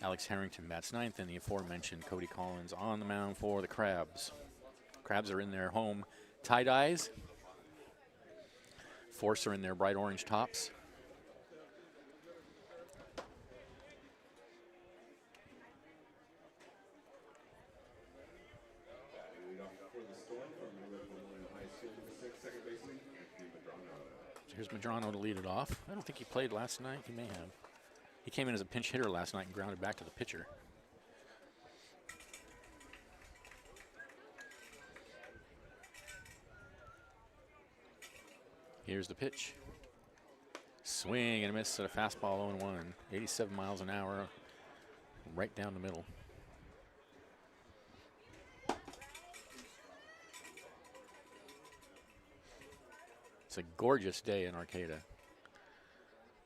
Alex Harrington bats ninth, and the aforementioned Cody Collins on the mound for the Crabs. Crabs are in their home tie-dyes. Force are in their bright orange tops. Here's Medrano to lead it off. I don't think he played last night. He may have. He came in as a pinch hitter last night and grounded back to the pitcher. Here's the pitch. Swing and a miss at a fastball 0-1. 87 miles an hour, right down the middle. It's a gorgeous day in Arcata.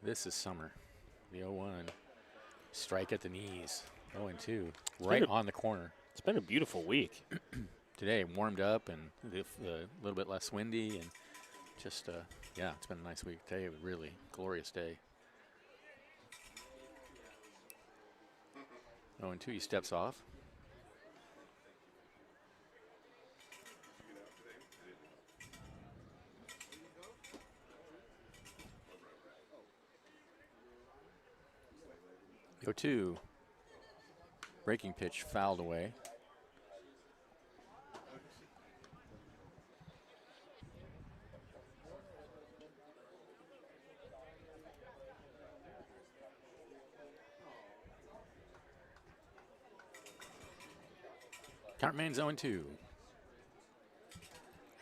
This is summer. The 0-1. Strike at the knees. 0-2. Right on the corner. It's been a beautiful week. Today warmed up and a little bit less windy and just, yeah, it's been a nice week. Today, a really glorious day. 0-2, he steps off. Go 2. Breaking pitch fouled away. Count remains 0-2.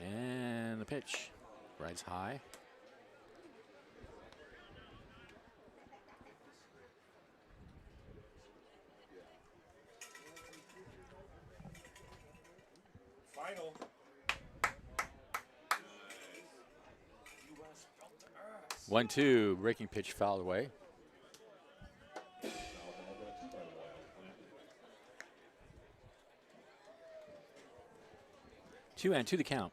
And the pitch rides high. Final. 1-2, breaking pitch fouled away. Two and 2 the count.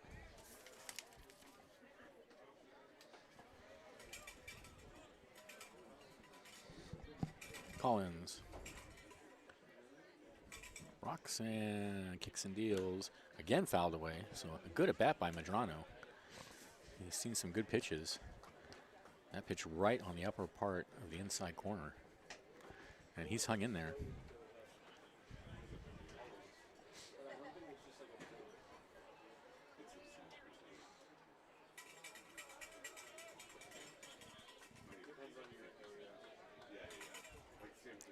Collins rocks and kicks and deals. Again fouled away. So a good at bat by Medrano. He's seen some good pitches. That pitch right on the upper part of the inside corner. And he's hung in there.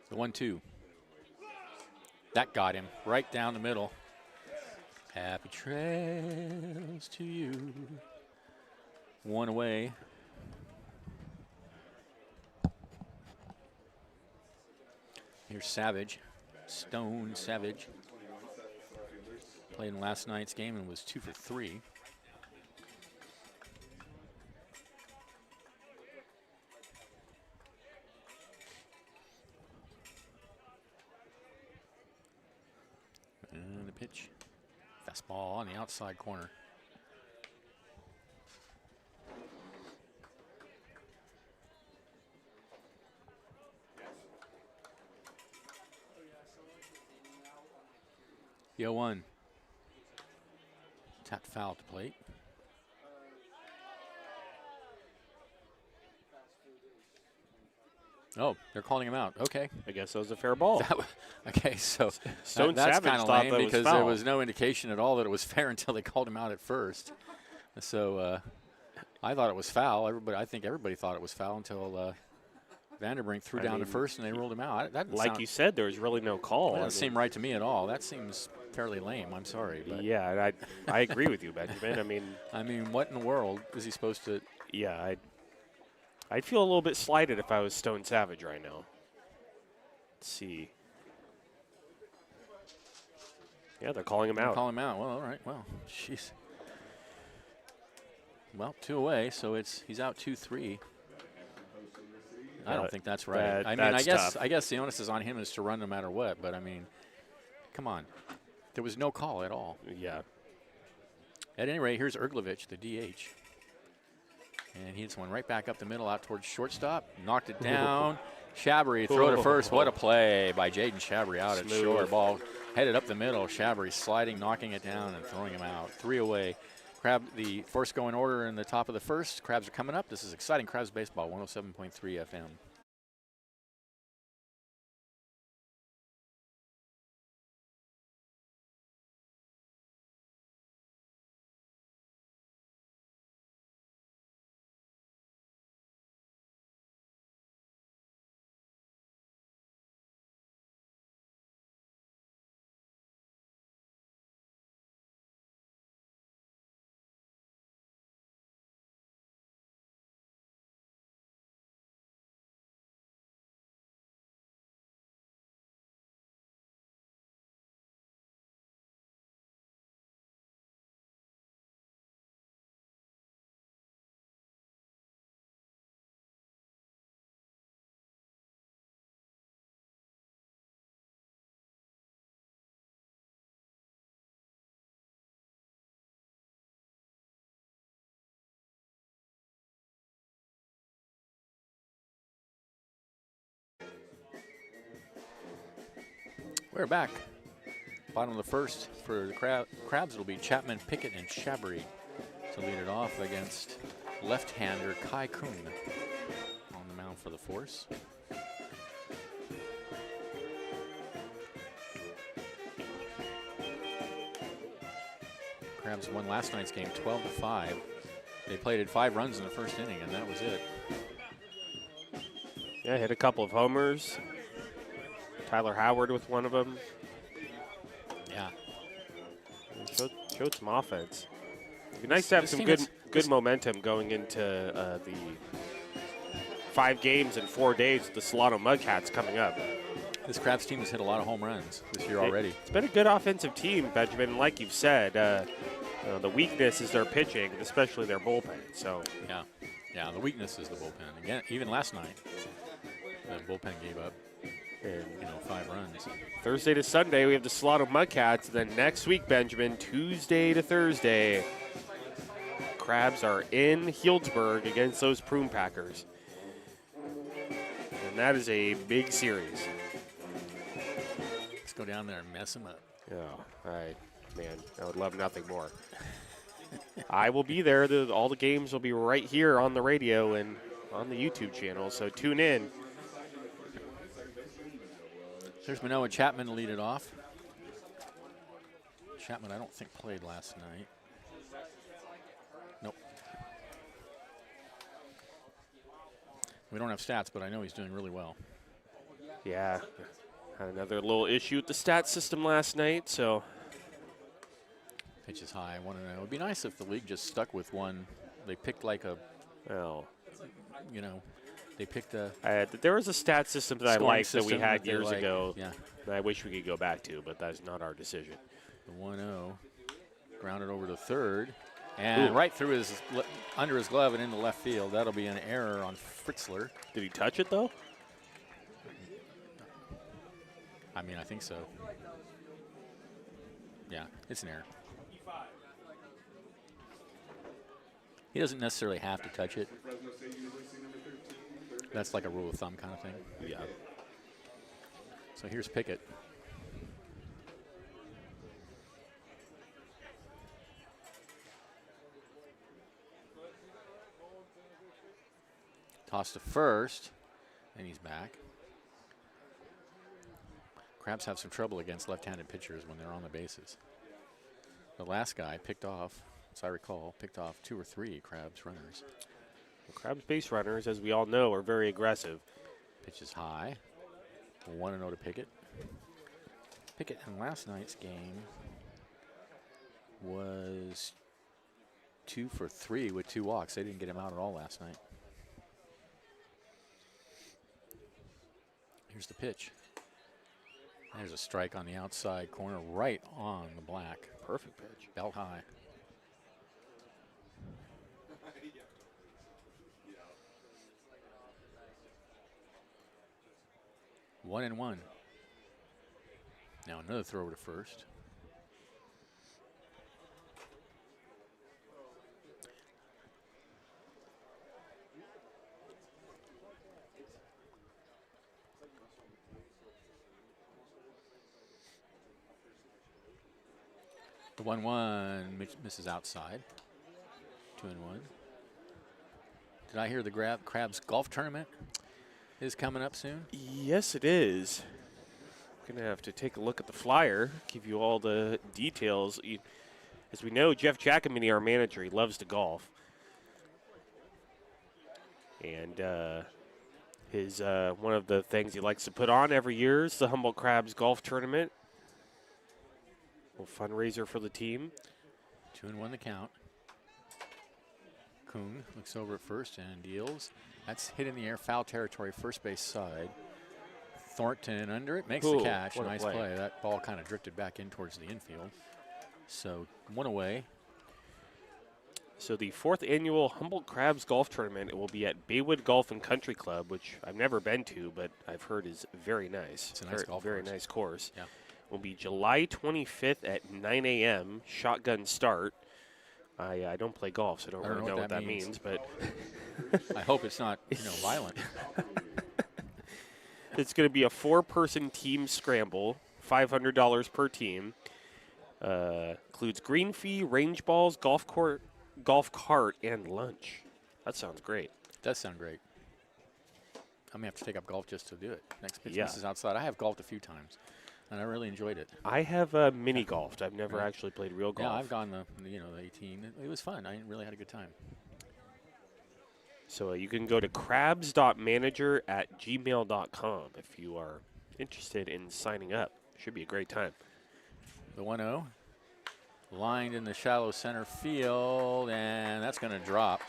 The 1-2. That got him right down the middle. Happy trails to you. One away. Here's Savage. Stone Savage. Played in last night's game and was 2 for 3. And the pitch. Fastball on the outside corner. The 0-1. Tapped foul at the plate. Oh, they're calling him out. Okay. I guess that was a fair ball. Okay, so Stone that's Savage kind of thought lame that was because foul. there was no indication at all that it was fair until they called him out at first. So I thought it was foul. I think everybody thought it was foul until Vanderbrink threw down to first and they ruled him out. That didn't Like sound, you said, there was really no call. that doesn't seem right to me at all. That seems fairly lame. I'm sorry, but Yeah, I agree with you, Benjamin. I mean, what in the world is he supposed to? Yeah, I'd feel a little bit slighted if I was Stone Savage right now. Let's see. Yeah, they're calling him out. Call him out. Well, all right. Well, jeez. Well, 2 away, so he's out 2-3. I don't think that's right. I mean, that's I guess the onus is on him is to run no matter what. But I mean, come on, there was no call at all. Yeah. At any rate, here's Erglovich, the DH, and he hits one right back up the middle, out towards shortstop. Knocked it down, Shabry throw to first. Oh. What a play by Jaden Shabry out at Smooth. short. Ball headed up the middle. Shabry sliding, knocking it down, and throwing him out. 3 away. The first go in order in the top of the first. Crabs are coming up. This is exciting Crabs baseball, 107.3 FM. We're back. Bottom of the first for the Crabs, it'll be Chapman, Pickett, and Shabry to lead it off against left-hander Kai Kuhn on the mound for the Force. Crabs won last night's game 12-5. They plated 5 runs in the first inning, and that was it. Yeah, hit a couple of homers. Tyler Howard with one of them. Yeah. Showed some offense. It'd be nice to have some good momentum going into the 5 games in 4 days with the Solano Mudcats coming up. This Crabs team has hit a lot of home runs this year already. It's been a good offensive team, Benjamin. And like you've said, the weakness is their pitching, especially their bullpen. So yeah, the weakness is the bullpen. Again, even last night, the bullpen gave up, 5 runs. Thursday to Sunday, we have the Solano Mudcats. Then next week, Benjamin, Tuesday to Thursday, Crabs are in Healdsburg against those Prune Packers. And that is a big series. Let's go down there and mess them up. Yeah, I would love nothing more. I will be there. All the games will be right here on the radio and on the YouTube channel, so tune in. There's Manoa Chapman to lead it off. Chapman, I don't think, played last night. Nope. We don't have stats, but I know he's doing really well. Yeah, had another little issue with the stat system last night, so. Pitch is high, 1-0. It would be nice if the league just stuck with one. They picked like a, they picked a. There was a stat system that I liked that we had years like, ago. Yeah. That I wish we could go back to, but that's not our decision. The 1-0, grounded over to third, and right through under his glove and into left field. That'll be an error on Fritzler. Did he touch it though? I mean, I think so. Yeah, it's an error. He doesn't necessarily have to touch it. That's like a rule of thumb kind of thing. Yeah. So here's Pickett. Toss to first, and he's back. Crabs have some trouble against left-handed pitchers when they're on the bases. The last guy picked off, as I recall, 2 or 3 Crabs runners. The Crabs base runners, as we all know, are very aggressive. Pitch is high. 1-0 to Pickett. Pickett in last night's game was 2 for 3 with 2 walks. They didn't get him out at all last night. Here's the pitch. There's a strike on the outside corner, right on the black. Perfect pitch. Belt high. One and one. Now another throw to first. The 1-1 misses outside. 2-1. Did I hear the Crabs golf tournament is coming up soon? Yes, it is. Going to have to take a look at the flyer, give you all the details. As we know, Jeff Giacomini, our manager, he loves to golf. And his one of the things he likes to put on every year is the Humboldt Crabs golf tournament. A little fundraiser for the team. 2-1 the count. Kung looks over at first and deals. That's hit in the air, foul territory, first base side. Thornton under it, makes the catch. Nice play. That ball kind of drifted back in towards the infield. So 1 away. So the 4th annual Humboldt Crabs golf tournament, it will be at Baywood Golf and Country Club, which I've never been to, but I've heard is very nice. It's a nice golf very course. nice course. Yeah. Will be July 25th at 9 a.m. Shotgun start. I don't play golf, so I don't really know what that means. But I hope it's not violent. It's going to be a 4-person team scramble, $500 per team. Includes green fee, range balls, golf cart, and lunch. That sounds great. Does sound great. I'm gonna have to take up golf just to do it. Next pitch Yeah. misses outside. I have golfed a few times, and I really enjoyed it. I have mini golfed. I've never actually played real golf. Yeah, I've gone the 18. It was fun. I really had a good time. So you can go to crabs.manager@gmail.com if you are interested in signing up. Should be a great time. The 1-0 lined in the shallow center field, and that's going to drop.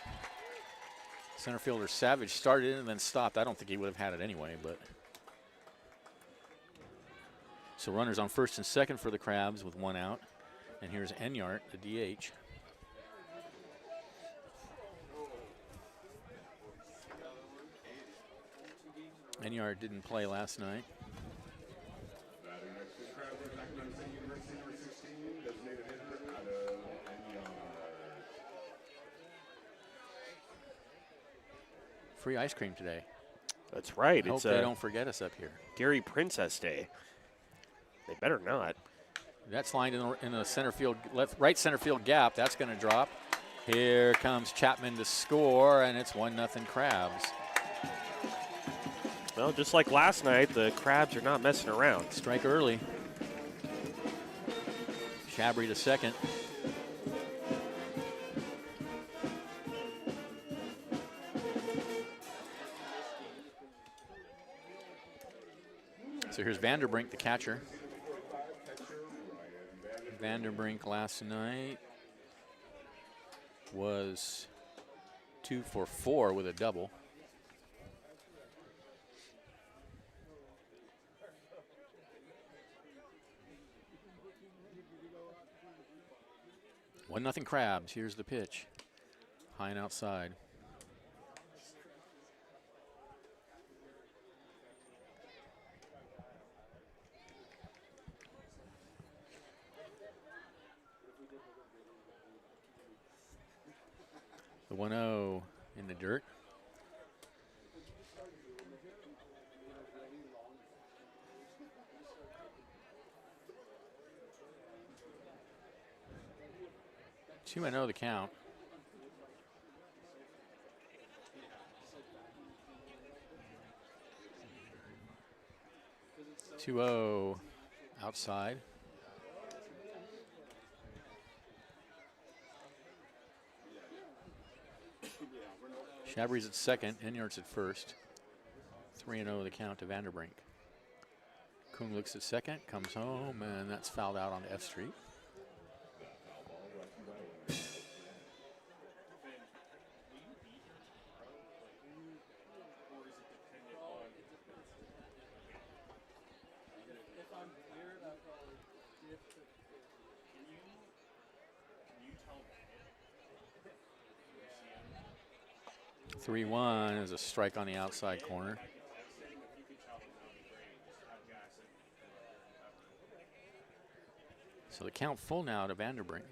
Center fielder Savage started it and then stopped. I don't think he would have had it anyway, but. So runners on first and second for the Crabs with 1 out. And here's Enyart, the DH. Enyart didn't play last night. Free ice cream today. That's right. I hope they don't forget us up here. Dairy Princess Day. They better not. That's lined in the center field, right center field gap. That's going to drop. Here comes Chapman to score, and it's 1-0 Crabs. Well, just like last night, the Crabs are not messing around. Strike early. Shabry to second. So here's Vanderbrink, the catcher. Vanderbrink last night was 2 for 4 with a double. One nothing Crabs. Here's the pitch. High and outside. The 1-0 in the dirt. Two and 0 the count. Two 0 outside. Shabry's at second, Enyart's at first. 3-0 the count to Vanderbrink. Kung looks at second, comes home, and that's fouled out on F Street. Three 1 is a strike on the outside corner. So the count full now to Vandenbrink.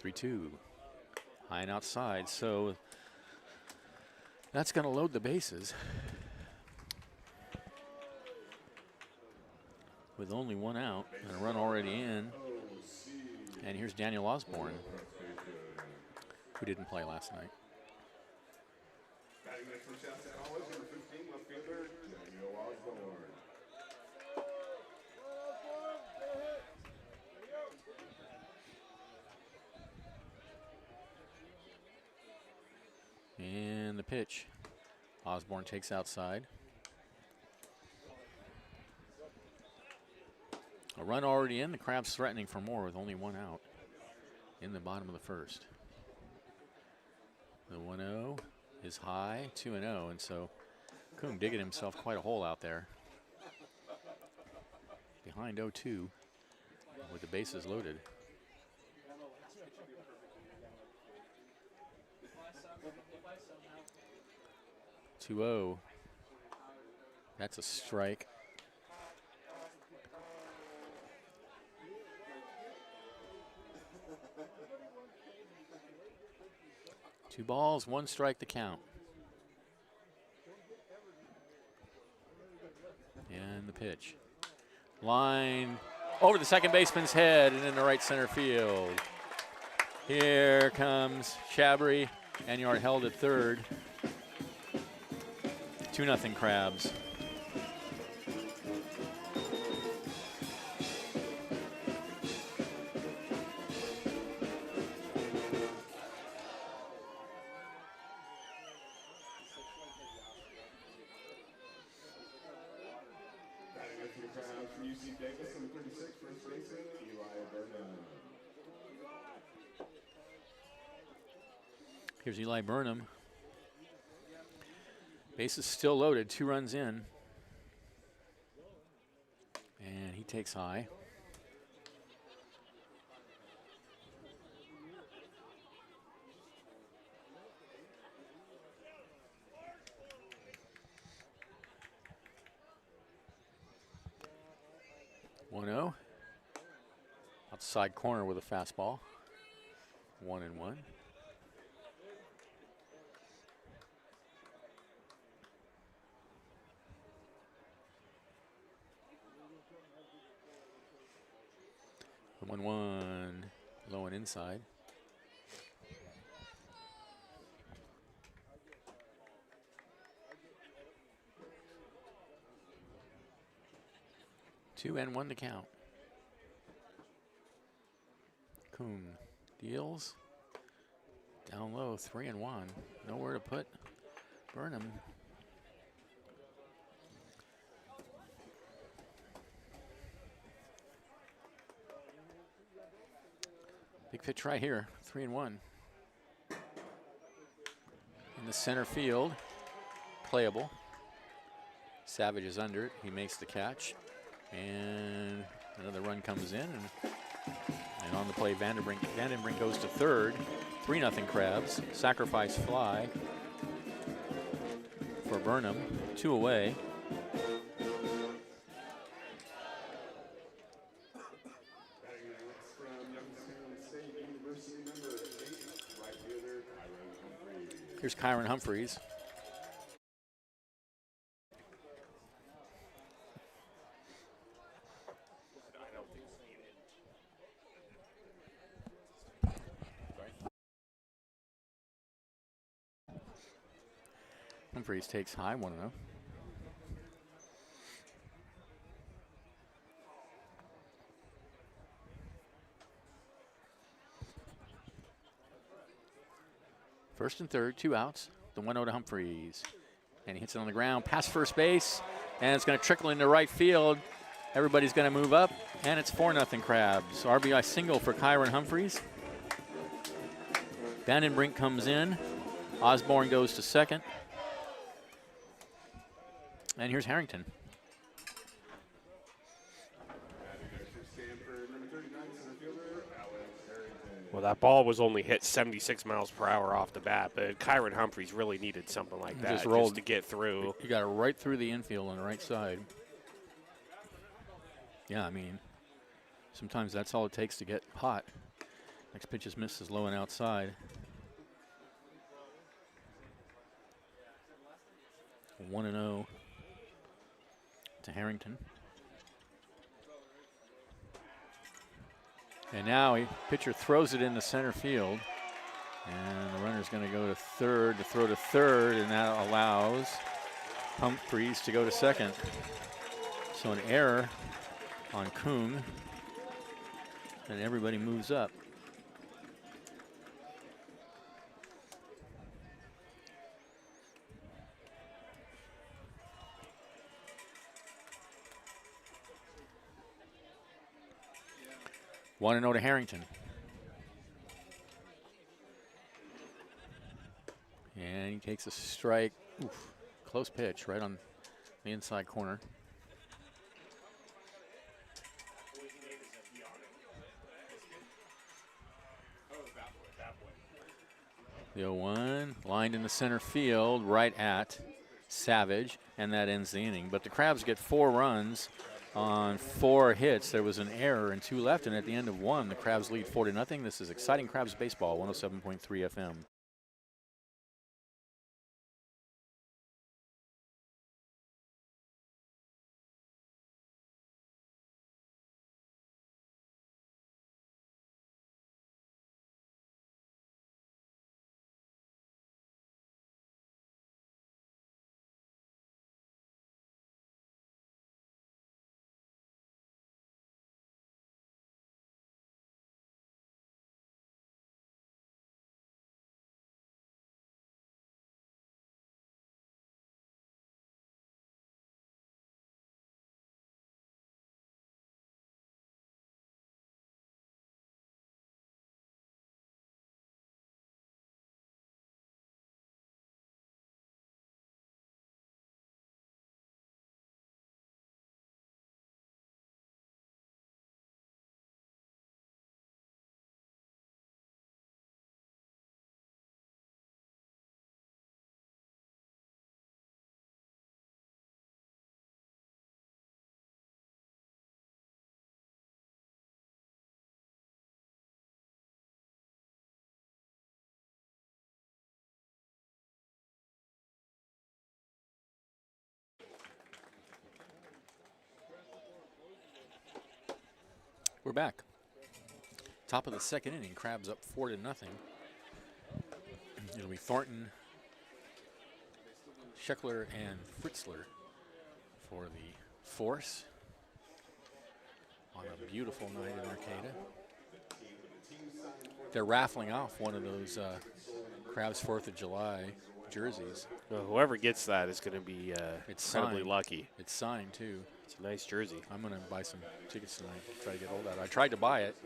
Three 2, high and outside. So that's going to load the bases. with only one out and a run already in. And here's Daniel Osborne, who didn't play last night. And the pitch. Osborne takes outside. A run already in. The Crabs threatening for more with only one out in the bottom of the first. The 1-0 is high, 2-0, and so Coombe digging himself quite a hole out there. Behind 0-2 with the bases loaded. Two-0. That's a strike. Two balls, one strike to count. And the pitch. Line over the second baseman's head and in the right center field. Here comes Chabry. Enyart held at third. 2-0 Crabs. Here's Eli Burnham. Base is still loaded, 2 runs in. And he takes high. One-0. Outside corner with a fastball. 1-1. The 1-1, low and inside. Two and one to count. Coombe deals. Down low, 3-1. Nowhere to put Burnham. Big pitch right here, 3-1. In the center field, playable. Savage is under it, he makes the catch. And another run comes in, and on the play, Vandenbrink goes to third. 3-0 Crabs, sacrifice fly for Burnham, 2 away. Here's Kyron Humphreys. Humphreys takes high, 1-0. First and third, 2 outs. The 1-0 to Humphreys. And he hits it on the ground, past first base, and it's going to trickle into right field. Everybody's going to move up, and it's 4-0 Crabs. RBI single for Kyron Humphreys. Vandenbrink comes in. Osborne goes to second. And here's Harrington. Well, that ball was only hit 76 miles per hour off the bat, but Kyron Humphreys really needed something like that Just rolled to get through. He got it right through the infield on the right side. Yeah, I mean, sometimes that's all it takes to get hot. Next pitch is misses low and outside. 1-0 to Harrington. And now pitcher throws it into center field. And the runner's going to go to third to throw to third, and that allows Humphreys to go to second. So an error on Kung, and everybody moves up. Want to know to Harrington. And he takes a strike. Oof, close pitch right on the inside corner. The 0-1 lined in the center field right at Savage, and that ends the inning. But the Crabs get 4 runs on 4 hits. There was an error and 2 left, and at the end of 1, the Crabs lead 4-0. This is Exciting Crabs Baseball, 107.3 FM. We're back. Top of the second inning, Crabs up 4-0. It'll be Thornton, Scheckler, and Fritzler for the Force on a beautiful night in Arcata. They're raffling off one of those Crabs 4th of July jerseys. Well, whoever gets that is going to be incredibly lucky. It's signed, too. It's a nice jersey. I'm going to buy some tickets tonight to try to get hold of it. I tried to buy it.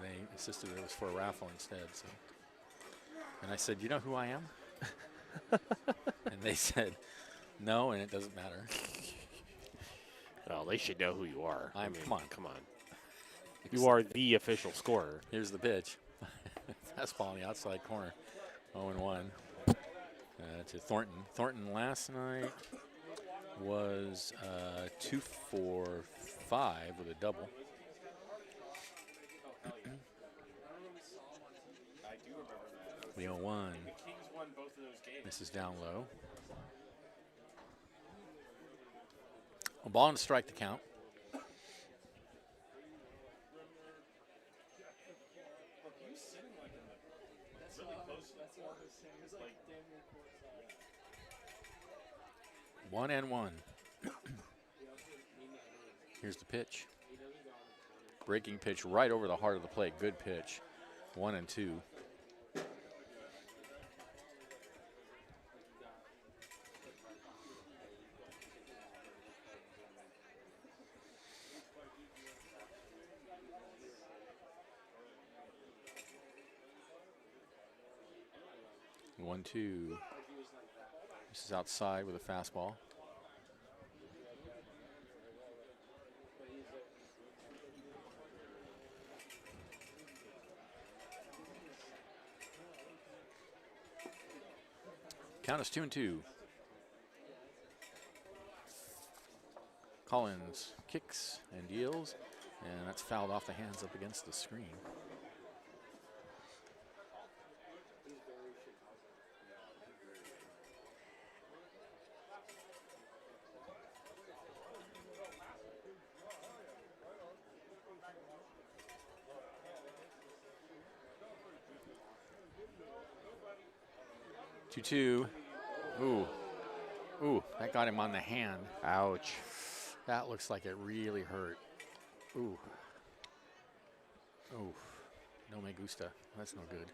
They insisted it was for a raffle instead. So, and I said, you know who I am? And they said, no, and it doesn't matter. Well, they should know who you are. Come on. You are the official scorer. Here's the pitch. Fastball on the outside corner. 0-1 to Thornton. Thornton last night was 2 for 5 with a double. The 0-1. This is down low. A ball and a strike to count. One and one. Here's the pitch. Breaking pitch right over the heart of the plate. Good pitch. 1-2. One, two. This is outside with a fastball. Count is 2-2. Collins kicks and deals, and that's fouled off the hands up against the screen. 2-2. Ooh. Ooh, that got him on the hand. Ouch. That looks like it really hurt. Ooh. Ooh. No me gusta. That's no good.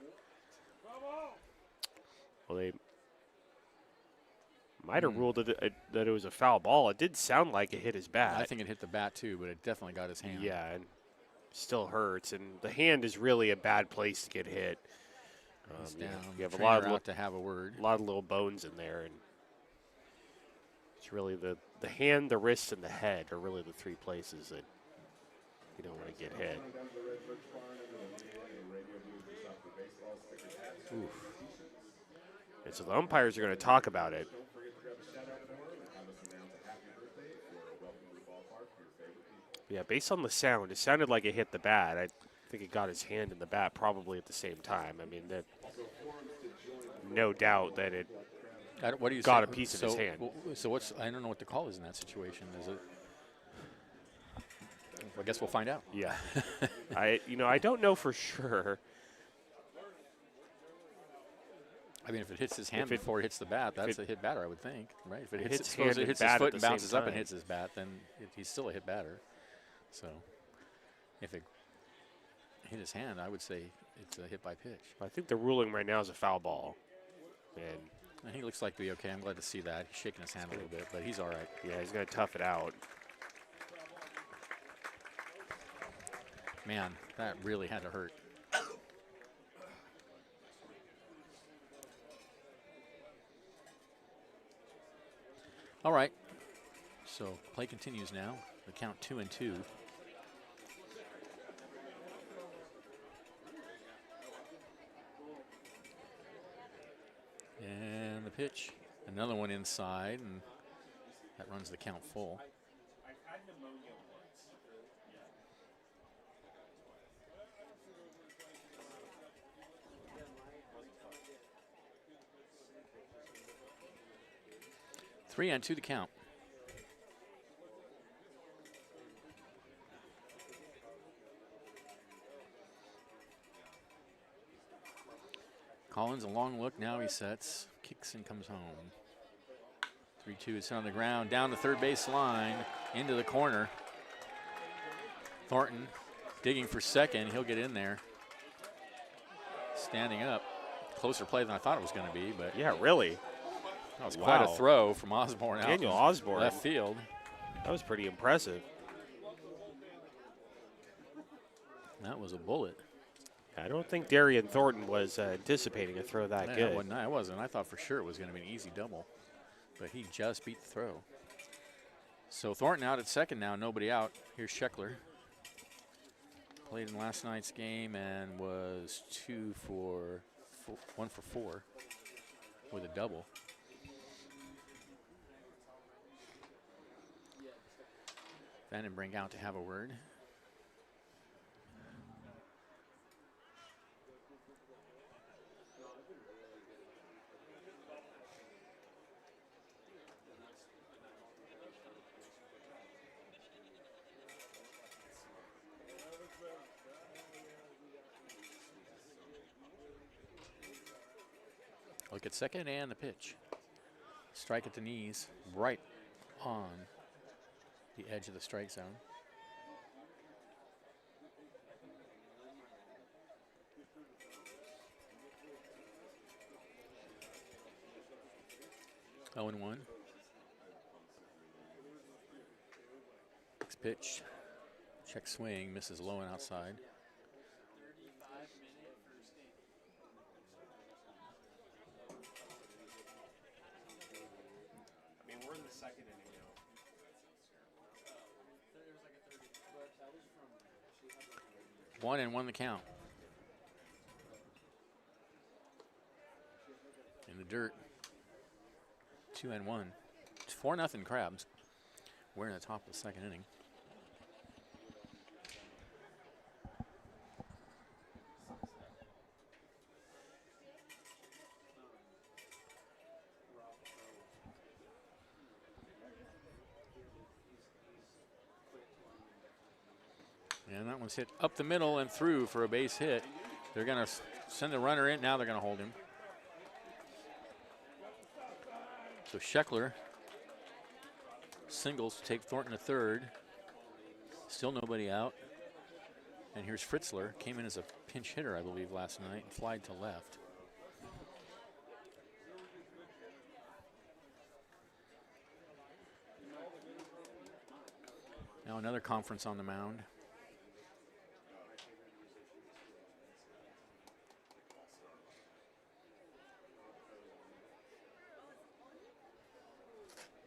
Well, they might have ruled that it was a foul ball. It did sound like it hit his bat. I think it hit the bat too, but it definitely got his hand. Yeah, and still hurts. And the hand is really a bad place to get hit. He's down. You have a Trainer lot of out to have a word. little bones in there, and it's really the hand, the wrist, and the head are really the three places that you don't want to get hit. Oof. And so the umpires are going to talk about it. Yeah, based on the sound, it sounded like it hit the bat. I think it got his hand in the bat probably at the same time. I mean, no doubt that it What do you got say? a piece of his hand. So what's? I don't know what the call is in that situation. Is it? I guess we'll find out. Yeah. I don't know for sure. I mean, if it hits his hand before it hits the bat, that's a hit batter, I would think, right? If it hits, hand it hits and his bat foot at and the same bounces up and time. hits his bat, then he's still a hit batter. So, if it hit his hand, I would say it's a hit by pitch. I think the ruling right now is a foul ball. And he looks like to be okay. I'm glad to see that. He's shaking his hand a little bit, but he's all right. yeah, he's going to tough it out. Man, that really had to hurt. All right. So play continues now. The count 2-2. And the pitch. Another one inside, and that runs the count full. 3-2 the count. Collins, a long look. Now he sets, kicks, and comes home. 3-2 is on the ground, down the third base line, into the corner. Thornton digging for second. He'll get in there. Standing up. Closer play than I thought it was going to be, but Yeah, really. that was quite a throw from Osborne out Daniel in Osborne. left field. That was pretty impressive. That was a bullet. I don't think Darian Thornton was anticipating a throw that good. I wasn't. I thought for sure it was going to be an easy double, but he just beat the throw. So Thornton out at second now, nobody out. Here's Scheckler. Played in last night's game and was 1 for 4 with a double. Vandenbrink out to have a word. Look at second and the pitch. Strike at the knees, right on the edge of the strike zone. Oh and 1. Next pitch. Check swing, misses low and outside. We're in the second inning now. 1-1 the count. In the dirt. 2-1. It's 4-0 Crabs. We're in the top of the second inning. And that one's hit up the middle and through for a base hit. They're going to send the runner in. Now they're going to hold him. So Scheckler singles to take Thornton to third. Still nobody out. And here's Fritzler. Came in as a pinch hitter, I believe, last night and flied to left. Now another conference on the mound.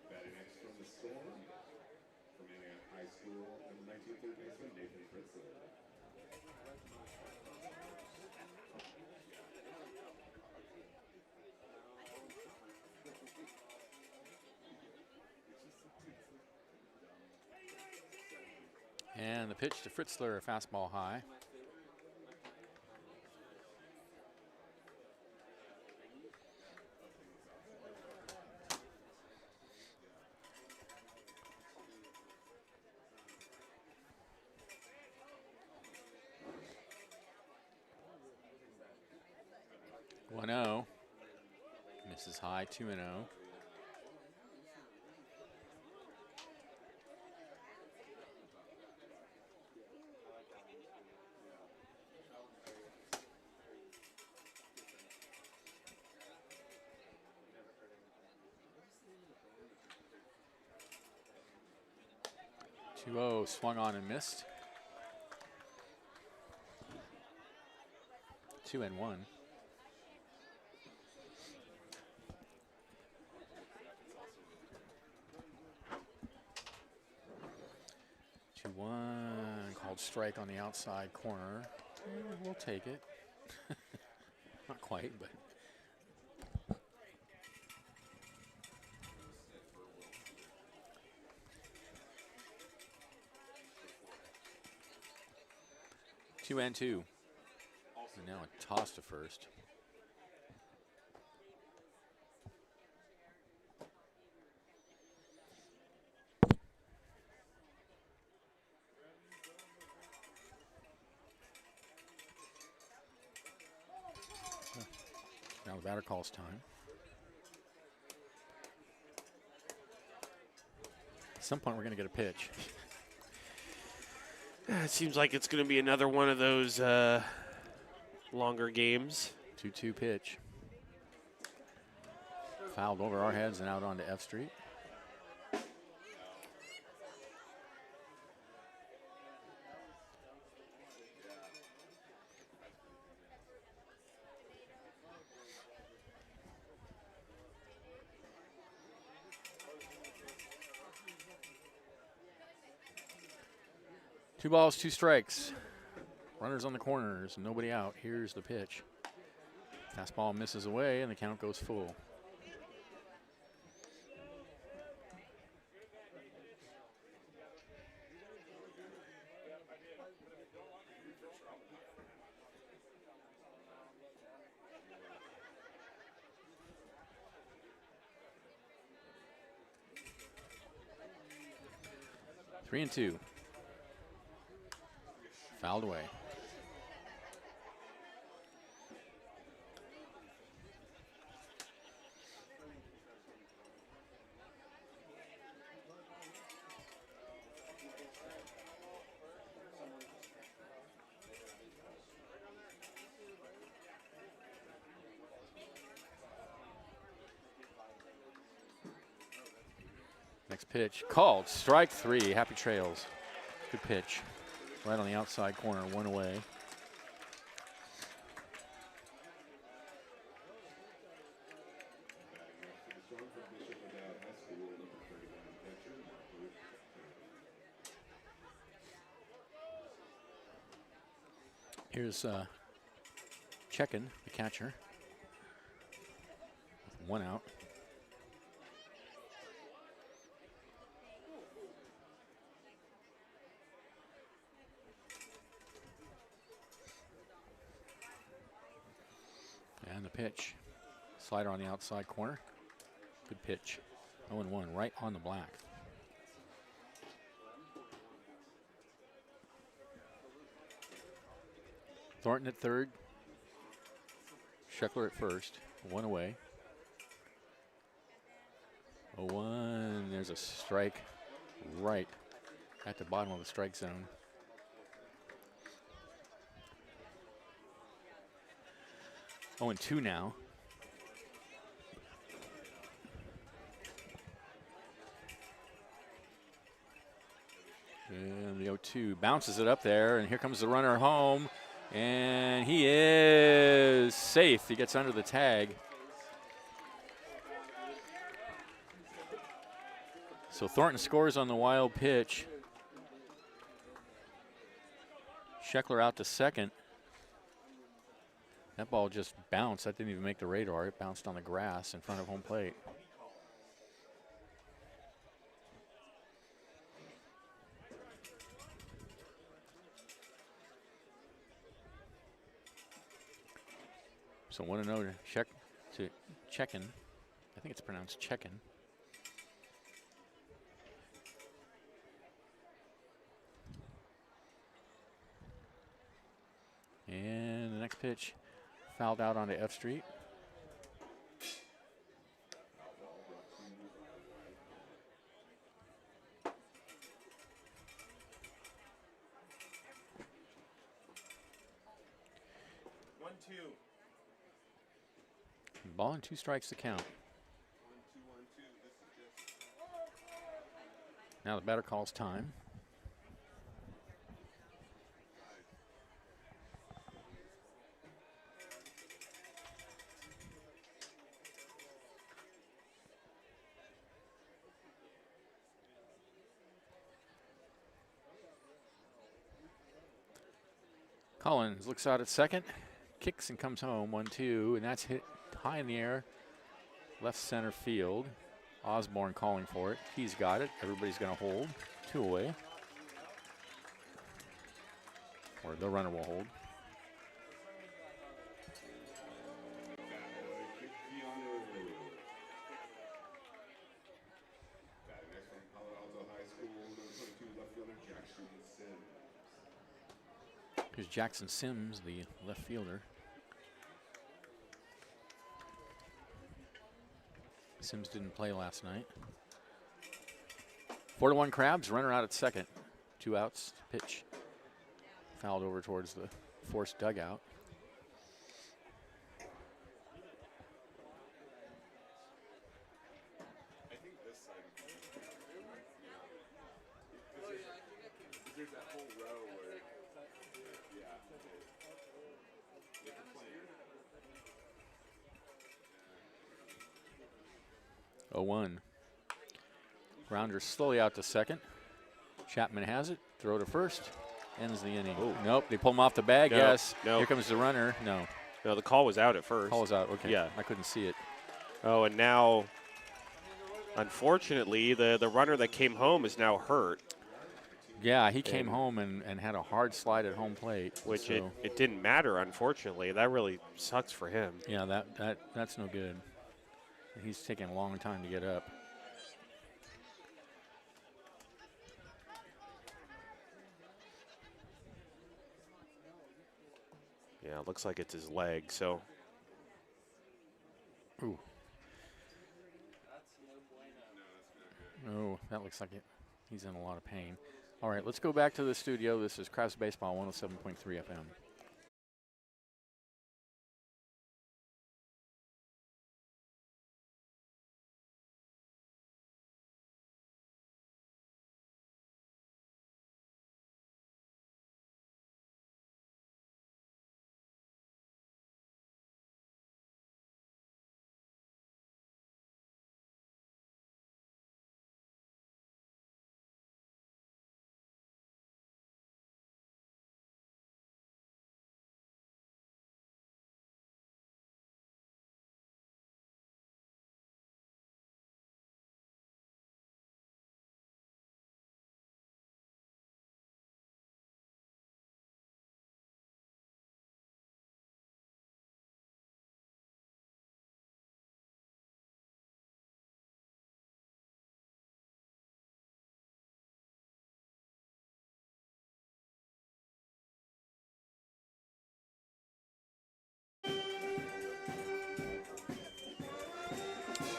Batting next from the Storm, from Indiana High School, and 19th third baseman Nathan Fritzler. And the pitch to Fritzler, a fastball high. One 0. Misses high, 2-0. Swung on and missed. 2-1. 2-1. Called strike on the outside corner. We'll take it. Not quite, but. Two and two. And now a toss to first. Now the batter calls time. At some point, we're going to get a pitch. It seems like it's going to be another one of those longer games. 2-2 pitch. Fouled over our heads and out onto F Street. Two balls, two strikes. Runners on the corners, nobody out. Here's the pitch. Fastball misses away, and the count goes full. Three and two. Fouled away. Next pitch called. Strike three. Happy trails. Good pitch. Right on the outside corner, one away. Here's Checkin, the catcher. One out. And the pitch. Slider on the outside corner. Good pitch. 0-1, right on the black. Thornton at third. Scheckler at first. One away. 0-1. There's a strike right at the bottom of the strike zone. Oh, and 2 now. And the 0-2 bounces it up there, and here comes the runner home, and he is safe. He gets under the tag. So Thornton scores on the wild pitch. Scheckler out to second. That ball just bounced. That didn't even make the radar. It bounced on the grass in front of home plate. So 1-0 to Chekin. I think it's pronounced Chekin. And the next pitch fouled out onto F Street. Ball and 2 strikes to count. Now the batter calls time. Collins looks out at second, kicks and comes home, 1-2, and that's hit high in the air, left center field. Osborne calling for it. He's got it. Everybody's going to hold. 2 away. Or the runner will hold. Here's Jackson Sims, the left fielder. Sims didn't play last night. 4-1 Crabs, runner out at second. 2 outs, pitch. Fouled over towards the forced dugout. I think this side, there's that whole row where, yeah, it's a plan. 0-1. Grounder slowly out to second. Chapman has it. Throw to first. Ends the inning. Oh. Nope, they pull him off the bag. No, Yes. no. Here comes the runner. No. No, the call was out at first. Call is out. Okay. Yeah. I couldn't see it. Oh, and now, unfortunately, the runner that came home is now hurt, Yeah, he came And- home and had a hard slide at home plate. which so, it didn't matter, unfortunately. That really sucks for him. yeah, that's no good. He's taking a long time to get up. Yeah, it looks like it's his leg, so. Ooh. Oh, that looks like it. He's in a lot of pain. All right, let's go back to the studio. This is Crafts Baseball 107.3 FM.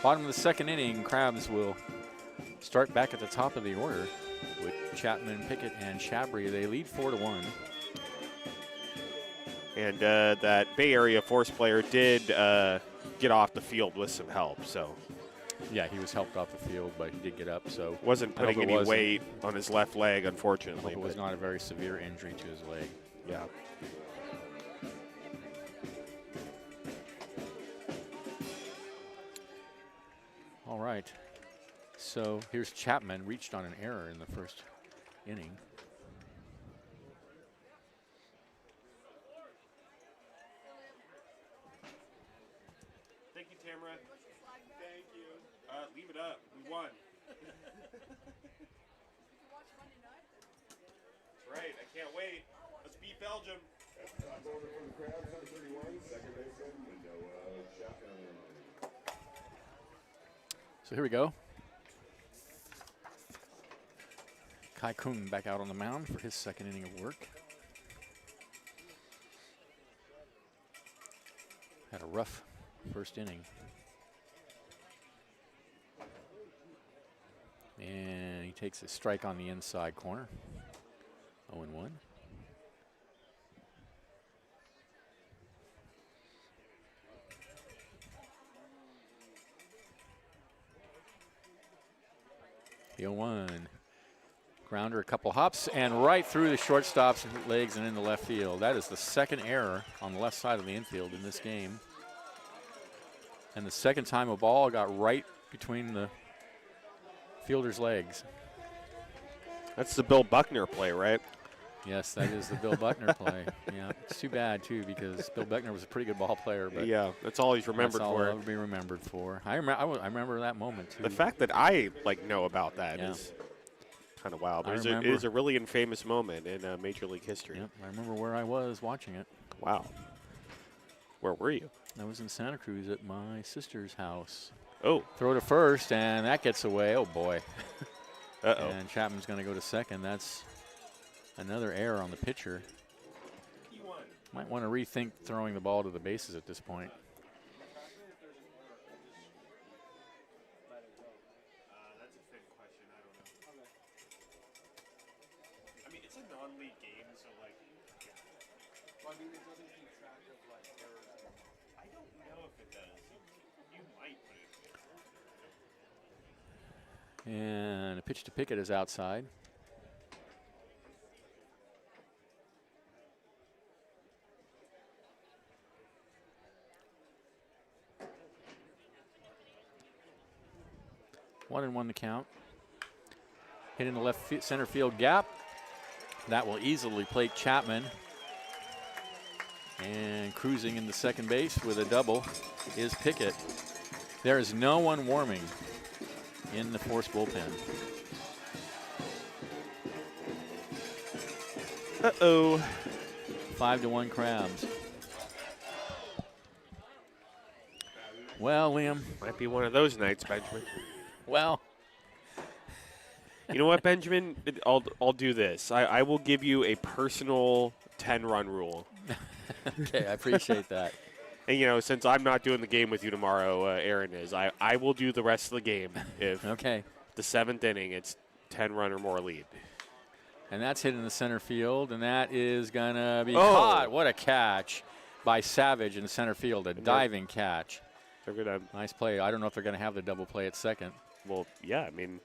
Bottom of the second inning, Crabs will start back at the top of the order with Chapman, Pickett, and Chabry. They lead 4-1. And that Bay Area Force player did get off the field with some help, so Yeah, he was helped off the field, but he did get up. So wasn't I hope putting it any wasn't- weight on his left leg, I unfortunately. hope it was but not a very severe injury to his leg. yeah. All right. So here's Chapman, reached on an error in the first inning. Thank you, Tamara. Thank you. Leave it up. We won. That's right. I can't wait. Let's beat Belgium. Top order for the Crabs, number 31, second baseman, Noah Chapman. So here we go. Kai Kung back out on the mound for his second inning of work. Had a rough first inning. And he takes a strike on the inside corner. 0-1. The 0-1. Grounder, a couple hops, and right through the shortstop's legs and into left field. That is the second error on the left side of the infield in this game. And the second time a ball got right between the fielder's legs. That's the Bill Buckner play, right? Yes, that is the Bill Buckner play. Yeah, it's too bad, too, because Bill Buckner was a pretty good ball player. But Yeah, that's all he's remembered that's all for. I'll be remembered for. I remember that moment, too. The fact that I know about that is Yeah. kind of wild. I But it remember. is a really infamous moment in Major League history. Yep, I remember where I was watching it. Wow. Where were you? I was in Santa Cruz at my sister's house. Oh, Throw to first, and that gets away. Oh, boy. uh-oh. And Chapman's going to go to second. That's another error on the pitcher. Might want to rethink throwing the ball to the bases at this point. That's a fit question. I don't know. I mean, it's a non-league game, so like. Well, I mean, it doesn't keep track of like errors. I don't know if it does. You might, but And a pitch to Pickett is outside. One and one to count. Hit in the left center field gap. That will easily plate Chapman. And cruising into second base with a double is Pickett. There is no one warming in the Force bullpen. uh-oh. 5-1 Crabs. Well, Liam. Might be one of those nights, Benjamin. Well, You know what, Benjamin? I'll do this. I will give you a personal 10-run rule. okay, I appreciate that. And, you know, since I'm not doing the game with you tomorrow, Aaron is, I will do the rest of the game if Okay. the 7th inning it's 10-run or more lead. And that's hit in the center field, and that is going to be Oh. caught. What a catch by Savage in the center field, a they're- diving catch. They're going to, Nice play. I don't know if they're going to have the double play at second. well, yeah, I mean,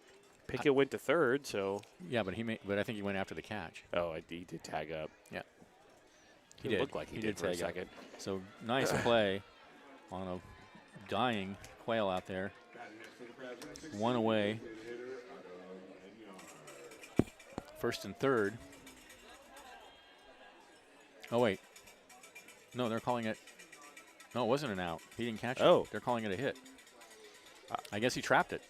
Pickett went to third, so. Yeah, but I think he went after the catch. Oh, he did tag up. Yeah. He Didn't did. look like he did for a tag up. second. So nice play on a dying Quail out there. One away. First and third. Oh, wait. No, they're calling it. No, it wasn't an out. He didn't catch it. Oh. They're calling it a hit. I guess he trapped it.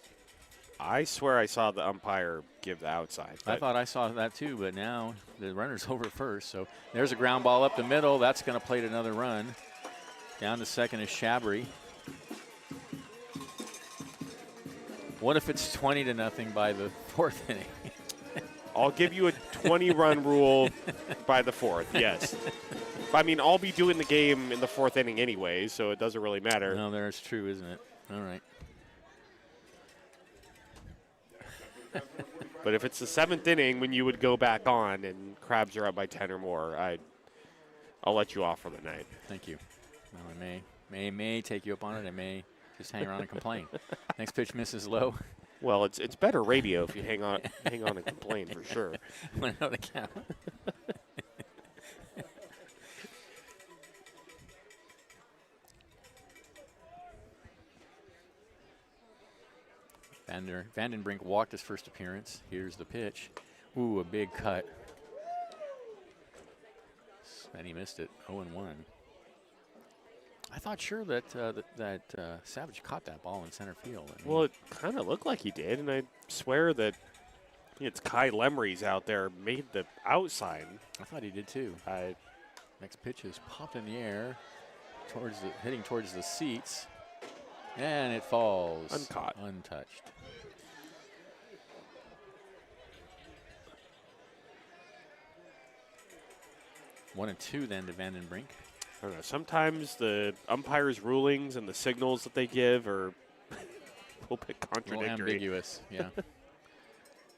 I swear I saw the umpire give the outside. I but thought I saw that too, but now the runner's over first. So there's a ground ball up the middle. That's going to plate another run. Down to second is Chabry. What if it's 20-0 by the fourth inning? I'll give you a 20-run rule by the fourth, yes. I mean, I'll be doing the game in the fourth inning anyway, so it doesn't really matter. No, that's true, isn't it? All right. But if it's the 7th inning when you would go back on and Crabs are up by 10 or more, I'll let you off for the night. Thank you. Well, I may take you up on it. I may just hang around and complain. Next pitch misses low. Well, it's better radio if you hang on and complain for sure. 1-0 the count. Vandenbrink walked his first appearance. Here's the pitch. Ooh, a big cut. And he missed it. 0-1. I thought sure that Savage caught that ball in center field. I mean, Well, it kind of looked like he did, and I swear that it's Kai Lemrys out there made the out sign. I thought he did too. Next pitch is popped in the air, hitting towards the seats, and it falls Uncaught. untouched. One and two then to Vandenbrink. I don't know. Sometimes the umpires' rulings and the signals that they give are a little bit A little contradictory. ambiguous, yeah.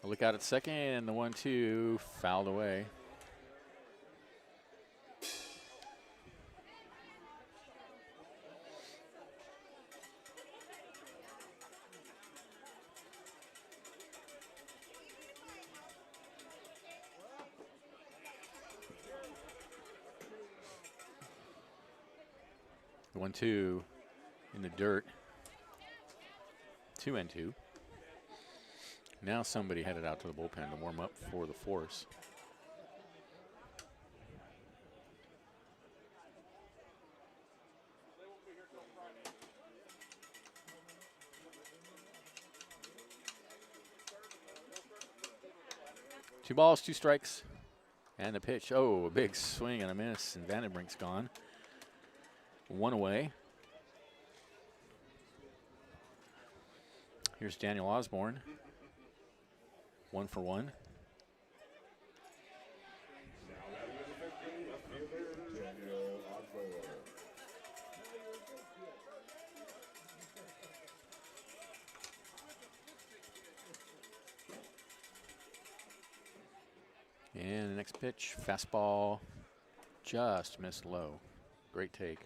A look out at second, and the 1-2 fouled away. The 1-2 in the dirt. 2-2. Now somebody headed out to the bullpen to warm up for the force. Two balls, two strikes, and the pitch. Oh, a big swing and a miss, and Vandenbrink's gone. One away. Here's Daniel Osborne. 1 for 1. And the next pitch, fastball, just missed low. Great take.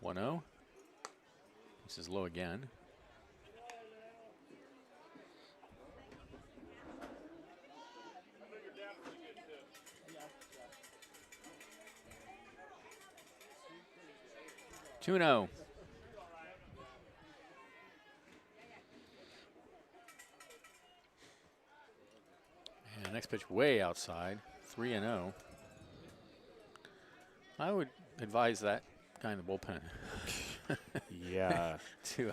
One 0. This is low again. Two 0. And next pitch way outside. 3-0. I would advise that guy in the bullpen Yeah, to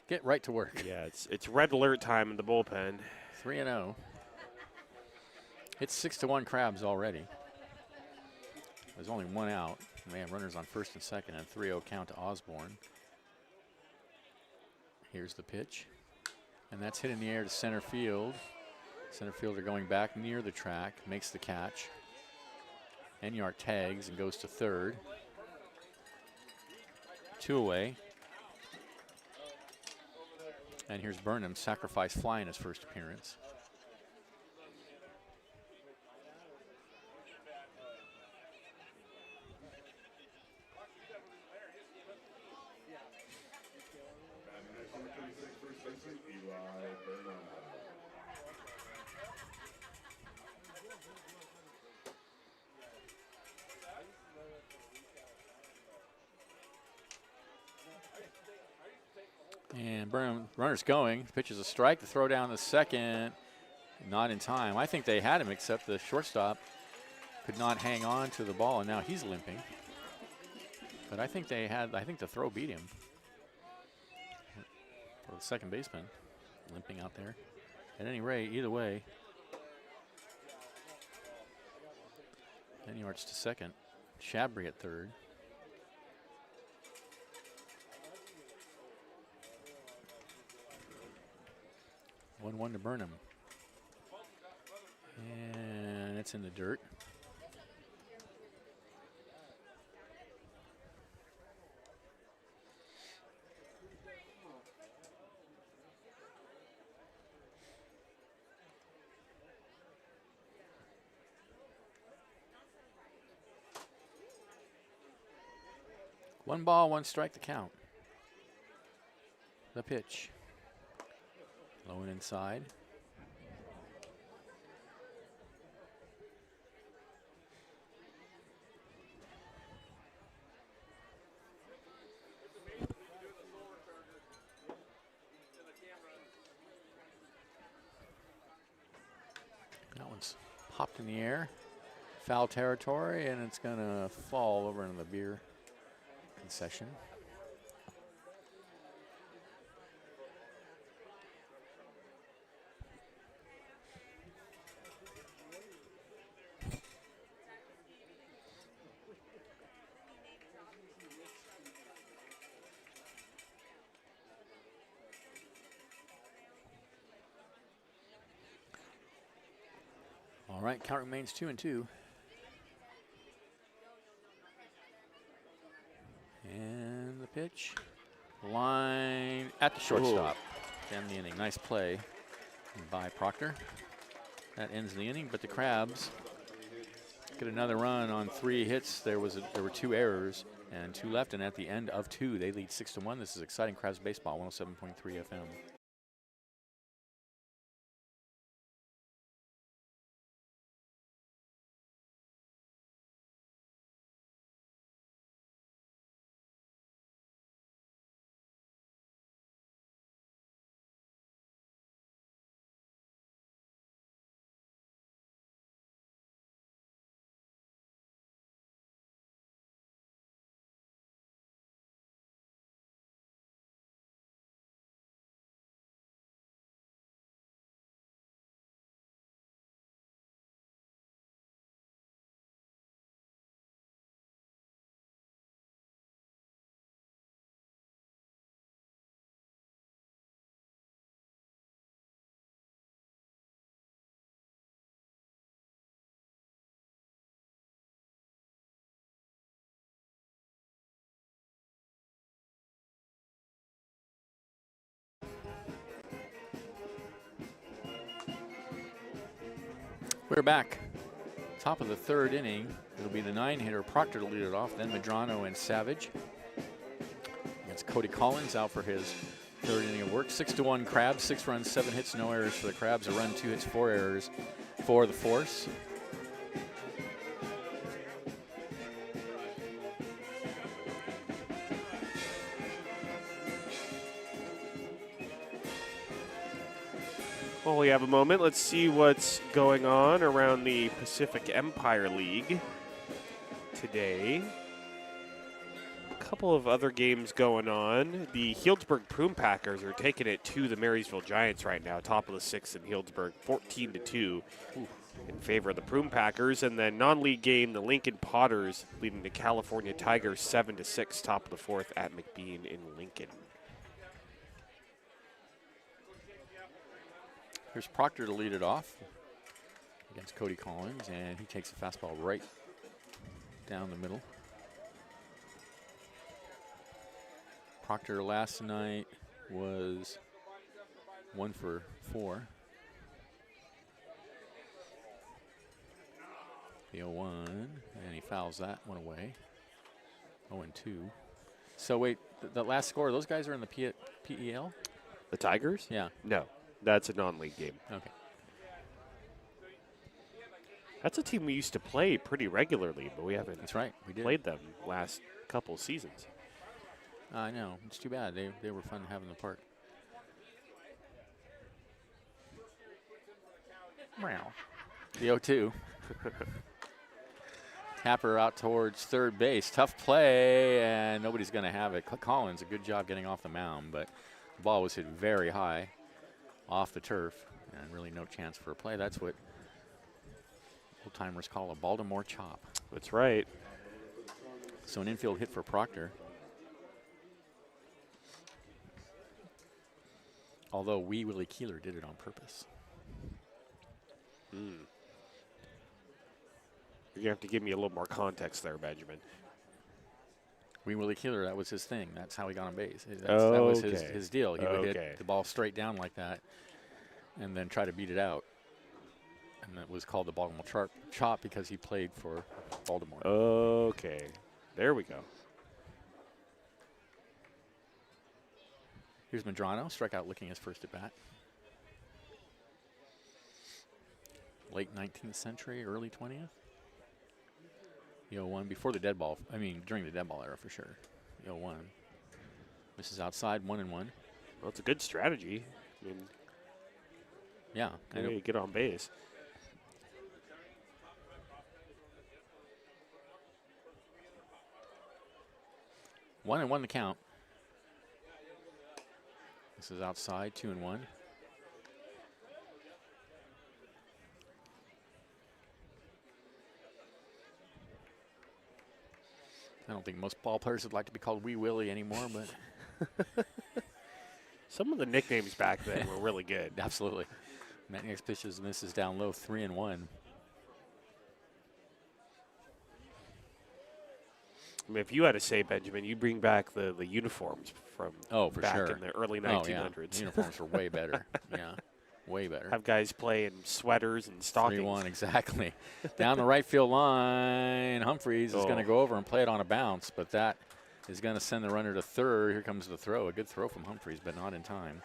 get right to work. yeah. It's red alert time in the bullpen. 3-0. It's 6-1 Crabs already. There's only one out. And they have runners on first and second, and 3-0 count to Osborne. Here's the pitch. And that's hit in the air to center field. Center fielder going back near the track, makes the catch. Enyart tags and goes to third. 2 away. And here's Burnham, sacrifice fly in his first appearance. And Burnham, runner's going. Pitches a strike to throw down the second. Not in time. I think they had him, except the shortstop could not hang on to the ball, and now he's limping. But I think they had. I think the throw beat him. For the second baseman, limping out there. At any rate, either way. Enyart's to second. Shabry at third. One to Burnham. And it's in the dirt. 1 ball, 1 strike to count. The pitch. Low and inside. That one's popped in the air. Foul territory, and it's going to fall over into the beer concession. All right, count remains 2-2. And the pitch. Line at the shortstop. End the inning. Nice play by Proctor. That ends the inning, but the Crabs get another run on 3 hits. There were 2 errors and 2 left, and at the end of 2, they lead 6-1. This is exciting Crabs baseball, 107.3 FM. We're back. Top of the 3rd inning. It'll be the 9-hitter Proctor to lead it off, then Medrano and Savage. Against Cody Collins out for his 3rd inning of work. 6-1 Crabs, 6 runs, 7 hits, no errors for the Crabs. A run, 2 hits, 4 errors for the Force. Well, we have a moment. Let's see what's going on around the Pacific Empire League today. A couple of other games going on. The Healdsburg Prune Packers are taking it to the Marysville Giants right now, top of the 6th in Healdsburg, 14-2 in favor of the Prune Packers. And then non-league game, the Lincoln Potters leading the California Tigers 7-6, top of the 4th at McBean in Lincoln. Here's Proctor to lead it off against Cody Collins, and he takes a fastball right down the middle. Proctor last night was 1 for 4. The 0-1, and he fouls that one away. 0-2. So wait, the last score, those guys are in the PEL? The Tigers? Yeah. No, that's a non-league game. Okay. That's a team we used to play pretty regularly, but we haven't That's right. We did. played them last couple seasons. I know. It's too bad. They were fun having the park. Wow. The 0-2. Tapper out towards 3rd base. Tough play, and nobody's going to have it. Collins, a good job getting off the mound, but the ball was hit very high off the turf, and really no chance for a play. That's what old-timers call a Baltimore chop. That's right. So an infield hit for Proctor. Although Willie Keeler did it on purpose. You're going to have to give me a little more context there, Benjamin. Willie Keeler, that was his thing. That's how he got on base. That was Okay. his deal. He would Okay. hit the ball straight down like that and then try to beat it out. And that was called the Baltimore chop because he played for Baltimore. Okay. There we go. Here's Medrano, strikeout looking his first at bat. Late 19th century, early 20th. The 0-1 before the dead ball. I mean, during the dead ball era for sure. The 0-1. Misses outside, 1-1. Well, it's a good strategy. I mean, Yeah, good way to get on base. One and one the count. This is outside, 2-1. I don't think most ball players would like to be called Wee Willie anymore, but Some of the nicknames back then were really good. absolutely. Matt next pitches misses down low, 3-1. I mean, if you had to say, Benjamin, you bring back the uniforms from For back sure. in the early Oh, 1900s. yeah. The uniforms were way better. Yeah, way better. Have guys play in sweaters and stockings. 3-1, exactly. Down the right field line, Humphreys is going to go over and play it on a bounce, but that is going to send the runner to third. Here comes the throw. A good throw from Humphreys, but not in time.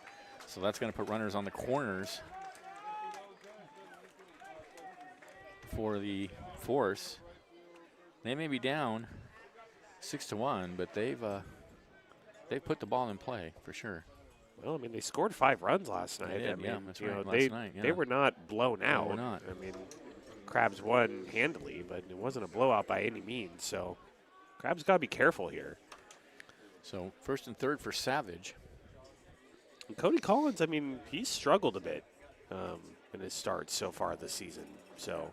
So that's going to put runners on the corners for the Force. They may be down 6-1, but they've put the ball in play for sure. Well, I mean, they scored 5 runs last night. did, I mean, yeah, that's you right, know, last night, they yeah. were not blown out. were not. I mean, Crabs won handily, but it wasn't a blowout by any means. So, Crabs got to be careful here. So first and third for Savage. And Cody Collins, I mean, he's struggled a bit in his starts so far this season. So,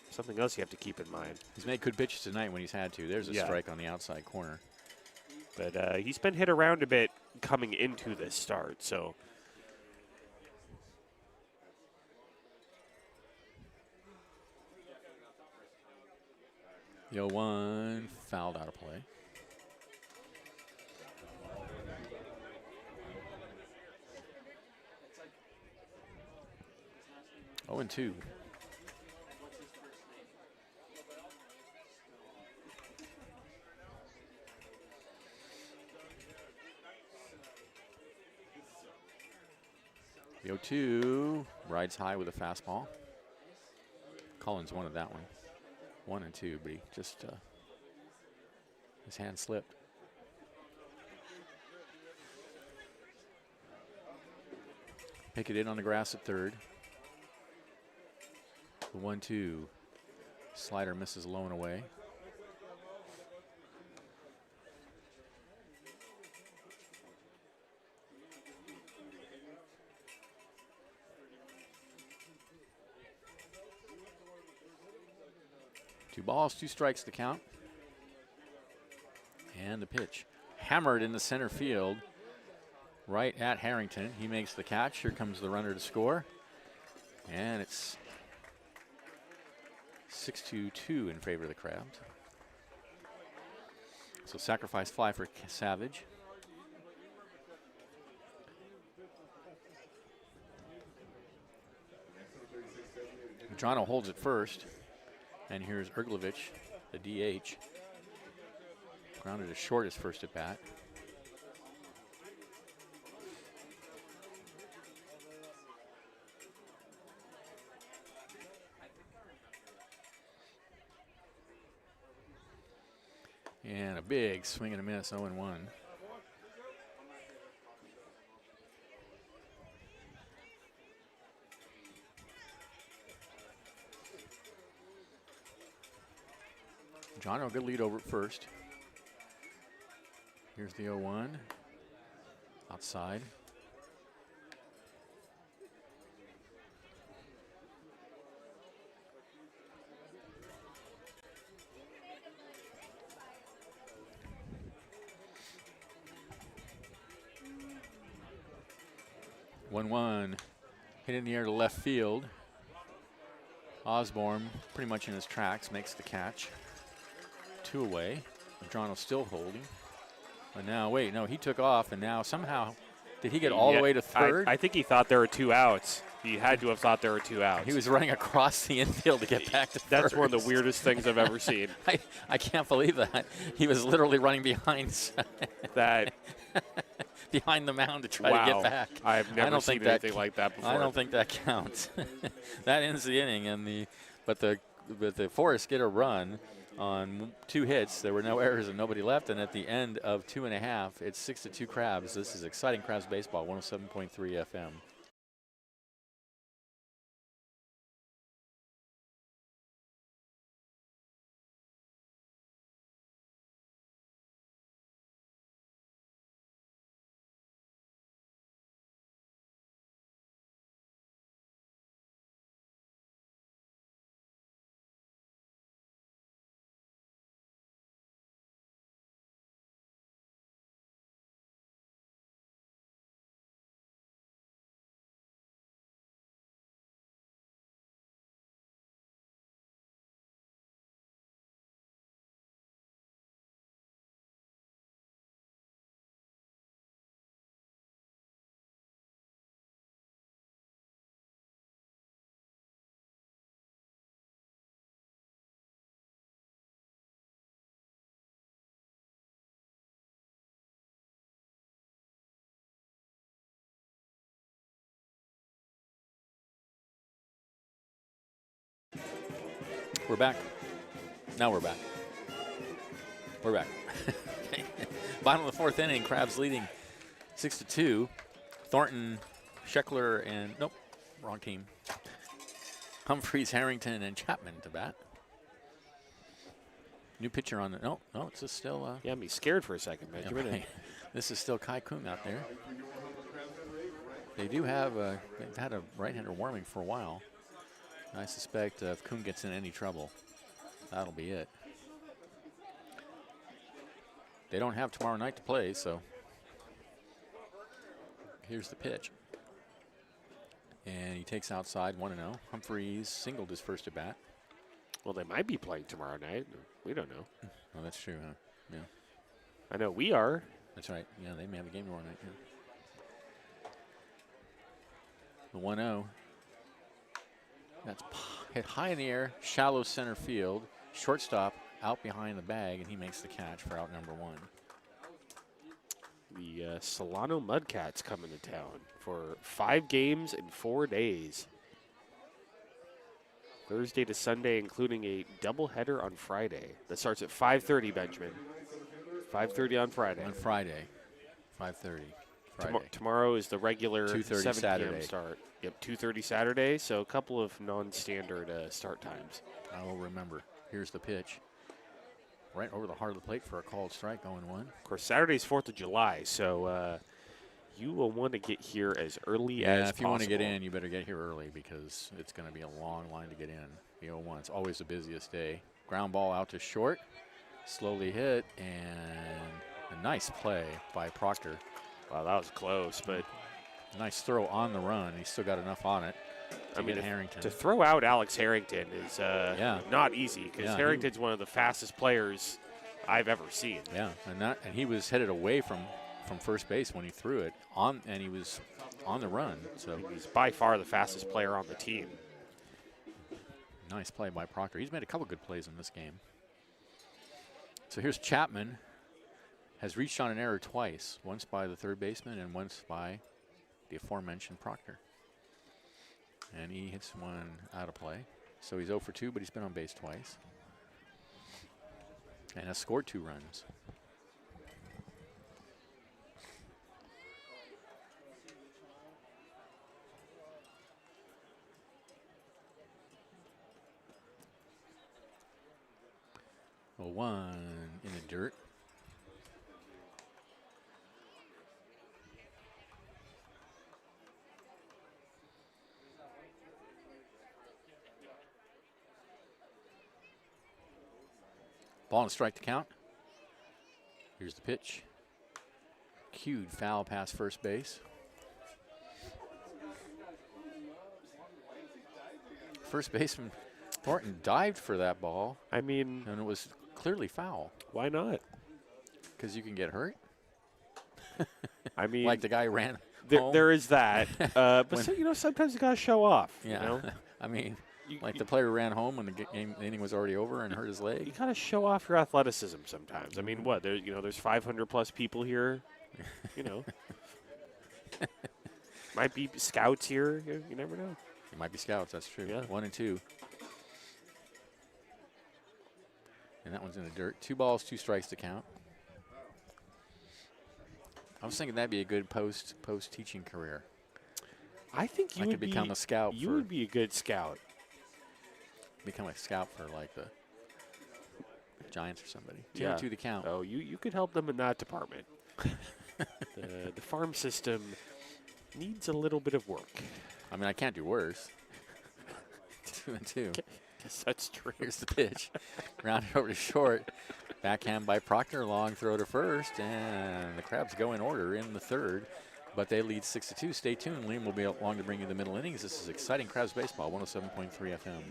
something else you have to keep in mind. He's made good pitches tonight when he's had to. There's a Yeah. strike on the outside corner. But he's been hit around a bit coming into this start. So, The 0-1 fouled out of play. Oh, and 2. The 0-2 rides high with a fastball. Collins wanted that one. 1 and 2, but he just his hand slipped. Pick it in on the grass at third. The 1-2 slider misses low and away. Two balls, 2 strikes to count. And the pitch. Hammered in the center field, right at Harrington. He makes the catch. Here comes the runner to score. And it's 6-2 in favor of the Crabs. So sacrifice fly for Savage. Medrano holds it first. And here's Erglovich, the DH. Grounded to short his first at bat. And a big swing and a miss, 0-1. Jono, good lead over at first. Here's the 0-1. Outside. One hit in the air to left field. Osborne, pretty much in his tracks, makes the catch. 2 away. Medrano still holding. But now, wait, no, he took off, and now somehow, did he get all the way to third? I think he thought there were 2 outs. He had to have thought there were 2 outs. He was running across the infield to get back to That's first. one of the weirdest things I've ever seen. I can't believe that. He was literally running behind. That behind the mound to try wow. to get back. I've I never don't seen think that anything like that before. I don't think that counts. That ends the inning, and but the Forest get a run on 2 hits. There were no errors and nobody left, and at the end of 2.5, it's 6-2 Crabs. This is exciting Crabs baseball. 107.3 FM. We're back. Now we're back. We're back. Bottom of the 4th inning, Crabs leading 6-2. Thornton, Scheckler, and nope, wrong team. Humphreys, Harrington, and Chapman to bat. New pitcher on the no, it's just still. Yeah, me scared for a second, Yeah, Benjamin. right. This is still Kai Kung out there. They do have they've had a right-hander warming for a while. I suspect if Kung gets in any trouble, that'll be it. They don't have tomorrow night to play, so here's the pitch. And he takes outside 1-0. Humphreys singled his first at bat. Well, they might be playing tomorrow night. We don't know. Oh, that's true, huh? Yeah, I know we are. that's right. Yeah, they may have a game tomorrow night. Yeah. The 1-0. That's hit high in the air, shallow center field. Shortstop out behind the bag, and he makes the catch for out number 1. The Solano Mudcats coming to town for 5 games in 4 days. Thursday to Sunday, including a doubleheader on Friday. That starts at 5:30, Benjamin. 5:30 on Friday. On Friday, 5:30. Friday. Tomorrow is the regular 2:30 7 Saturday. p.m. start. Yep, 2:30 Saturday, so a couple of non-standard start times. I will remember. Here's the pitch. Right over the heart of the plate for a called strike, 0-1. Of course, Saturday's 4th of July, so you will want to get here as early as If you want to possible. get in, you better get here early because it's going to be a long line to get in. The 0-1. It's always the busiest day. Ground ball out to short. Slowly hit, and a nice play by Proctor. Wow, that was close, but Nice throw on the run. He's still got enough on it to get Harrington. to throw out Alex Harrington is not easy because Yeah, Harrington's one of the fastest players I've ever seen. Yeah, and he was headed away from first base when he threw it and he was on the run. So He's by far the fastest player on the team. nice play by Proctor. He's made a couple good plays in this game. So here's Chapman. Has reached on an error twice, once by the third baseman and once by the aforementioned Proctor. And he hits one out of play. So he's 0 for 2, but he's been on base twice. And has scored 2 runs. A 1 in the dirt. Ball and strike to count. Here's the pitch. Cued foul past first base. First baseman Thornton dived for that ball, I mean, and it was clearly foul why not? because you can get hurt. I mean, Like the guy ran home. there is that. But sometimes you got to show off. Yeah. You know? I mean, You- like you- the player ran home when the inning was already over and hurt his You leg. got to show off your athleticism sometimes. I mean, what? There's 500 plus people here. You know, Might be scouts here. You never know. It might be scouts. That's true. Yeah. 1 and 2. And that one's in the dirt. 2 balls, 2 strikes to count. I was thinking that'd be a good post teaching career. I think you I would could become a scout. You for, would be a good scout. become a scout for like the Giants or somebody. 2 Yeah. and 2 to count. Oh, you could help them in that department. The farm system needs a little bit of work. I mean, I can't do worse. 2 and 2. Guess that's true. Here's the pitch. Rounded over to short. Backhand by Proctor. Long throw to first. And the Crabs go in order in the third. But they lead 6-2. Stay tuned. Liam will be along to bring you the middle innings. This is exciting Crabs baseball. 107.3 FM.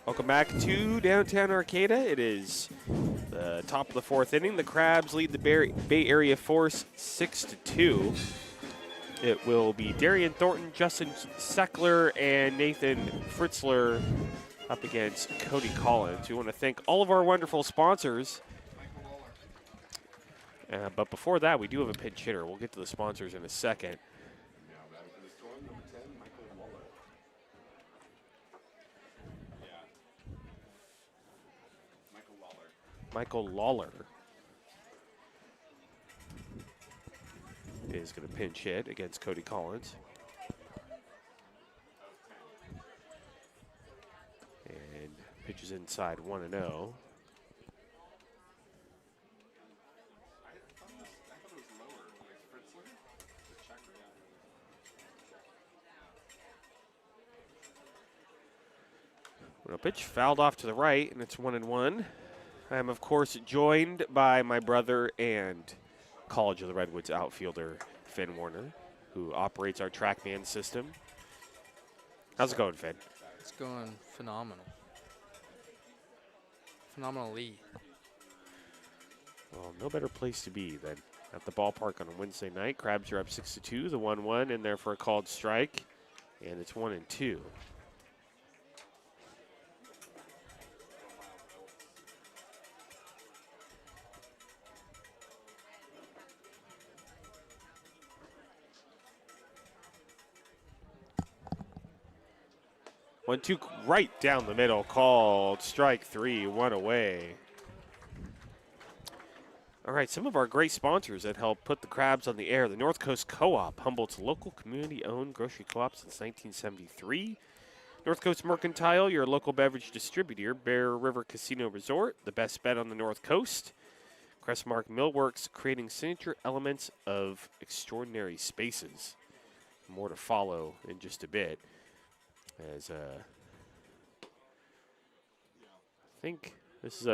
Welcome back to Downtown Arcata. It is the top of the 4th inning. The Crabs lead the Bay Area Force 6-2. It will be Darian Thornton, Justin Seckler, and Nathan Fritzler up against Cody Collins. We want to thank all of our wonderful sponsors. But before that, we do have a pinch hitter. We'll get to the sponsors in a second. Michael Lawler is going to pinch hit against Cody Collins. And pitches inside 1-0. Well, pitch fouled off to the right, and it's 1-1. I am, of course, joined by my brother and College of the Redwoods outfielder, Finn Warner, who operates our TrackMan system. How's it going, Finn? It's going phenomenal. Phenomenally. Well, no better place to be than at the ballpark on a Wednesday night. Crabs are up 6-2, the 1-1 in there for a called strike, and it's 1-2. 1-2 right down the middle, called strike 3, 1 away. All right, some of our great sponsors that help put the Crabs on the air. The North Coast Co-op, Humboldt's local community-owned grocery co-op since 1973. North Coast Mercantile, your local beverage distributor. Bear River Casino Resort, the best bet on the North Coast. Crestmark Millworks, creating signature elements of extraordinary spaces. More to follow in just a bit. As I think this is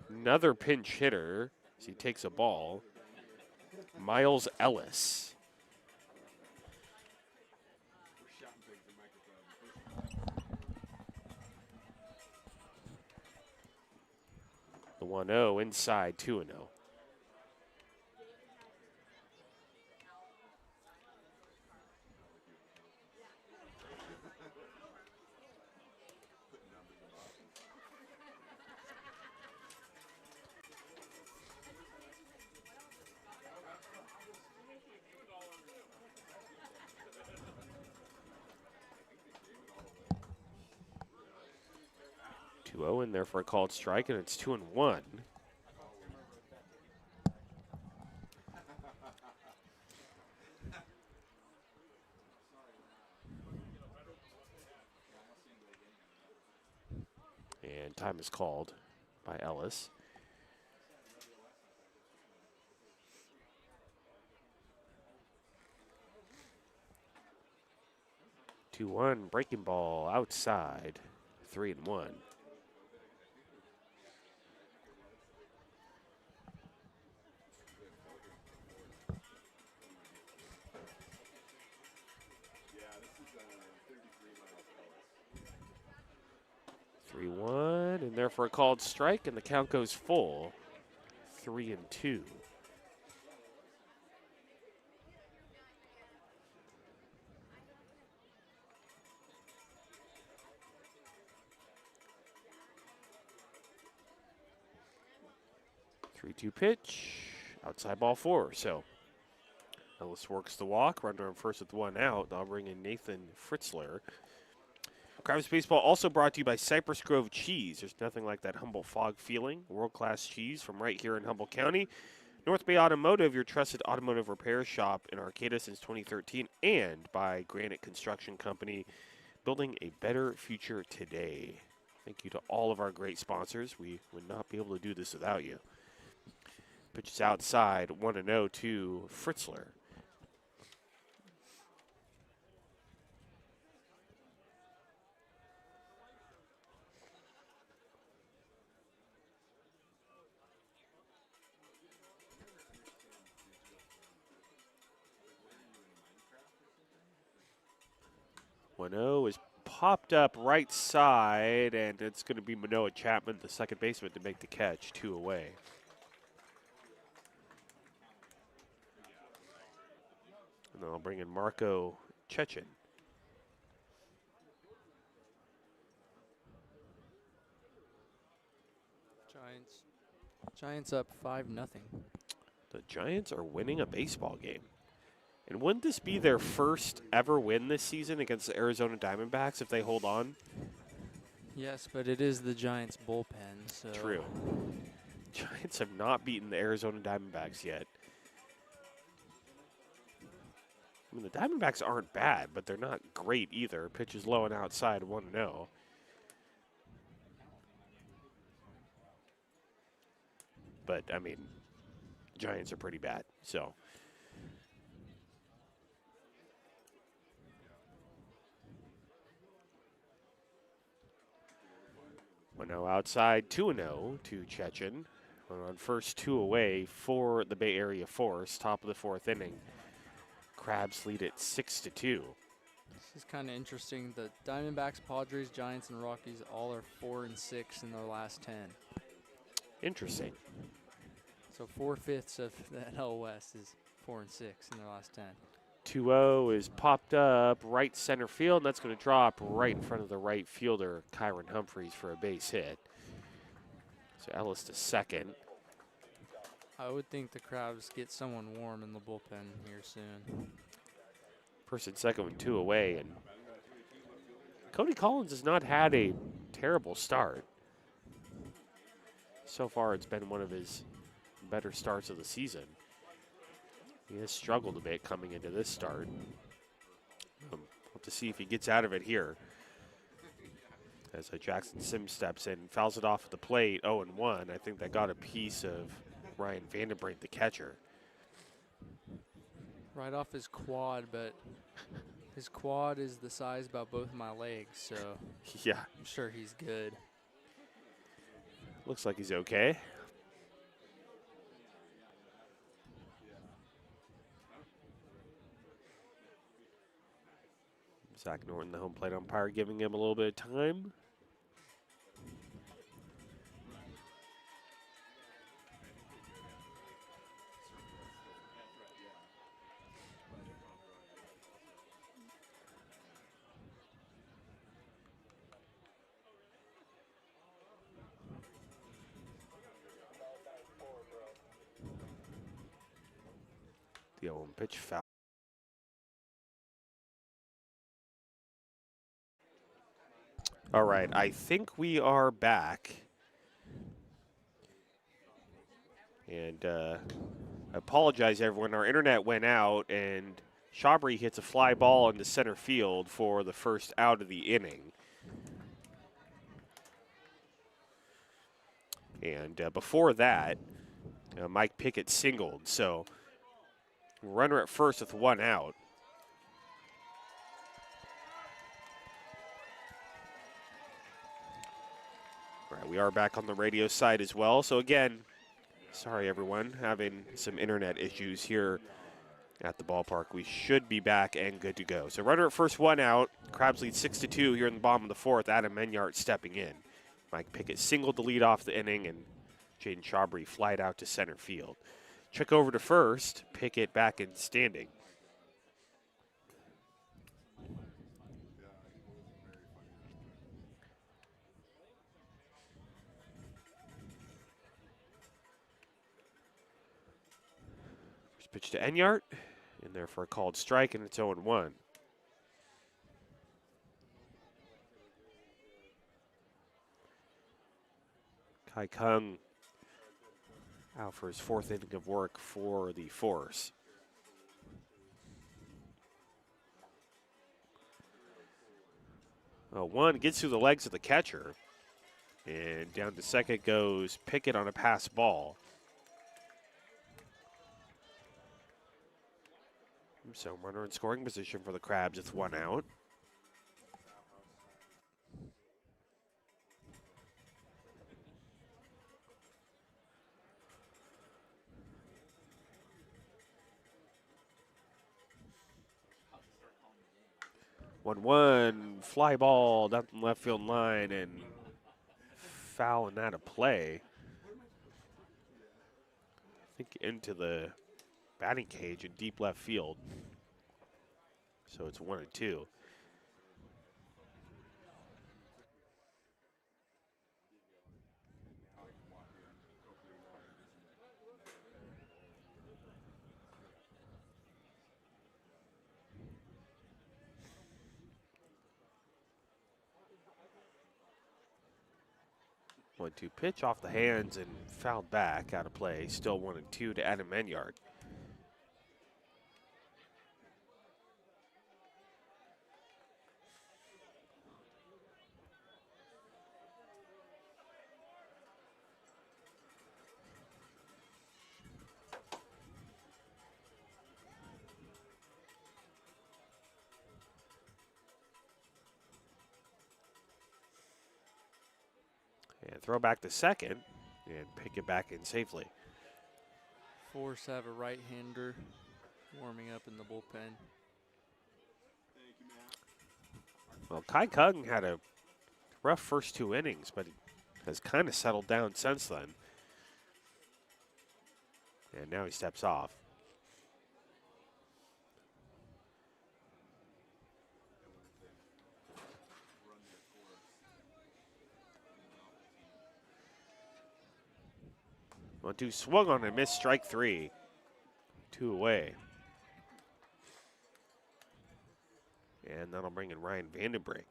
another pinch hitter as he takes a ball. Miles Ellis. The 1-0 inside 2-0. 2-0 in there for a called strike, and it's 2-1. And time is called by Ellis. Two one breaking ball outside, 3-1. Yeah, this is 33 miles Ellis. 3-1, and there for a called strike, and the count goes full, 3-2. Three-two pitch, outside ball 4. So Ellis works the walk, runner on first with 1 out. I'll bring in Nathan Fritzler. Crabs Baseball also brought to you by Cypress Grove Cheese. There's nothing like that Humboldt Fog feeling. World-class cheese from right here in Humboldt County. North Bay Automotive, your trusted automotive repair shop in Arcata since 2013. And by Granite Construction Company, building a better future today. Thank you to all of our great sponsors. We would not be able to do this without you. Pitches outside, 1-0 to Fritzler. Is popped up right side, and it's going to be Manoah Chapman, the second baseman, to make the catch, 2 away. And then I'll bring in Marco Chechen. Giants up 5-0. The Giants are winning a baseball game. And wouldn't this be their first ever win this season against the Arizona Diamondbacks if they hold on? Yes, but it is the Giants bullpen, so. True. Giants have not beaten the Arizona Diamondbacks yet. I mean, the Diamondbacks aren't bad, but they're not great either. Pitches low and outside, 1-0. But, I mean, Giants are pretty bad, so. Now outside, 2-0 to Chechen. We're on first, 2 away for the Bay Area Force, top of the 4th inning. Crabs lead it 6-2. This is kind of interesting. The Diamondbacks, Padres, Giants, and Rockies all are 4-6 in their last 10. Interesting. So 4/5 of the NL West is 4-6 in their last 10. 2-0 is popped up right center field, and that's going to drop right in front of the right fielder, Kyron Humphreys, for a base hit. So Ellis to second. I would think the Crabs get someone warm in the bullpen here soon. Person second with 2 away, and Cody Collins has not had a terrible start. So far, it's been one of his better starts of the season. He has struggled a bit coming into this start. We'll have to see if he gets out of it here. As Jackson Sims steps in, fouls it off at the plate, 0-1. I think that got a piece of Ryan Vandenbrink, the catcher. Right off his quad, but his quad is the size about both of my legs, so Yeah, I'm sure he's good. looks like he's okay. Zach Norton, the home plate umpire, giving him a little bit of time. The 0 pitch foul. All right, I think we are back. And I apologize, everyone. Our internet went out, and Chabry hits a fly ball into center field for the first out of the inning. And before that, Mike Pickett singled. So runner at first with one out. All right, we are back on the radio side as well. So again, sorry everyone, having some internet issues here at the ballpark. We should be back and good to go. So runner at first, one out. Crabs lead 6-2 here in the bottom of the fourth. Adam Menyart stepping in. Mike Pickett singled to lead off the inning, and Jaden Chabry flied out to center field. Check over to first. Pickett back in standing. First pitch to Enyart. In there for a called strike, and it's 0-1. Kai Kung out for his fourth inning of work for the Force. One gets through the legs of the catcher. And down to second goes Pickett on a pass ball. So runner in scoring position for the Crabs with one out. One fly ball down the left field line and foul and out of play. I think into the batting cage in deep left field. So it's 1-2. One-two pitch off the hands and fouled back out of play. Still 1-2 to Adam Menyart. And throw back to second and pick it back in safely. Force have a right-hander warming up in the bullpen. Well, Kai Kung had a rough first two innings, but has kind of settled down since then. And now he steps off. One-two swung on and missed, strike three. Two away. And that'll bring in Ryan Vandenbrink.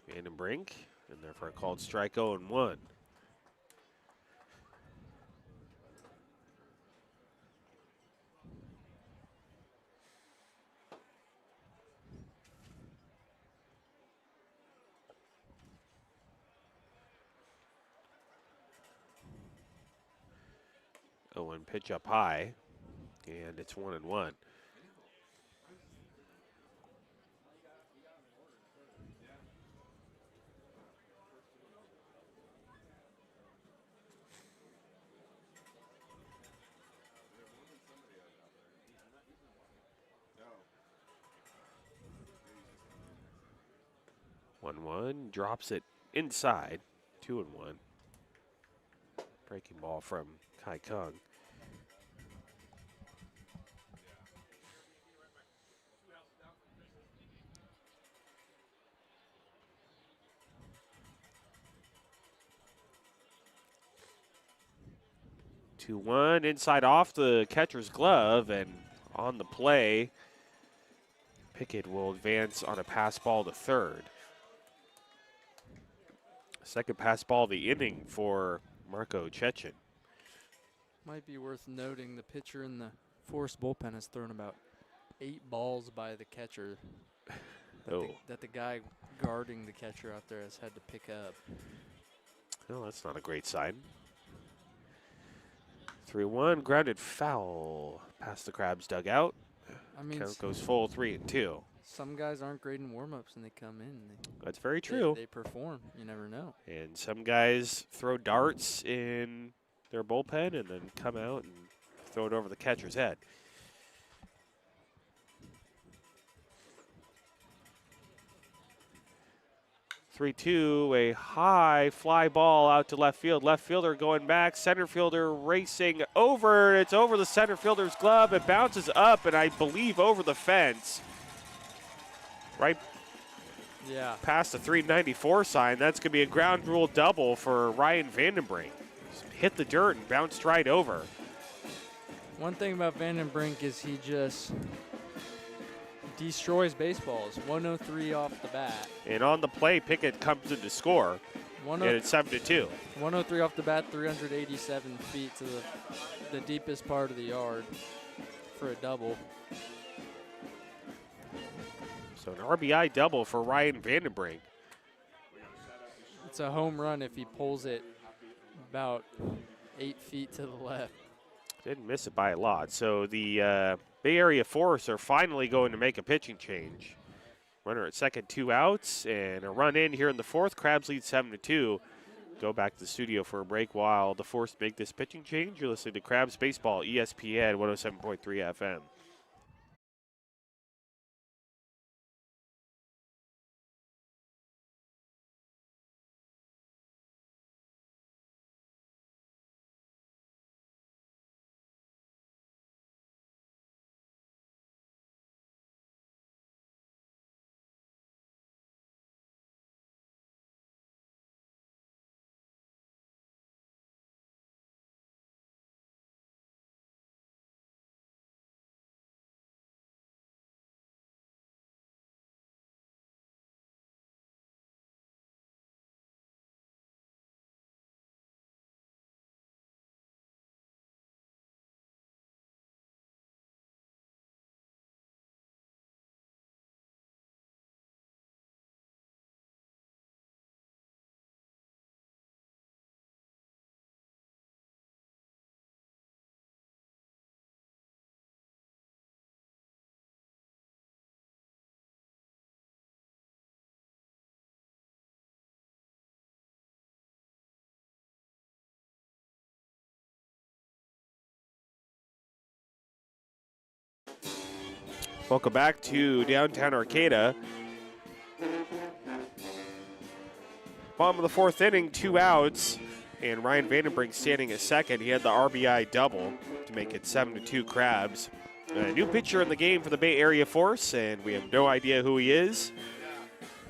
Vandenbrink in there for a called strike, 0-1. Owen pitch up high, and it's 1-1. One drops it inside, 2-1. Breaking ball from Kai Kung. 2-1 inside off the catcher's glove, and on the play, Pickett will advance on a pass ball to third. Second pass ball of the inning for Marco Chechen. Might be worth noting the pitcher in the Forest bullpen has thrown about 8 balls by the catcher that the guy guarding the catcher out there has had to pick up. Well, that's not a great sign. 3-1, grounded foul past the Crabs dugout. I mean, Count goes full 3-2. some guys aren't great in warm-ups and they come in and That's very true. they perform. You never know. And some guys throw darts in their bullpen and then come out and throw it over the catcher's head. Three-two, a high fly ball out to left field. Left fielder going back, center fielder racing over. It's over the center fielder's glove. It bounces up and I believe over the fence. Right Yeah. past the 394 sign. That's going to be a ground rule double for Ryan Vandenbrink. Just hit the dirt and bounced right over. One thing about Vandenbrink is he just destroys baseballs. 103 off the bat. And on the play, Pickett comes in to score, and it's 7-2. 103 off the bat, 387 feet to the deepest part of the yard for a double. So an RBI double for Ryan Vandenbrink. It's a home run if he pulls it about 8 feet to the left. Didn't miss it by a lot. So the Bay Area Forests are finally going to make a pitching change. Runner at second, 2 outs, and a run in here in the fourth. Crabs lead 7-2. Go back to the studio for a break while the Forests make this pitching change. You're listening to Crabs Baseball, ESPN 107.3 FM. Welcome back to downtown Arcata. Bottom of the fourth inning, 2 outs, and Ryan Vandenbrink standing at second. He had the RBI double to make it 7-2 Crabs. A new pitcher in the game for the Bay Area Force, and we have no idea who he is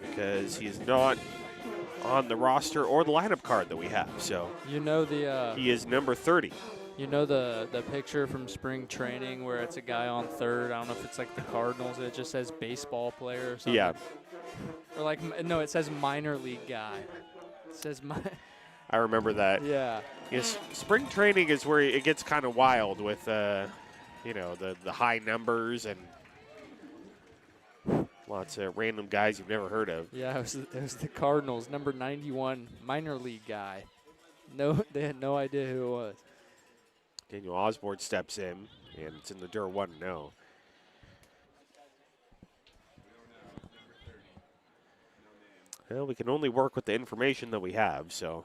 because he is not on the roster or the lineup card that we have. So You know the he is number 30. you know the picture from spring training where it's a guy on third. I don't know if it's like the Cardinals. It just says baseball player or something. Yeah. Or like no, it says minor league guy. It says I remember that. yeah. Yes, spring training is where it gets kind of wild with, you know, the high numbers and lots of random guys you've never heard of. Yeah, it was the Cardinals, number 91, minor league guy. No, they had no idea who it was. Daniel Osborne steps in, and it's in the dirt 1-0. Well, we can only work with the information that we have, so.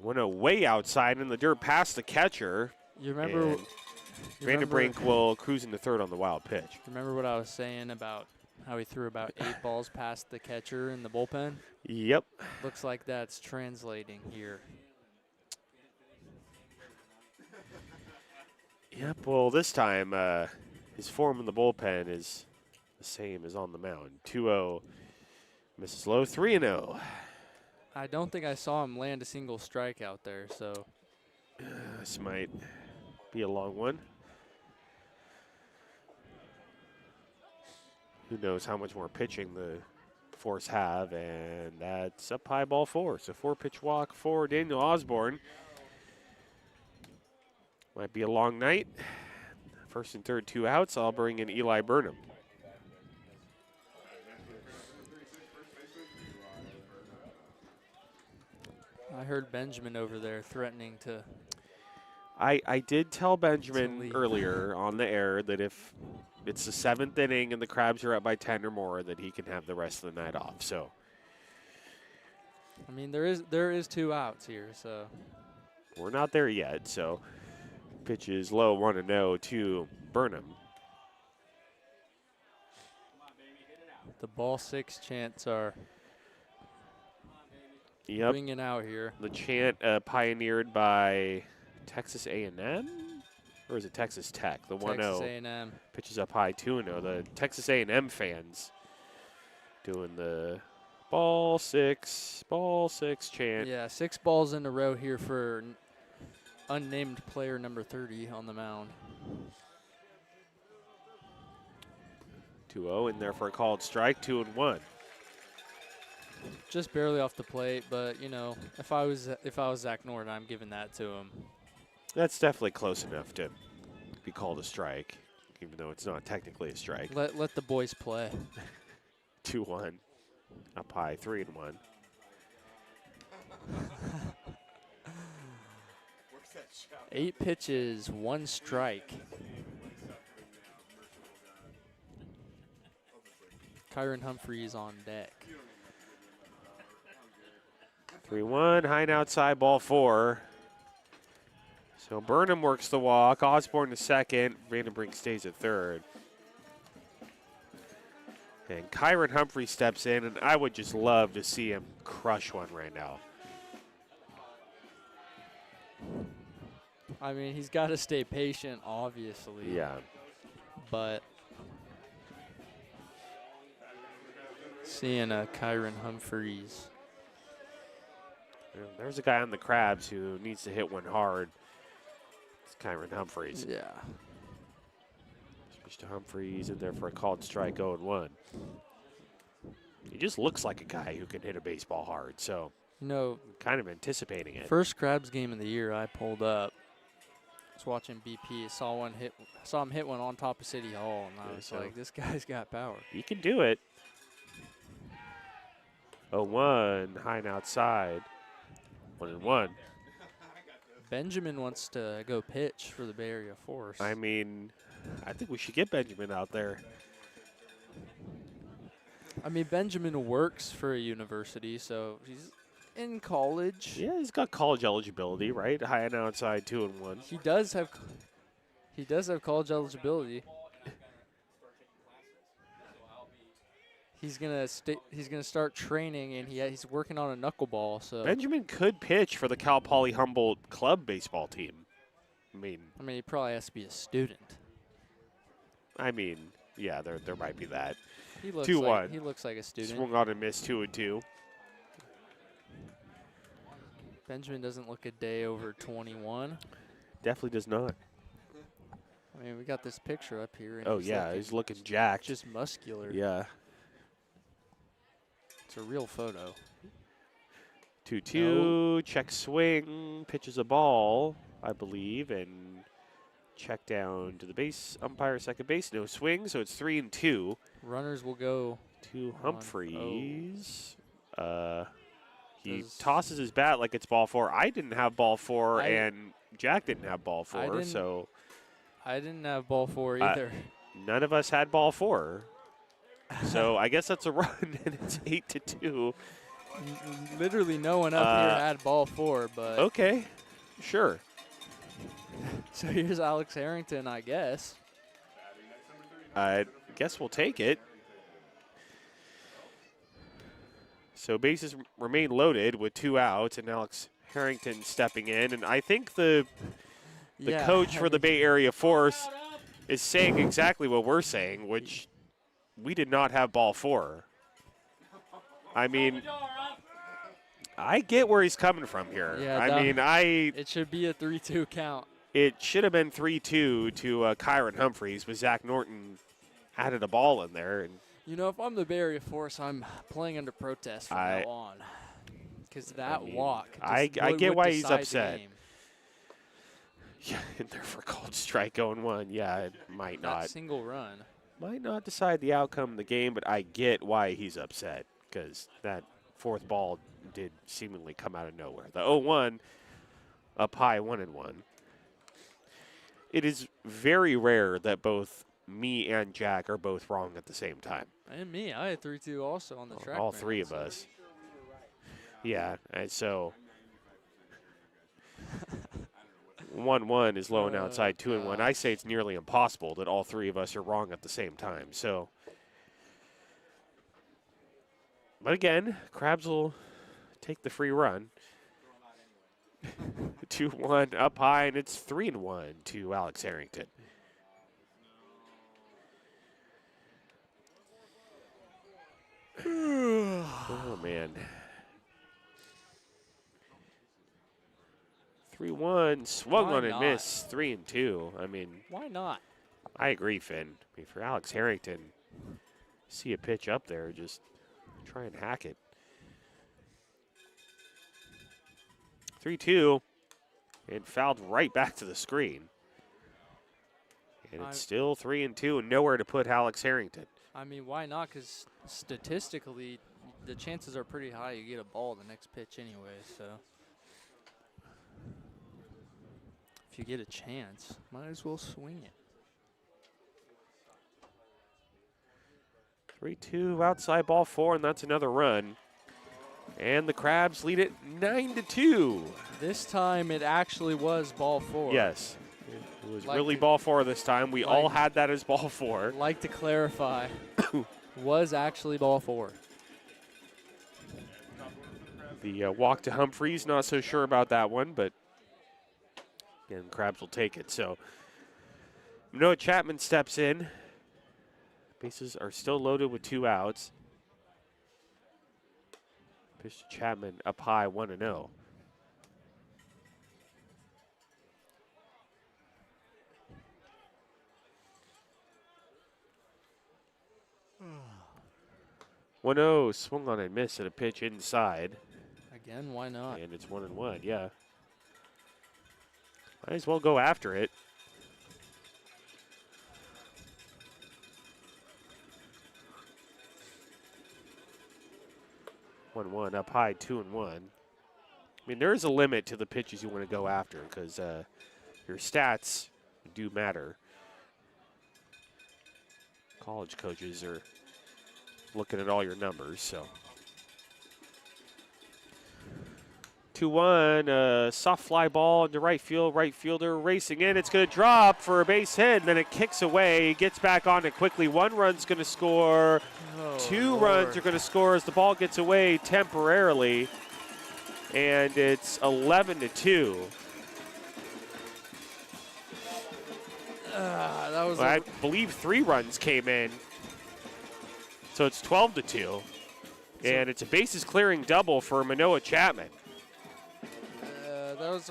Went way outside in the dirt past the catcher. You remember? and Vandenbrink will cruise into third on the wild pitch. Remember what I was saying about how he threw about 8 balls past the catcher in the bullpen? Yep. Looks like that's translating here. Yep, well, this time his form in the bullpen is same as on the mound. 2-0. Misses low. 3-0. I don't think I saw him land a single strike out there, so This might be a long one. Who knows how much more pitching the Force have, and that's up high, ball 4. So 4-pitch walk for Daniel Osborne. Might be a long night. First and third, 2 outs. I'll bring in Eli Burnham. I heard Benjamin over there threatening to. I did tell Benjamin leave. earlier on the air that if it's the 7th inning and the Crabs are up by 10 or more, that he can have the rest of the night off. So I mean, there is 2 outs here, so we're not there yet. So pitch is low, 1-0 to Burnham. the ball 6 chants are Yep. ringing out here. The chant pioneered by Texas A&M, or is it Texas Tech? The 1-0 Texas A&M. pitches up high, 2-0. The Texas A&M fans doing the ball 6 chant. Yeah, 6 balls in a row here for unnamed player number 30 on the mound. 2-0 in there for a called strike, 2-1. Just barely off the plate, but you know, if I was Zach Norton, I'm giving that to him. That's definitely close enough to be called a strike, even though it's not technically a strike. Let the boys play. 2-1, up high, 3-1. Eight pitches, 1 strike. Kyron Humphreys on deck. 3-1, high and outside, ball 4. So Burnham works the walk. Osborne to second. Vandenbrink stays at third. And Kyron Humphrey steps in, and I would just love to see him crush one right now. I mean, he's got to stay patient, obviously. Yeah. But seeing Kyron Humphreys. There's a guy on the Crabs who needs to hit one hard. It's Kyron Humphreys. Yeah. Switch to Humphreys in there for a called strike, 0-1. He just looks like a guy who can hit a baseball hard, so You know, kind of anticipating it. first Crabs game of the year, I pulled up. I was watching BP. Saw him hit one on top of City Hall, and I Yeah, was so- like, this guy's got power. He can do it. 0-1, high and outside. 1-1. Benjamin wants to go pitch for the Bay Area Force. I mean, I think we should get Benjamin out there. I mean, Benjamin works for a university, so he's in college. Yeah, he's got college eligibility, right? High and outside, 2-1. He does have college eligibility. He's gonna start training, and he's working on a knuckleball. So Benjamin could pitch for the Cal Poly Humboldt club baseball team. I mean, he probably has to be a student. Yeah, there might be that. He looks 2-1. like he looks like a student. Swung on and missed, 2-2. Benjamin doesn't look a day over 21. Definitely does not. I mean, we got this picture up here. And Oh he's yeah, like he's looking jacked. just muscular. Yeah. It's a real photo. 2-2, check swing, pitches a ball, I believe, and check down to the base, umpire second base, no swing, so it's 3-2 Runners will go. to Humphreys. He Does- tosses his bat like it's ball 4. I didn't have ball 4, I- and Jack didn't have ball 4, didn't- so I didn't have ball 4 I- either. none of us had ball 4. So I guess that's a run, and it's 8-2. Literally no one up here had ball 4, but Okay, sure. so here's Alex Harrington, I guess. I guess we'll take it. So bases remain loaded with 2 outs, and Alex Harrington stepping in. And I think the Yeah, coach I for the mean, Bay Area Force is saying exactly what we're saying, which we did not have ball 4. I mean, I get where he's coming from here. Yeah, it should be a 3-2 count. It should have been 3-2 to Kyron Humphreys, but Zach Norton added a ball in there. And You know, if I'm the Bay Area Force, I'm playing under protest from now on. Because that walk. I really get would why he's decide the upset. game. Yeah, in there for called strike 0-1. Yeah, it might That not. single run. Might not decide the outcome of the game, but I get why he's upset because that 4th ball did seemingly come out of nowhere. The 0-1 up high 1-1. It is very rare that both me and Jack are both wrong at the same time. And me, I had 3-2 also on the track. All 3 of us. Yeah, and so 1-1 is low and outside, 2-1. I say it's nearly impossible that all 3 of us are wrong at the same time. So, but again, Crabs will take the free run. 2-1 up high, and it's 3-1 to Alex Harrington. Oh man. 3-1, swung Why on and not? missed, 3-2. I mean, Why not? I agree, Finn. I mean, for Alex Harrington, see a pitch up there, just try and hack it. 3-2, and fouled right back to the screen. And it's still 3-2, and nowhere to put Alex Harrington. I mean, why not? Because statistically, the chances are pretty high you get a ball the next pitch anyway, so. If you get a chance, might as well swing it. 3-2, outside ball 4, and that's another run. And the Crabs lead it 9-2. This time it actually was ball 4. Yes. It was Like really to- ball 4 this time. We all like- had that as ball 4. I'd like to clarify, was actually ball 4. The walk to Humphreys, not so sure about that one, but again, Crabs will take it. So Noah Chapman steps in. Bases are still loaded with 2 outs. Pitch to Chapman up high, 1-0. Swung on and missed at a pitch inside. Again, why not? And it's 1-1, yeah. Might as well go after it. One up high, 2-1. I mean, there is a limit to the pitches you want to go after because your stats do matter. College coaches are looking at all your numbers, so. 2-1, soft fly ball into right field, right fielder racing in. It's going to drop for a base hit, and then it kicks away, gets back on it quickly. 1 run's going to score. Oh, 2 Lord. runs are going to score as the ball gets away temporarily, and it's 11-2. That was I believe 3 runs came in, so it's 12-2, and it's a bases clearing double for Manoah Chapman. that was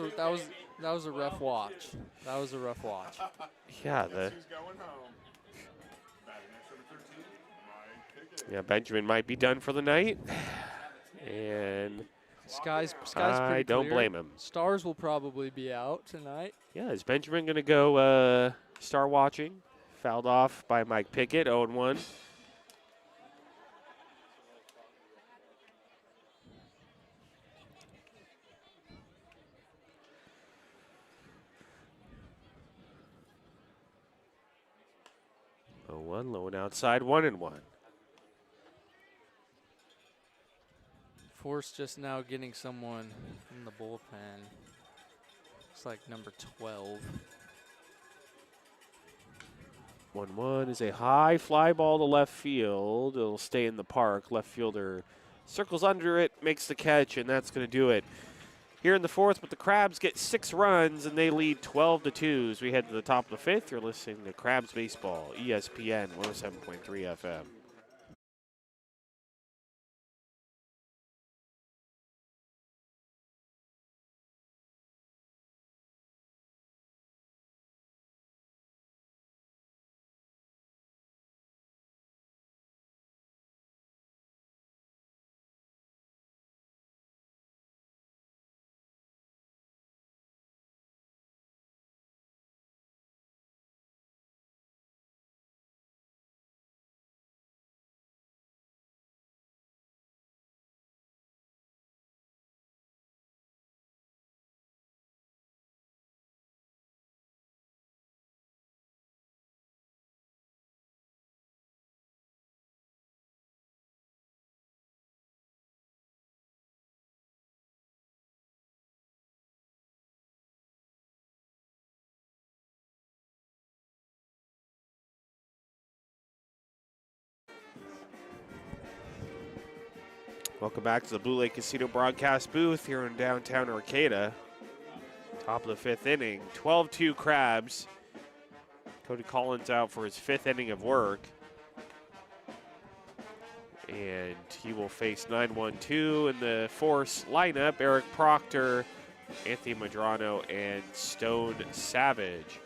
a rough watch. That was a rough watch. Yeah, Benjamin might be done for the night, and Sky's I pretty don't clear. blame him. Stars will probably be out tonight. Yeah, is Benjamin going to go star watching? Fouled off by Mike Pickett, 0-1. Low and outside, 1-1. Force just now getting someone in the bullpen. It's like number 12. 1-1 is a high fly ball to left field. It'll stay in the park. Left fielder circles under it, makes the catch, and that's going to do it. here in the fourth, but the Crabs get 6 runs and they lead 12-2. As we head to the top of the fifth, you're listening to Crabs Baseball, ESPN 107.3 FM. Welcome back to the Blue Lake Casino broadcast booth here in downtown Arcata. Top of the fifth inning, 12-2 Crabs. Cody Collins out for his 5th inning of work. And he will face 9-1-2 in the force lineup. Eric Proctor, Anthony Madrano, and Stone Savage.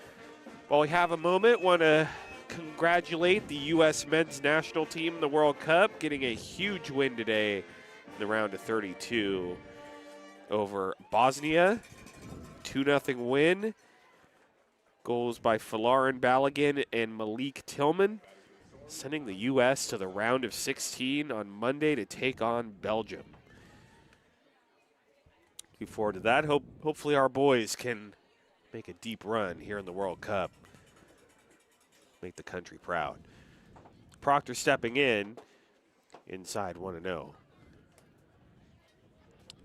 While we have a moment, want to congratulate the U.S. men's national team in the World Cup, getting a huge win today in the round of 32 over Bosnia. 2-0 win. Goals by Falarin Balogun and Malik Tillman, sending the U.S. to the round of 16 on Monday to take on Belgium. Looking forward to that. Hopefully our boys can make a deep run here in the World Cup. Make the country proud. Proctor stepping in inside 1-0.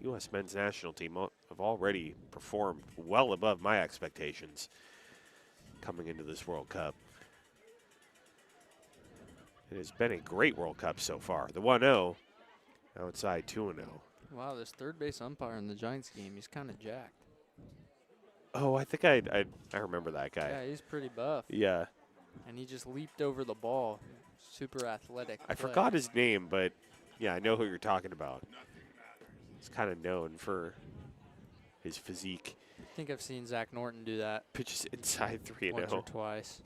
U.S. men's national team have already performed well above my expectations coming into this World Cup. It has been a great World Cup so far. The 1-0 outside 2-0. Wow, this third base umpire in the Giants game, he's kind of jacked. Oh, I think I remember that guy. Yeah, he's pretty buff. Yeah. And he just leaped over the ball. Super athletic. I play. forgot his name, but yeah, I know who you're talking about. He's kind of known for his physique. I think I've seen Zach Norton do that Pitches inside 3-0. once or twice.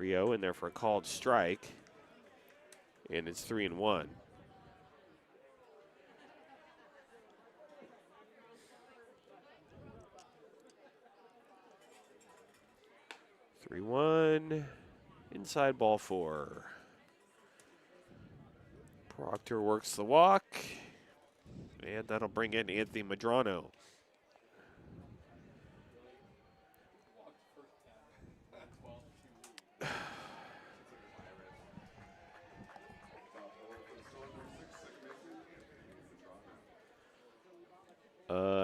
In there for a called strike, and it's 3-1. Inside ball 4. Proctor works the walk, and that'll bring in Anthony Madrano.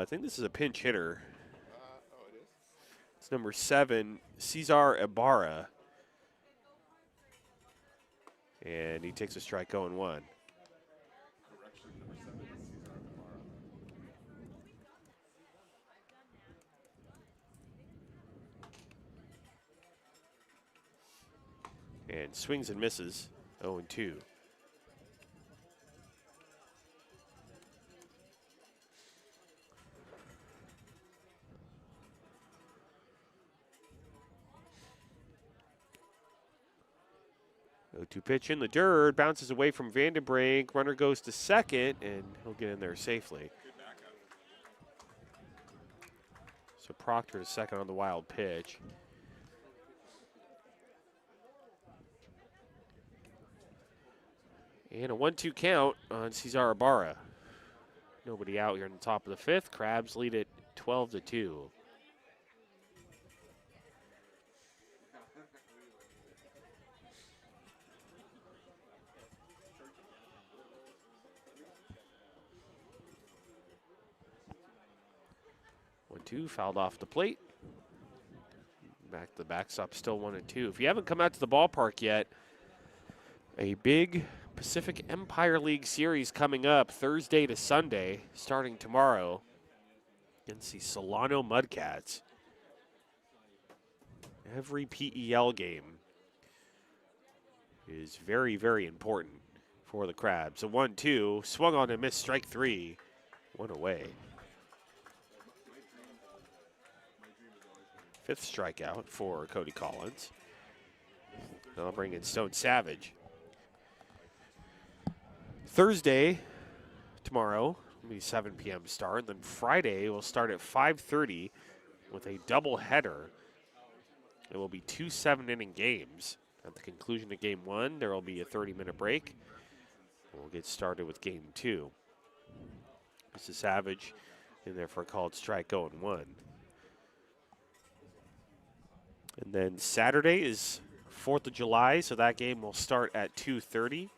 I think this is a pinch hitter. It's number 7, Cesar Ibarra. And he takes a strike 0-1. And swings and misses, 0-2. To pitch in the dirt, bounces away from Vandenbrink. Runner goes to second, and he'll get in there safely. So Proctor to second on the wild pitch. And a 1-2 count on Cesar Ibarra. Nobody out here in the top of the fifth. Crabs lead it 12-2. 2, fouled off the plate. Back to the backstop, still 1-2. If you haven't come out to the ballpark yet, a big Pacific Empire League series coming up Thursday to Sunday, starting tomorrow against the Solano Mudcats. Every PEL game is very, very important for the Crabs. A 1-2, swung on and missed, strike 3, 1 away. 5th strikeout for Cody Collins. I'll bring in Stone Savage. Thursday, tomorrow, will be 7 p.m. start. Then Friday, we'll start at 5:30 with a doubleheader. It will be 2 7-inning games. At the conclusion of Game 1, there will be a 30-minute break. We'll get started with Game 2. This is Savage in there for a called strike 0-1. And then Saturday is 4th of July, so that game will start at 2:30.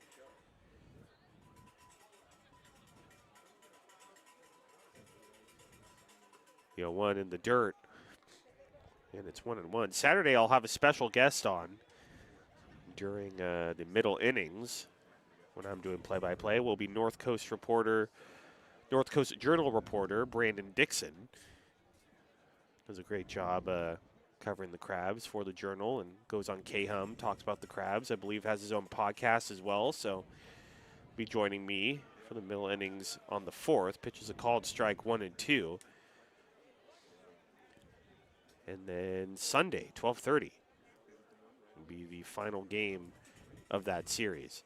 One in the dirt, and it's 1-1. Saturday, I'll have a special guest on during the middle innings when I'm doing play-by-play. Will be North Coast Journal reporter Brandon Dixon. Does a great job covering the Crabs for the Journal and goes on K-Hum, talks about the Crabs. I believe has his own podcast as well, so be joining me for the middle innings on the 4th. Pitches a called strike 1-2. And then Sunday, 12:30, will be the final game of that series.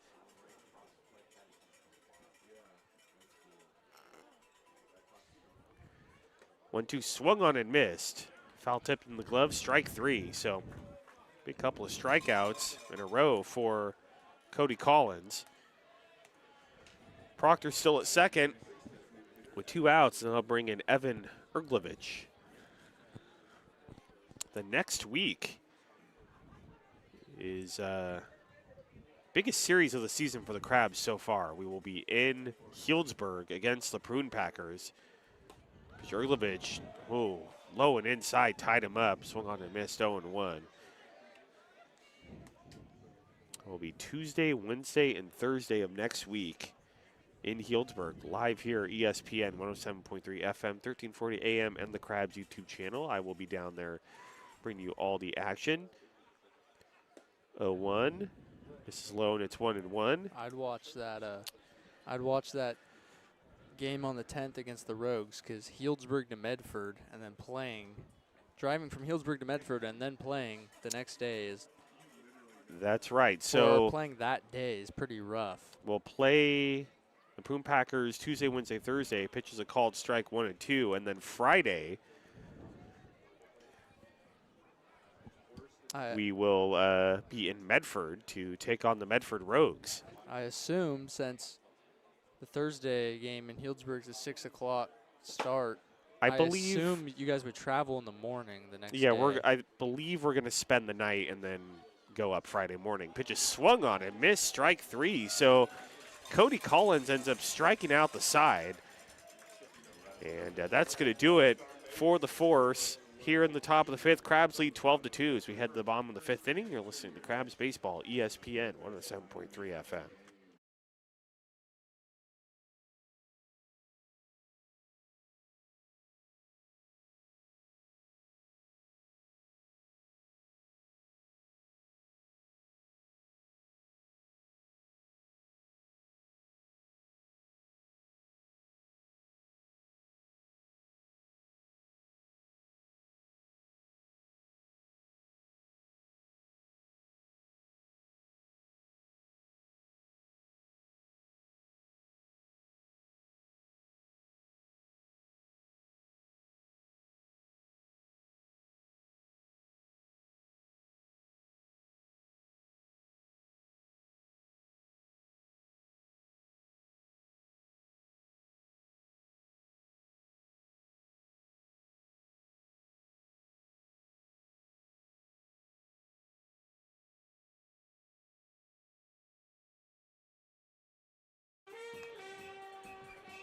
One-two swung on and missed. Foul tipped in the glove, strike 3. So big couple of strikeouts in a row for Cody Collins. Proctor still at second with 2 outs, and they'll bring in Evan Erglovich. The next week is biggest series of the season for the Crabs so far. We will be in Healdsburg against the Prune Packers. Erglovich, low and inside, tied him up, swung on and missed 0-1. It will be Tuesday, Wednesday, and Thursday of next week in Healdsburg, live here at ESPN 107.3 FM, 1340 AM, and the Crabs YouTube channel. I will be down there bring you all the action. 0-1. This is low and it's 1-1. I'd watch that game on the 10th against the Rogues, because Healdsburg to Medford and then driving from Healdsburg to Medford and then playing the next day is. That's right. So playing that day is pretty rough. We'll play the Prune Packers Tuesday, Wednesday, Thursday. Pitches a called strike 1-2, and then Friday. We will be in Medford to take on the Medford Rogues. I assume since the Thursday game in Healdsburg is a 6 o'clock start, I assume you guys would travel in the morning the next day. Yeah, I believe we're going to spend the night and then go up Friday morning. Pitch is swung on and missed, strike 3. So Cody Collins ends up striking out the side. And that's going to do it for the Force. Here in the top of the 5th, Crabs lead 12-2 as we head to the bottom of the 5th inning. You're listening to Crabs Baseball, ESPN 107.3 FM.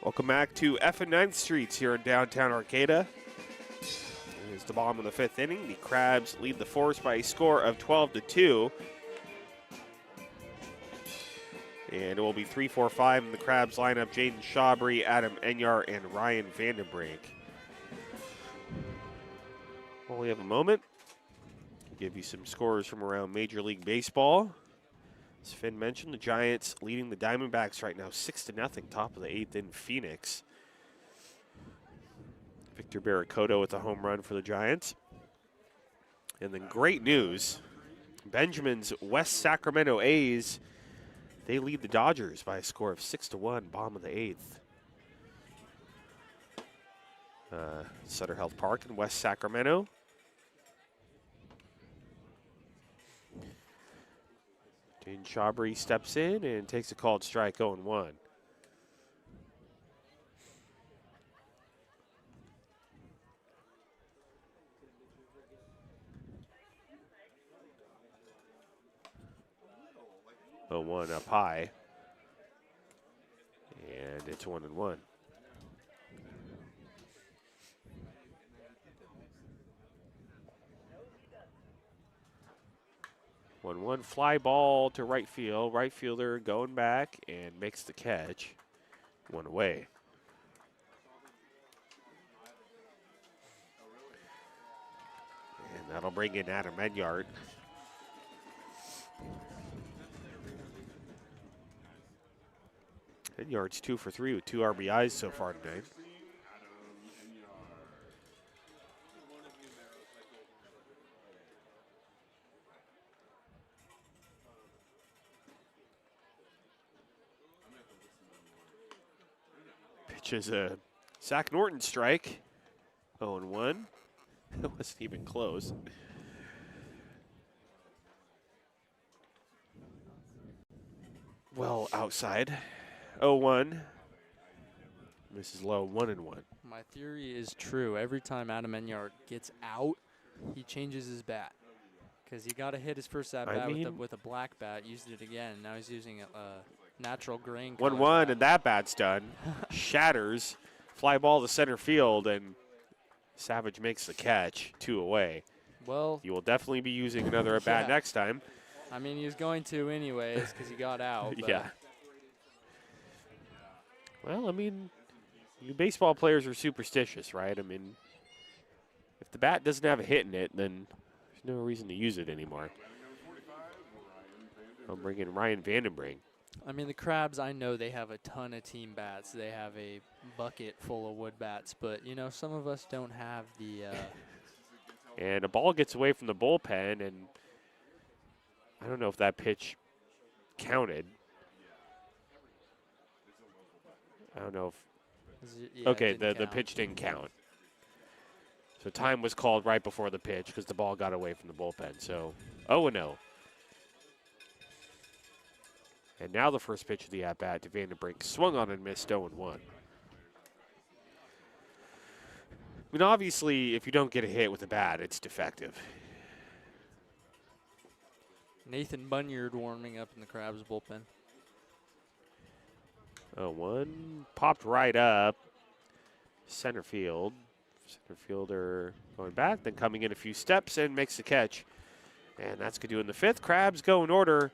Welcome back to F and 9th Streets here in downtown Arcata. is the bottom of the 5th inning. The Crabs lead the Force by a score of 12-2. And it will be 3-4-5 in the Crabs lineup. Jaden Shabry, Adam Enyart, and Ryan Vandenbrink. While we have a moment, I'll give you some scores from around Major League Baseball. As Finn mentioned, the Giants leading the Diamondbacks right now 6-0, top of the 8th in Phoenix. Victor Barracoto with a home run for the Giants. And then great news, Benjamin's West Sacramento A's, they lead the Dodgers by a score of 6-1, bottom of the 8th. Sutter Health Park in West Sacramento. Jaden Shabry steps in and takes a called strike, 0-1. One up high, and it's 1-1. One fly ball to right field. Right fielder going back and makes the catch. One away. And that'll bring in Adam Enyart. Enyart's 2 for 3 with 2 RBIs so far tonight. Pitches a Zach Norton strike. 0-1. It wasn't even close. Well outside. 0-1. Misses low, 1-1. My theory is true. Every time Adam Enyart gets out, he changes his bat. Because he got to hit his first at bat with a black bat, used it again. Now he's using a natural grain. 1-1, and that bat's done. Shatters. Fly ball to center field, and Savage makes the catch. 2 away. Well, you will definitely be using another at bat next time. I mean, he was going to anyways because he got out. Yeah. Well, I mean, you baseball players are superstitious, right? I mean, if the bat doesn't have a hit in it, then there's no reason to use it anymore. I'll bring in Ryan Vandenbrink. I mean, the Crabs, I know they have a ton of team bats. They have a bucket full of wood bats, but, you know, some of us don't have the and a ball gets away from the bullpen, and I don't know if that pitch counted. I don't know if. Okay, the pitch didn't count. So time was called right before the pitch because the ball got away from the bullpen. So 0-0. And now the first pitch of the at-bat to Vandenbrink. Swung on and missed, 0-1. I mean, obviously, if you don't get a hit with a bat, it's defective. Nathan Bunyard warming up in the Crabs bullpen. 0-1. Popped right up. Center field. Center fielder going back, then coming in a few steps and makes the catch. And that's going to do in the 5th. Crabs go in order,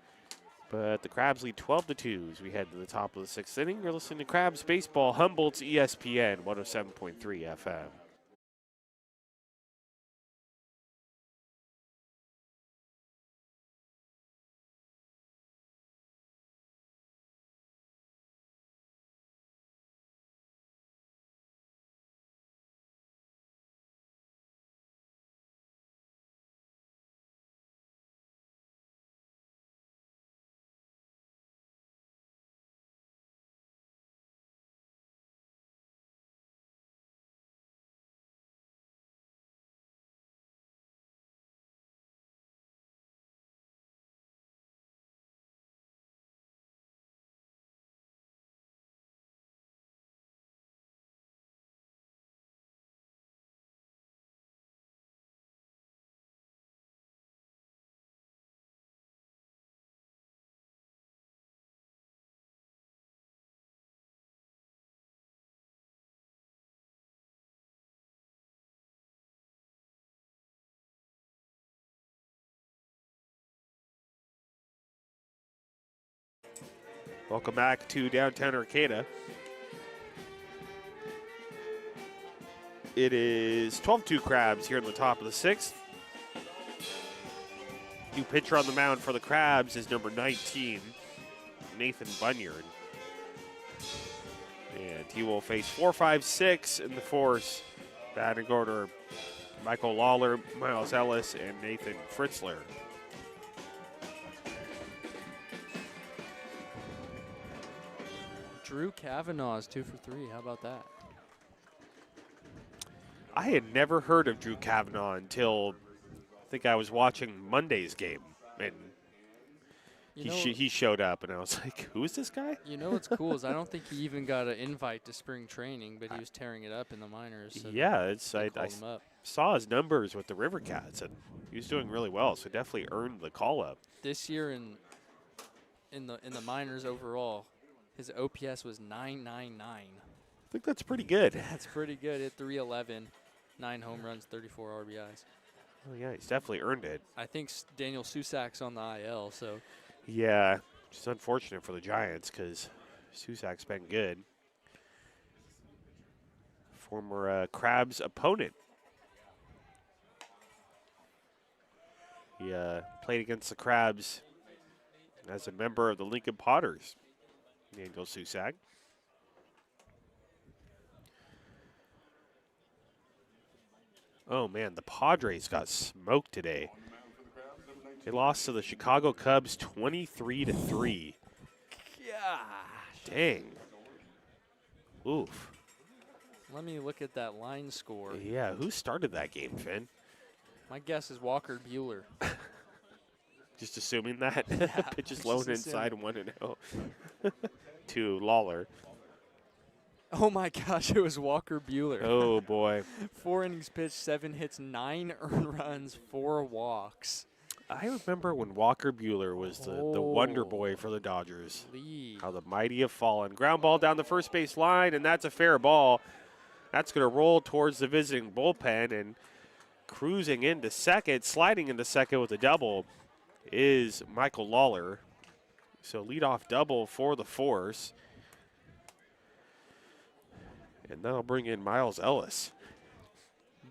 but the Crabs lead 12-2 as we head to the top of the 6th inning. You're listening to Crabs Baseball, Humboldt's ESPN 107.3 FM. Welcome back to downtown Arcata. It is 12-2 Crabs here in the top of the 6th. New pitcher on the mound for the Crabs is number 19, Nathan Bunyard. And he will face 4, 5, 6 in the force. Batting order, Michael Lawler, Miles Ellis, and Nathan Fritzler. Drew Kavanaugh is 2 for 3. How about that? I had never heard of Drew Kavanaugh until I think I was watching Monday's game, and he showed up, and I was like, "Who is this guy?" You know what's cool is I don't think he even got an invite to spring training, but he was tearing it up in the minors. So Yeah, they called him up. saw his numbers with the River Cats, and he was doing really well, so definitely earned the call up. This year in the minors overall, his OPS was 999. I think that's pretty good. That's pretty good. Hit 311, 9 home runs, 34 RBIs. Oh yeah, he's definitely earned it. I think Daniel Susak's on the IL, so Yeah, it's unfortunate for the Giants because Susak's been good. Former Crabs opponent. He played against the Crabs as a member of the Lincoln Potters, Daniel Susak. Oh man, the Padres got smoked today. They lost to the Chicago Cubs 23-3. yeah. Dang. Oof. Let me look at that line score. Yeah, who started that game, Finn? My guess is Walker Buehler. Just assuming that. Yeah, Pitches just low assuming. inside 1-0 to Lawler. Oh my gosh, it was Walker Buehler. Oh boy. 4 innings pitched, 7 hits, 9 earned runs, 4 walks. I remember when Walker Buehler was the wonder boy for the Dodgers. Lead. How the mighty have fallen. Ground ball down the first base line, and that's a fair ball. That's going to roll towards the visiting bullpen, and cruising into second, sliding into second with a double is Michael Lawler. So leadoff double for the Force. And that'll bring in Miles Ellis.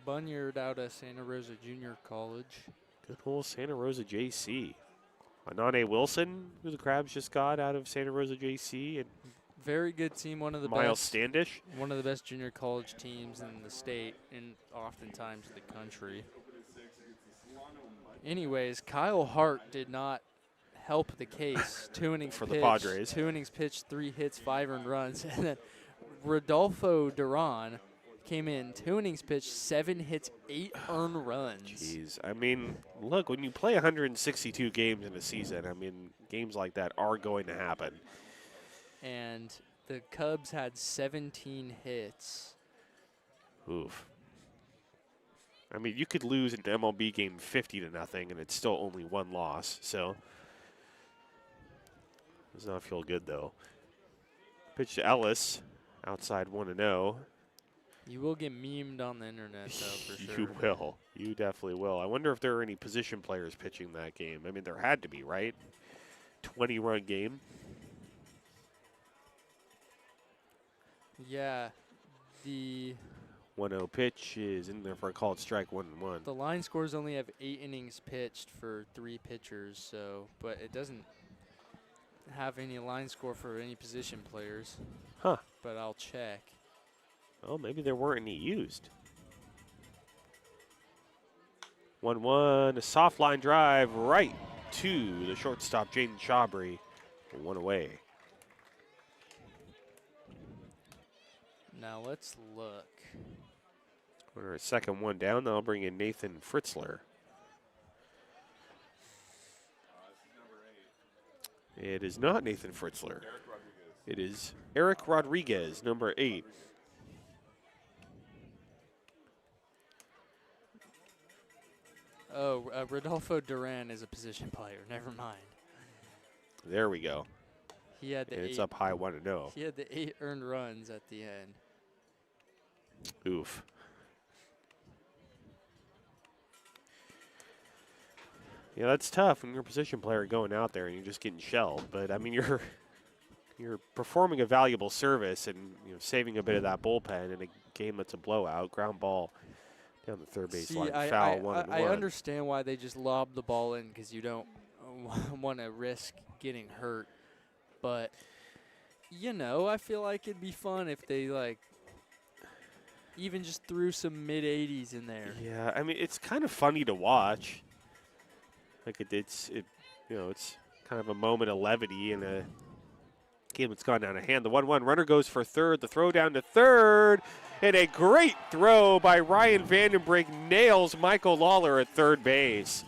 Bunyard out of Santa Rosa Junior College. Good old Santa Rosa JC. Anane Wilson, who the Crabs just got out of Santa Rosa JC, and Very good team, one of the Miles best. Standish. One of the best junior college teams in the state and oftentimes the country. Anyways, Kyle Hart did not help the case. 2 innings For pitched, the Padres. 2 innings pitched, 3 hits, 5 earned runs. And then Rodolfo Duran came in, 2 innings pitched, 7 hits, 8 earned runs. Jeez. I mean, look, when you play 162 games in a season, I mean, games like that are going to happen. And the Cubs had 17 hits. Oof. I mean, you could lose an MLB game 50-0, and it's still only 1 loss. So, does not feel good though. Pitch to Ellis, outside 1-0. You will get memed on the internet, though, for sure. You will. You definitely will. I wonder if there are any position players pitching that game. I mean, there had to be, right? 20-run game. Yeah, the 1-0 pitch is in there for a called strike, 1-1. the line scores only have 8 innings pitched for 3 pitchers, so but it doesn't have any line score for any position players. Huh. But I'll check. Oh, maybe there weren't any used. 1-1, a soft line drive right to the shortstop, Jaden Chabry. 1 away. Now let's look. We're at second 1 down. Now I'll bring in Nathan Fritzler. It is not Nathan Fritzler. It is Eric Rodriguez, number 8. Oh, Rodolfo Duran is a position player. Never mind. There we go. He had the And it's 8 up high 1-0. He had the 8 earned runs at the end. Oof. Yeah, that's tough when you're a position player going out there and you're just getting shelled. But, I mean, you're you're performing a valuable service and saving a bit of that bullpen in a game that's a blowout. Ground ball down the third base line, foul 1-1. I understand why they just lob the ball in because you don't want to risk getting hurt. But, I feel like it'd be fun if they, even just threw some mid-80s in there. Yeah, I mean, it's kind of funny to watch. It's kind of a moment of levity in a game that's gone down a hand. The 1-1 runner goes for third. The throw down to third. And a great throw by Ryan Vandenbrink nails Michael Lawler at third base.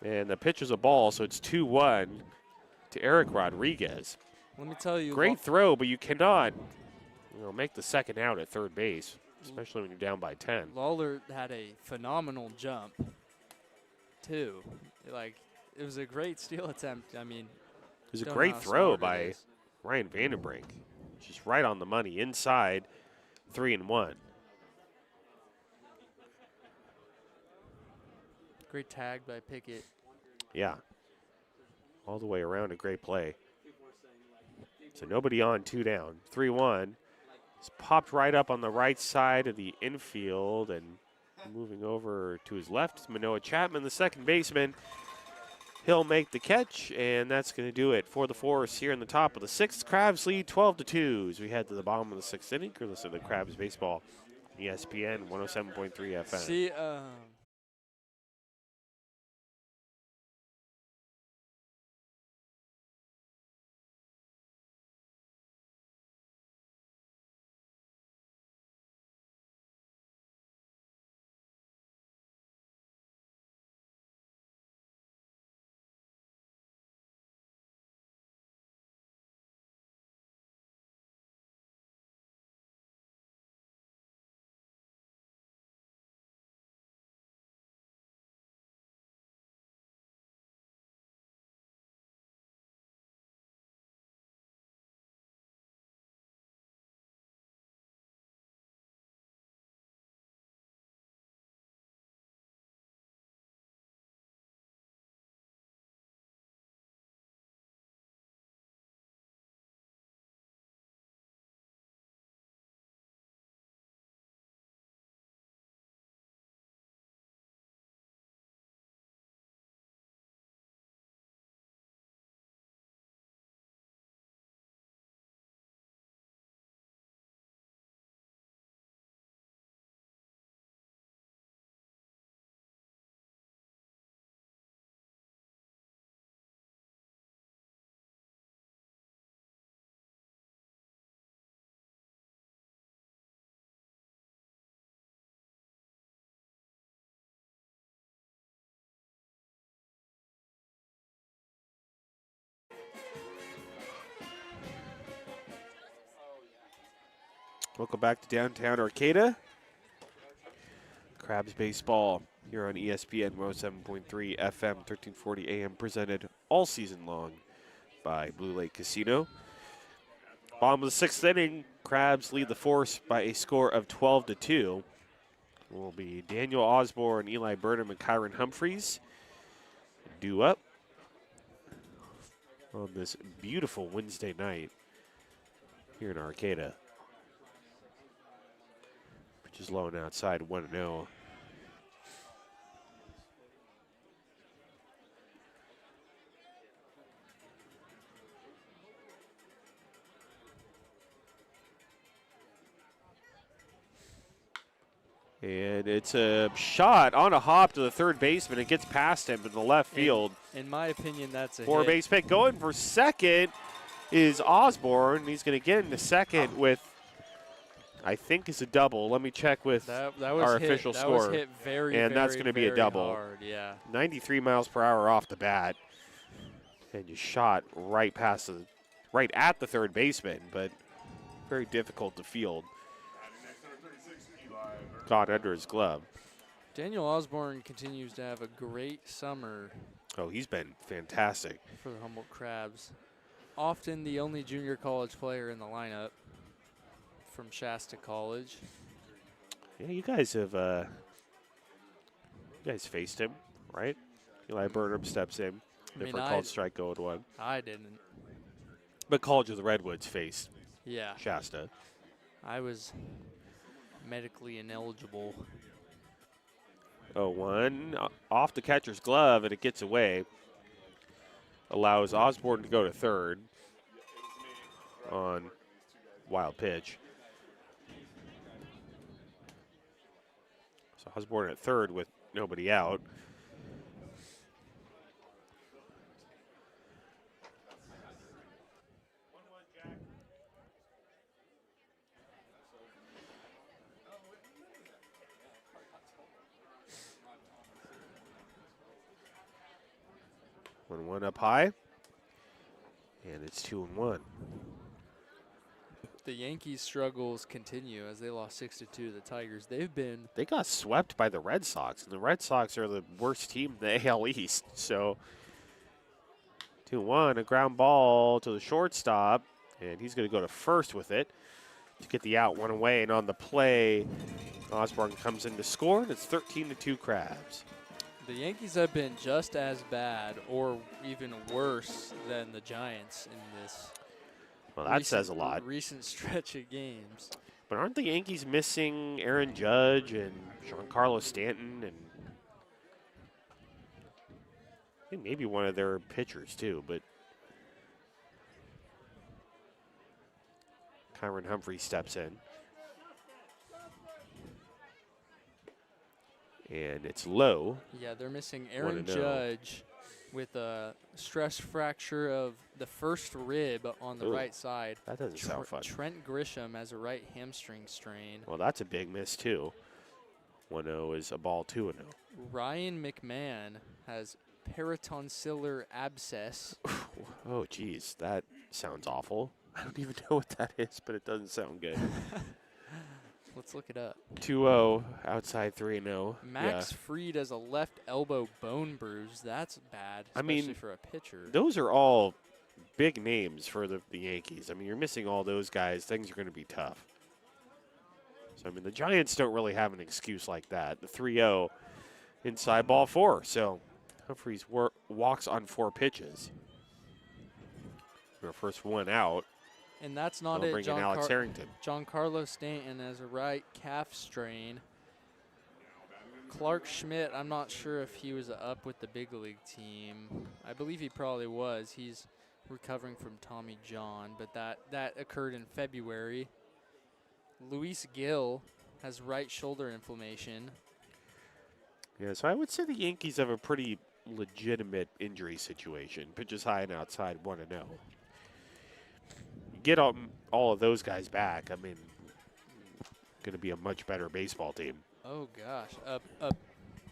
And the pitch is a ball, so it's 2-1 to Eric Rodriguez. Let me tell you. Great throw, but you cannot make the second out at third base, especially when you're down by 10. Lawler had a phenomenal jump, too. It was a great steal attempt. I mean, it was a great throw by Ryan Vandenbrink. Just right on the money, inside, 3-1. Great tag by Pickett. Yeah. All the way around, a great play. So nobody on, 2 down. 3-1. It's popped right up on the right side of the infield, and moving over to his left is Manoah Chapman, the second baseman. He'll make the catch, and that's going to do it for the Force here in the top of the 6th. Crabs lead 12-2 as we head to the bottom of the 6th inning. You're listening to Crabs Baseball, ESPN 107.3 FM. See, Welcome back to downtown Arcata. Crabs Baseball here on ESPN 107.3 FM, 1340 AM, presented all season long by Blue Lake Casino. Bottom of the 6th inning, Crabs lead the Force by a score of 12-2. Will be Daniel Osborne, Eli Burnham, and Kyron Humphreys due up on this beautiful Wednesday night here in Arcata. Pitch is low and outside, 1-0. And it's a shot on a hop to the third baseman. It gets past him in the left field. In my opinion, that's a Four hit. base pick. Going for second is Osborne. He's going to get into second with, I think, is a double. Let me check with that was our hit. official that score. Was hit very, And that's very, gonna be a very double. hard, yeah. 93 miles per hour off the bat. And you shot right at the third baseman, but very difficult to field. Caught under his glove. Daniel Osborne continues to have a great summer Oh, he's been fantastic. for the Humboldt Crabs. Often the only junior college player in the lineup from Shasta College. Yeah, you guys have faced him, right? Eli Burnham steps in. I mean, for a I called strike 0-1. didn't. But College of the Redwoods faced Yeah, Shasta. I was medically ineligible. 0-1 off the catcher's glove, and it gets away. Allows Osborne to go to third on wild pitch. So Osborne at third with nobody out. One up high, and it's 2-1. The Yankees' struggles continue as they lost 6-2 to the Tigers. They got swept by the Red Sox, and the Red Sox are the worst team in the AL East. So 2-1, a ground ball to the shortstop, and he's going to go to first with it to get the out, one away. And on the play, Osborne comes in to score, and it's 13-2 Crabs. The Yankees have been just as bad or even worse than the Giants in this Well, that says a lot. recent stretch of games. But aren't the Yankees missing Aaron Judge and Giancarlo Stanton and I think maybe one of their pitchers too, but Kyron Humphrey steps in. And it's low. Yeah, they're missing Aaron 1-0. Judge with a stress fracture of the first rib on the Ooh, right side. That doesn't sound fun. Trent Grisham has a right hamstring strain. Well, that's a big miss too. 1-0 is a ball, 2-0. Ryan McMahon has peritonsillar abscess. Oh, geez, that sounds awful. I don't even know what that is, but it doesn't sound good. Let's look it up. 2-0, outside 3-0. Max Fried has a left elbow bone bruise. That's bad, I especially mean, for a pitcher. Those are all big names for the Yankees. I mean, you're missing all those guys. Things are going to be tough. So, I mean, the Giants don't really have an excuse like that. The 3-0 inside ball 4. So, Humphreys walks on 4 pitches. Our first one out. And that's not They'll it. bring in Alex Harrington. Giancarlo Stanton has a right calf strain. Clark Schmidt, I'm not sure if he was up with the big league team. I believe he probably was. He's recovering from Tommy John, but that occurred in February. Luis Gil has right shoulder inflammation. Yeah, so I would say the Yankees have a pretty legitimate injury situation. Pitches high and outside, 1-0. Get all of those guys back, I mean, going to be a much better baseball team. Oh, gosh. A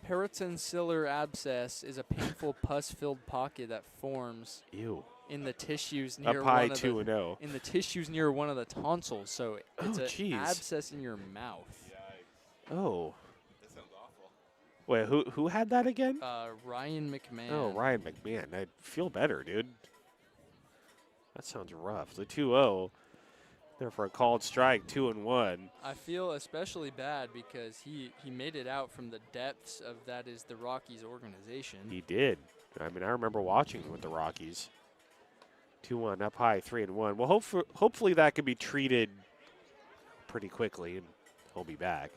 peritonsillar abscess is a painful pus-filled pocket that forms Ew. in the tissues near Up high, one of the 2-0. in the tissues near one of the tonsils. So it's an jeez. abscess in your mouth. Oh. That sounds awful. Wait, who had that again? Ryan McMahon. Oh, Ryan McMahon. I feel better, dude. That sounds rough. The 2-0. There for a called strike, 2-1. I feel especially bad because he made it out from the depths of that is the Rockies organization. He did. I mean, I remember watching with the Rockies. 2-1 up high, 3-1. Well, hopefully that can be treated pretty quickly, and he'll be back.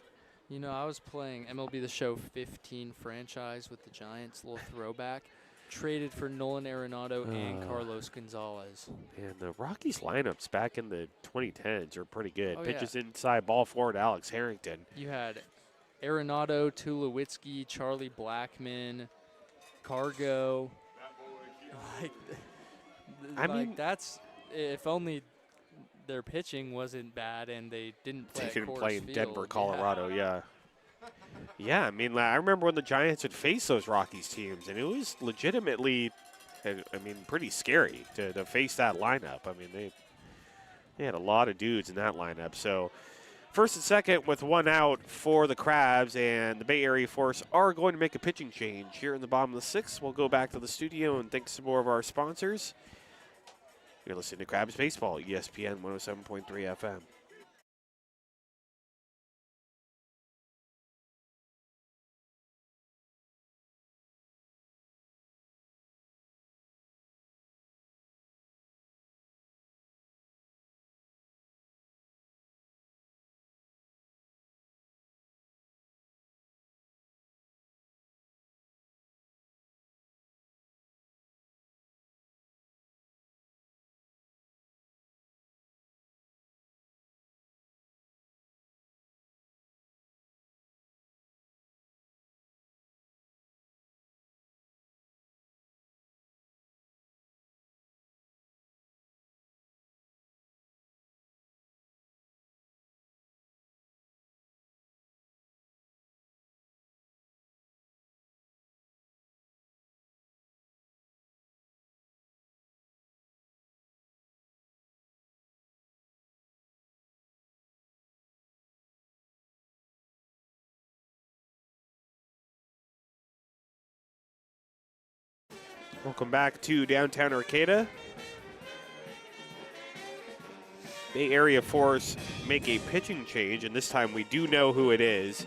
You know, I was playing MLB The Show 15 franchise with the Giants, little throwback. Traded for Nolan Arenado and Carlos Gonzalez. And the Rockies lineups back in the 2010s are pretty good. Oh, Pitches inside, ball forward, Alex Harrington. You had Arenado, Tulowitzki, Charlie Blackmon, Cargo. I mean, that's if only their pitching wasn't bad and they didn't play. They at didn't Coors play in Field. Denver, Yeah. Colorado, yeah. Yeah, I mean, I remember when the Giants would face those Rockies teams, and it was legitimately, pretty scary to face that lineup. I mean, they had a lot of dudes in that lineup. So, first and second with 1 out for the Crabs, and the Bay Area Force are going to make a pitching change here in the bottom of the 6th. We'll go back to the studio and thank some more of our sponsors. You're listening to Crabs Baseball, ESPN 107.3 FM. Welcome back to downtown Arcata. Bay Area Force make a pitching change, and this time we do know who it is.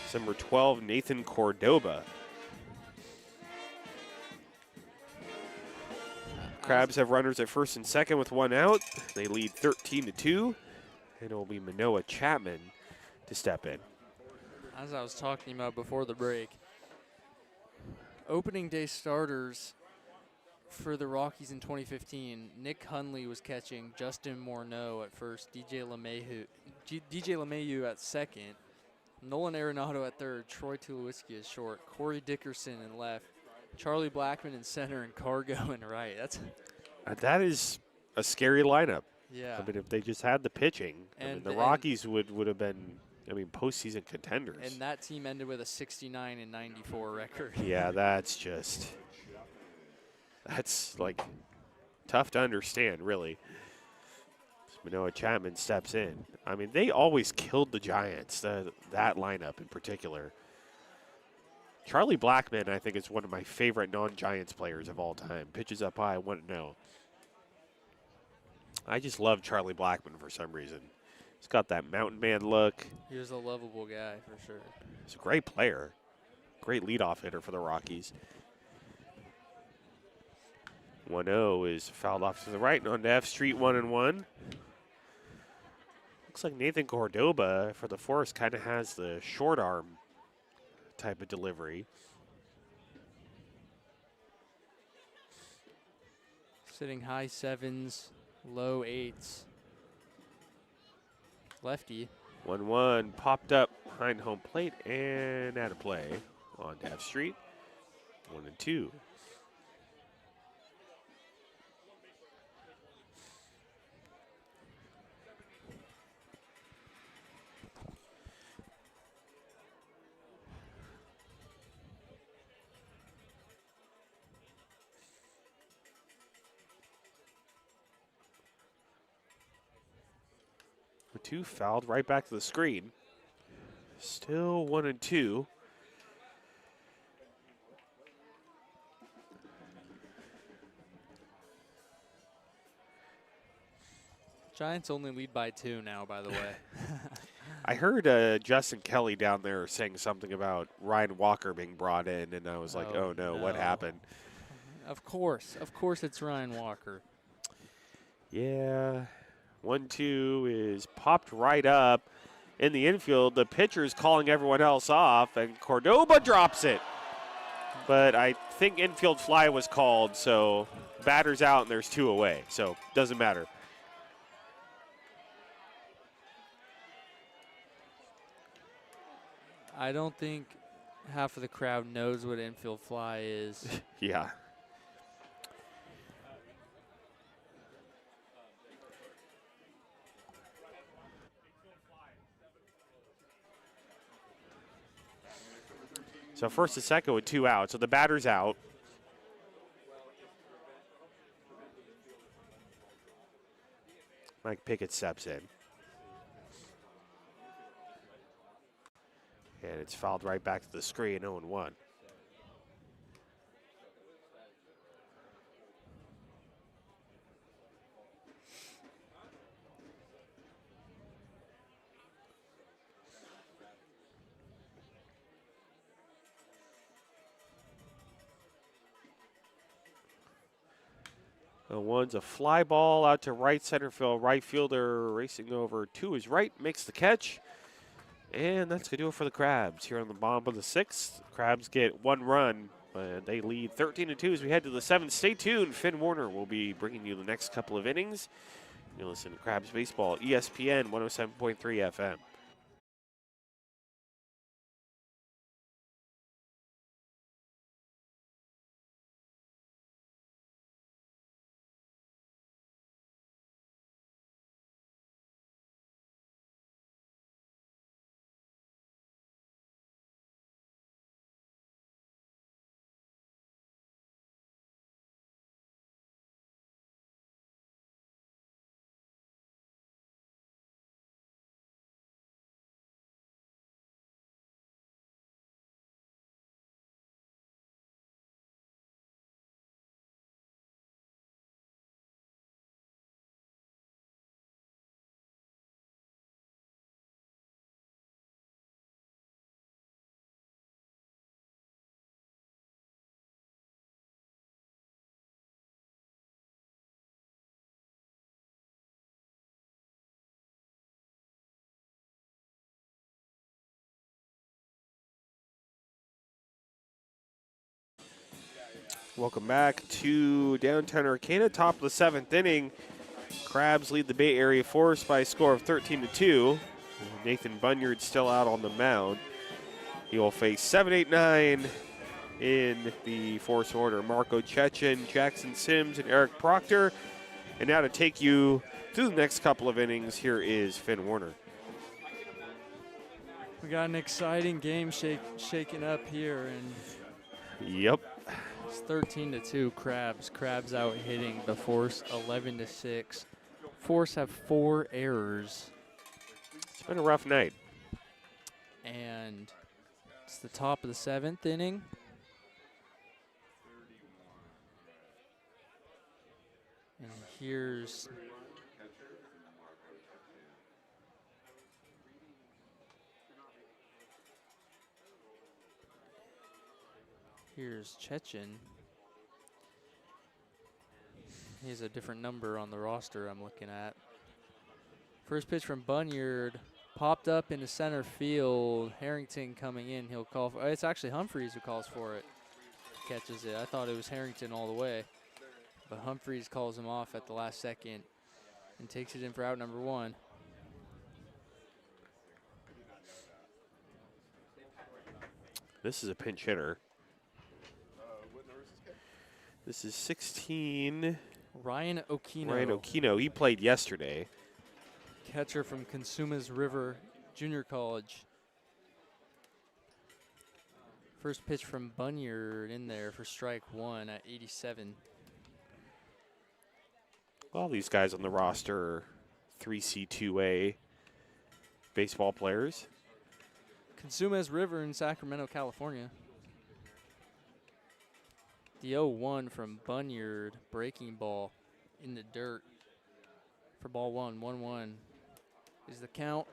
It's number 12, Nathan Cordoba. Crabs have runners at first and second with one out. They lead 13-2, and it will be Manoah Chapman to step in. As I was talking about before the break, opening day starters for the Rockies in 2015, Nick Hundley was catching, Justin Morneau at first, DJ LeMahieu at second, Nolan Arenado at third, Troy Tulowitzki at short, Corey Dickerson in left, Charlie Blackmon in center, and Cargo in right. That is a scary lineup. Yeah. I mean, if they just had the pitching, the Rockies would have been, postseason contenders. And that team ended with a 69-94 record. Yeah, that's like tough to understand, really. Manoah Chapman steps in. I mean, they always killed the Giants, that lineup in particular. Charlie Blackmon, I think, is one of my favorite non-Giants players of all time. Pitches up high, 1-0. I just love Charlie Blackmon for some reason. He's got that mountain man look. He was a lovable guy for sure. He's a great player. Great leadoff hitter for the Rockies. 1-0 is fouled off to the right and on to F Street, 1-1. Looks like Nathan Cordoba for the Forest kind of has the short arm type of delivery. Sitting high sevens, low eights. Lefty. 1-1 popped up behind home plate and out of play on to F Street, 1-2. Two fouled right back to the screen. Still 1-2. Giants only lead by 2 now, by the way. I heard Justin Kelly down there saying something about Ryan Walker being brought in, and I was like, oh no, what happened? Of course it's Ryan Walker. Yeah. 1-2 is popped right up in the infield. The pitcher's calling everyone else off, and Cordoba drops it. But I think infield fly was called, so batter's out and there's 2 away. So doesn't matter. I don't think half of the crowd knows what infield fly is. Yeah. So first and second with 2 outs. So the batter's out. Mike Pickett steps in. And it's fouled right back to the screen, 0-1. One's a fly ball out to right center field. Right fielder racing over to his right, makes the catch. And that's going to do it for the Crabs here on the bottom of the 6th. Crabs get 1 run, and they lead 13-2 as we head to the 7th. Stay tuned. Finn Warner will be bringing you the next couple of innings. You listen to Crabs Baseball, ESPN 107.3 FM. Welcome back to downtown Arcata, top of the 7th inning. Crabs lead the Bay Area Force by a score of 13-2. Nathan Bunyard still out on the mound. He will face 7, 8, 9 in the Force order. Marco Chechen, Jackson Sims, and Eric Proctor. And now to take you through the next couple of innings, here is Finn Warner. We got an exciting game shaking up here, and Yep. it's 13-2 Crabs. Crabs out hitting the Force 11-6. Force have 4 errors, It's been a rough night. and it's the top of the 7th inning. And here's Chechen. He has a different number on the roster I'm looking at. First pitch from Bunyard, popped up into center field. Harrington coming in, he'll call for, it's actually Humphreys who calls for it. Catches it. I thought it was Harrington all the way, but Humphreys calls him off at the last second and takes it in for out number 1. This is a pinch hitter. This is 16. Ryan Okino, Ryan Okino. He played yesterday. catcher from Consumas River Junior College. First pitch from Bunyard in there for strike 1 at 87. All these guys on the roster are 3C2A baseball players. Consumas River in Sacramento, California. The 0-1 from Bunyard, breaking ball in the dirt for ball 1. 1-1 is the count.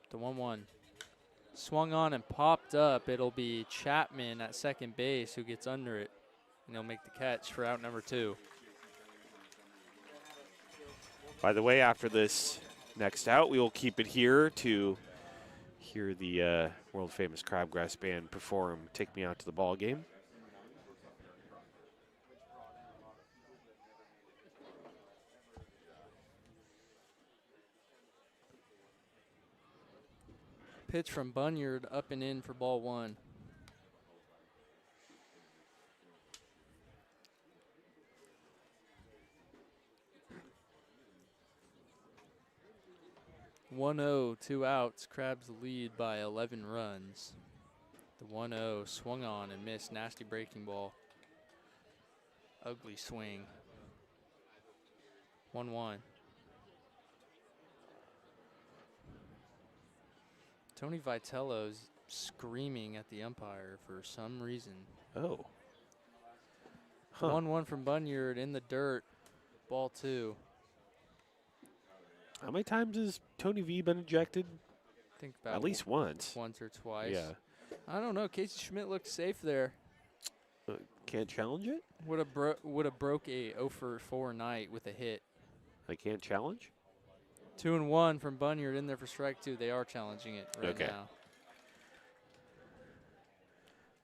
The 1-1 swung on and popped up. It'll be Chapman at second base who gets under it, and he'll make the catch for out number 2. By the way, after this next out, we will keep it here to hear the world-famous Crabgrass Band perform "Take Me Out to the Ball Game." Pitch from Bunyard up and in for ball 1. (1-0), 2 outs. Crabs lead by 11 runs. The 1-0 swung on and missed. Nasty breaking ball. Ugly swing. 1-1. Tony Vitello's screaming at the umpire for some reason. Oh. Huh. 1-1 from Bunyard in the dirt. Ball 2. How many times has Tony V been ejected? Think about At least once. once or twice. Yeah. I don't know. Casey Schmidt looked safe there. Can't challenge it? Would have broke a 0-for-4 night with a hit. They can't challenge? 2-1 from Bunyard in there for strike 2. They are challenging it right Okay. now.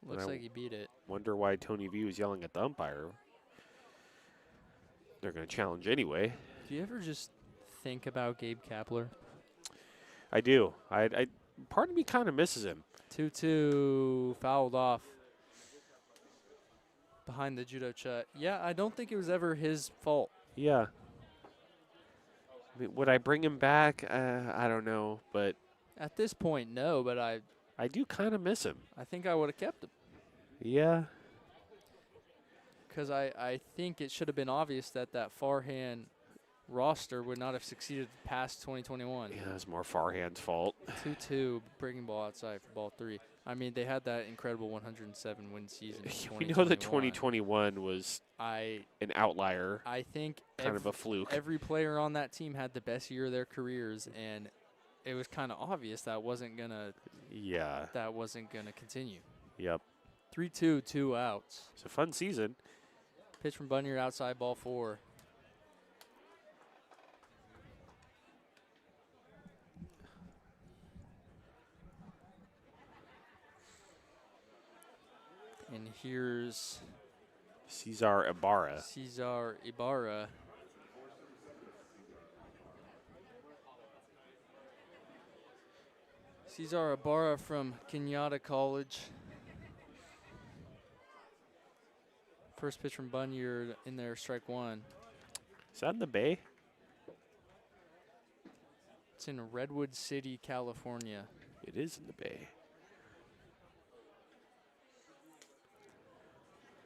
Looks I like he beat it. Wonder why Tony V was yelling at the umpire. They're going to challenge anyway. Do you ever just think about Gabe Kapler? I do. I part of me kind of misses him. 2-2 fouled off behind the judo chut. Yeah, I don't think it was ever his fault. Yeah. I mean, would I bring him back? I don't know, but At this point, no, but I do kind of miss him. think I would have kept him. Yeah. Because I think it should have been obvious that Farhan roster would not have succeeded past 2021. Yeah, it's more Farhan's fault. 2-2, breaking ball outside for ball 3. I mean, they had that incredible 107 win season. In We know that 2021 was I an outlier, think kind of a fluke. every player on that team had the best year of their careers, and it was kind of obvious that wasn't gonna Yeah. continue. Yep. 3-2, 2 outs. It's a fun season. Pitch from Bunyard outside, ball 4. here's Cesar Ibarra. Cesar Ibarra. Cesar Ibarra from Kenyatta College. First pitch from Bunyard in there, strike one. Is that in the Bay? It's in Redwood City, California. It is in the Bay.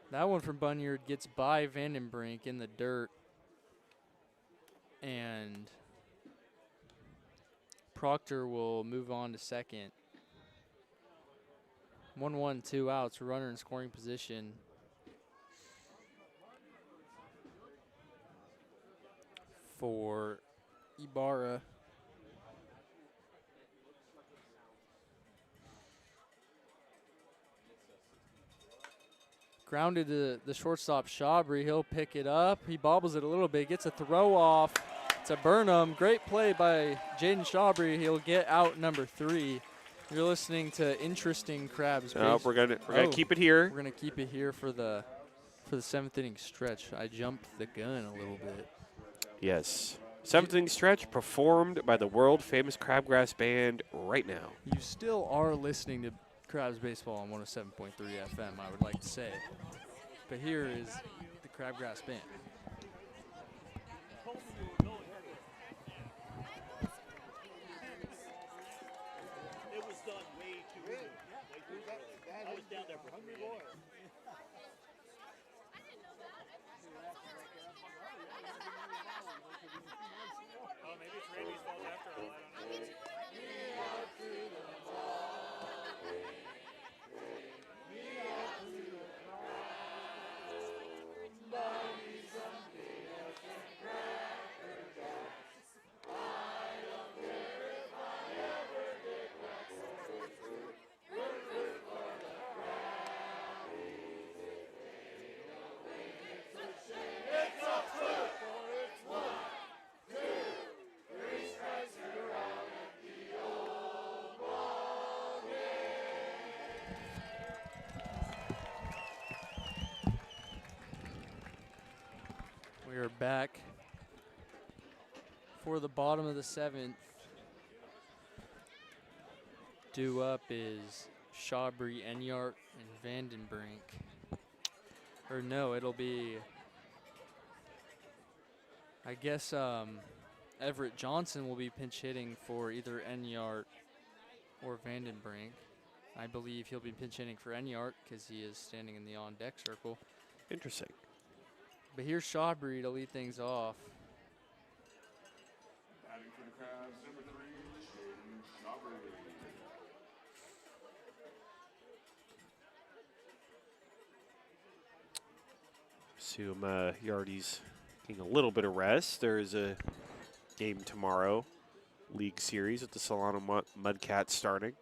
That one from Bunyard gets by Vandenbrink in the dirt. And Proctor will move on to second. 1-1, 2 outs, runner in scoring position. For Ibarra. Grounded to the shortstop, Shabri. He'll pick it up. He bobbles it a little bit, gets a throw off to Burnham. Great play by Jaden Shabri. He'll get out number 3. You're listening to Interesting Crabs. No, we're gonna keep it here. We're gonna keep it here for the 7th inning stretch. I jumped the gun a little bit. Yes. 7th inning stretch performed by the world famous Crabgrass Band right now. You still are listening to Crabs Baseball on 107.3 FM, I would like to say. But here is the Crabgrass Band. It was done way too early. I was down there for hungry boy. Oh, maybe it's Randy's fault after all. I don't know. We are back for the bottom of the 7th. Due up is Shabri, Enyart, and Vandenbrink. Or no, it'll be, I guess, Everett Johnson will be pinch hitting for either Enyart or Vandenbrink. I believe he'll be pinch hitting for Enyart because he is standing in the on-deck circle. Interesting. But here's Shabri to lead things off. Batting for the Crabs, number 3, Shaden Shabri. Assume Yardy's getting a little bit of rest. There's a game tomorrow, League Series with the Solano Mudcats starting.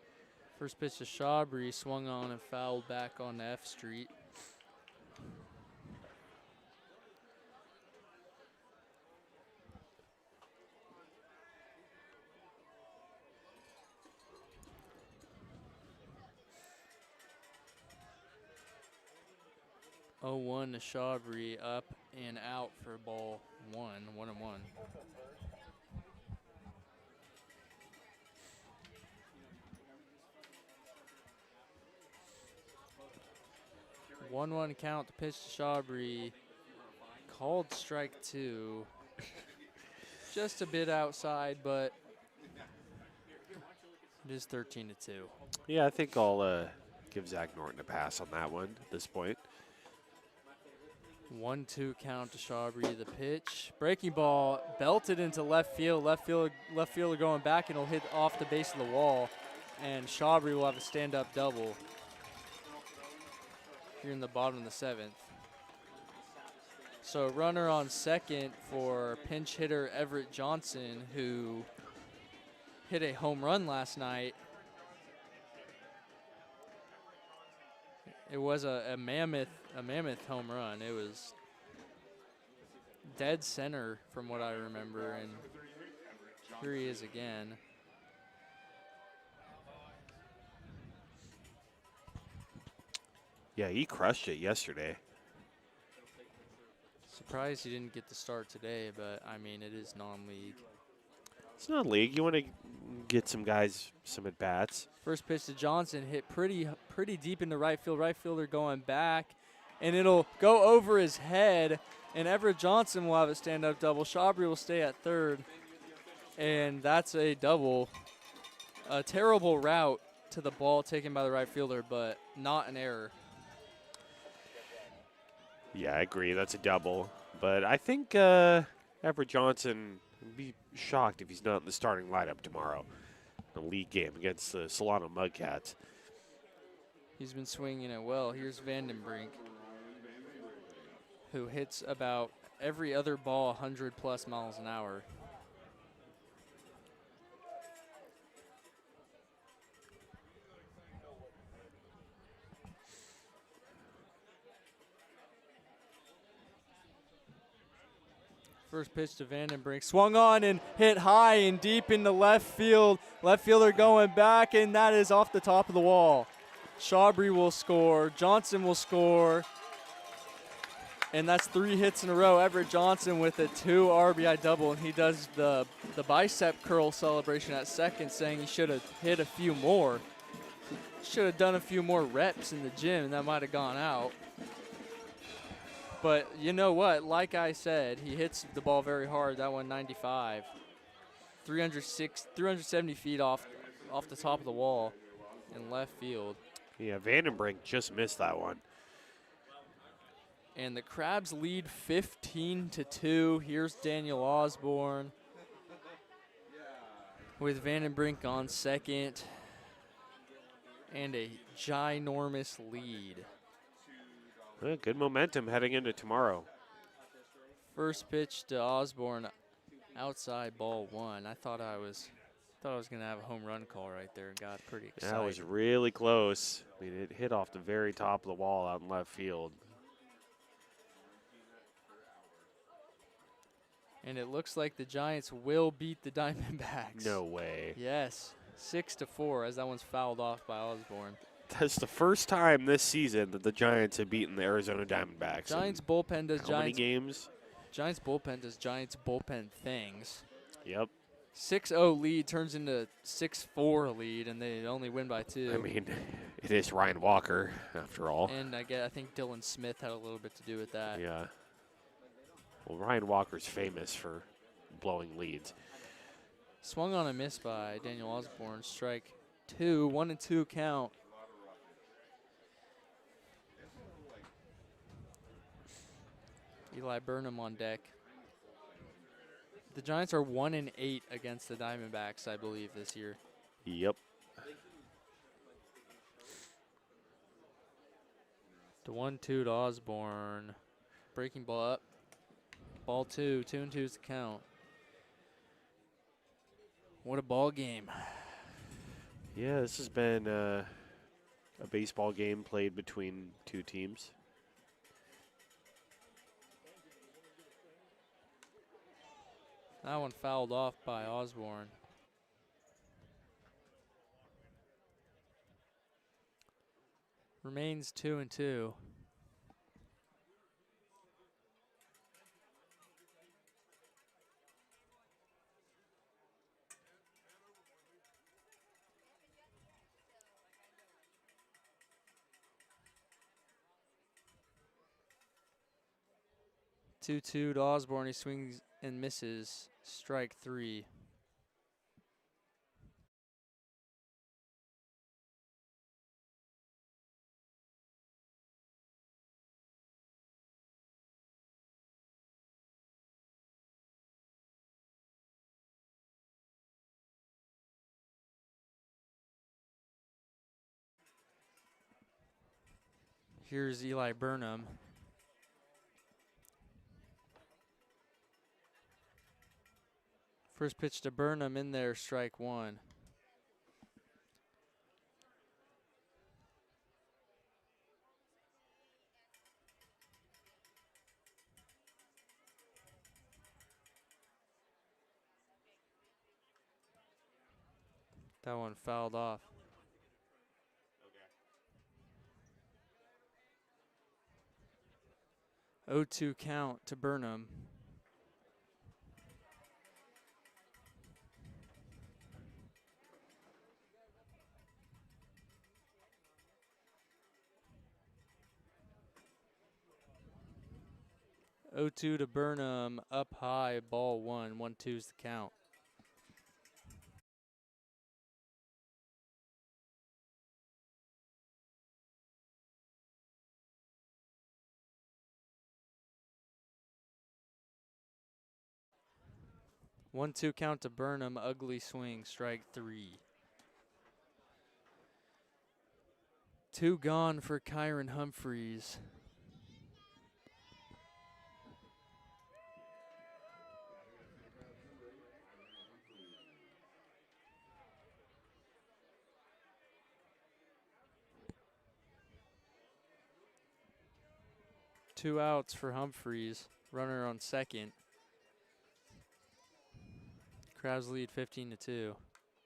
First pitch to Shabri, swung on and fouled back on F Street. Oh, 1 to Shabri, up and out for ball 1, 1-1. 1-1 count, the pitch to Shabri. Called strike 2. Just a bit outside, but it is 13-2. Yeah, I think I'll give Zach Norton a pass on that one at this point. 1-2 count to Shabri. The pitch, breaking ball, belted into left field. Left fielder going back, and it'll hit off the base of the wall. And Shabri will have a stand-up double here in the bottom of the 7th. So runner on second for pinch hitter Everett Johnson, who hit a home run last night. It was a mammoth home run. It was dead center from what I remember, and here he is again. Yeah, he crushed it yesterday. Surprised he didn't get the start today, but I mean, it is non-league. It's not league. You want to get some guys some at bats. First pitch to Johnson, hit pretty deep into right field. Right fielder going back, and it'll go over his head. And Everett Johnson will have a stand-up double. Shabri will stay at third, and that's a double. A terrible route to the ball taken by the right fielder, but not an error. Yeah, I agree. That's a double. But I think Everett Johnson would be shocked if he's not in the starting lineup tomorrow. The league game against the Solano Mudcats. He's been swinging it well. Here's Vandenbrink, who hits about every other ball 100+ miles an hour. First pitch to Vandenbrink, swung on and hit high and deep into left field. Left fielder going back, and that is off the top of the wall. Shabri will score, Johnson will score, and that's 3 hits in a row. Everett Johnson with a 2 RBI double, and he does the bicep curl celebration at second, saying he should have hit a few more. Should have done a few more reps in the gym, and that might have gone out. But you know what? Like I said, he hits the ball very hard. That one 95. 370 feet off the top of the wall in left field. Yeah, Vandenbrink just missed that one. And the Crabs lead 15-2. Here's Daniel Osborne with Vandenbrink on second. And a ginormous lead. Well, good momentum heading into tomorrow. First pitch to Osborne, outside ball 1. I thought I was gonna have a home run call right there and got pretty excited. That was really close. I mean, it hit off the very top of the wall out in left field. And it looks like the Giants will beat the Diamondbacks. No way. Yes, 6-4 as that one's fouled off by Osborne. That's the first time this season that the Giants have beaten the Arizona Diamondbacks. Giants bullpen does how many games? Giants bullpen does Giants bullpen things. Yep. 6-0 lead turns into 6-4 lead, and they only win by 2. I mean, it is Ryan Walker, after all. And I think Dylan Smith had a little bit to do with that. Yeah. Well, Ryan Walker's famous for blowing leads. Swung on a miss by Daniel Osborne. Strike 2, 1-2 count. Eli Burnham on deck. The Giants are 1-8 against the Diamondbacks, I believe, this year. Yep. The 1-2 to Osborne. Breaking ball up. Ball 2. 2-2 is the count. What a ball game. Yeah, this has been a baseball game played between two teams. That one fouled off by Osborne. Remains 2-2. Two-two to Osborne. He swings and misses. Strike 3. Here's Eli Burnham. First pitch to Burnham in there, strike 1. That one fouled off. 0-2 count to Burnham. Oh, 2 to Burnham, up high, ball 1. 1-2's the count. One, 2 count to Burnham, ugly swing, strike 3. 2 gone for Kyron Humphreys. Two outs for Humphreys. Runner on second. Crabs lead 15-2.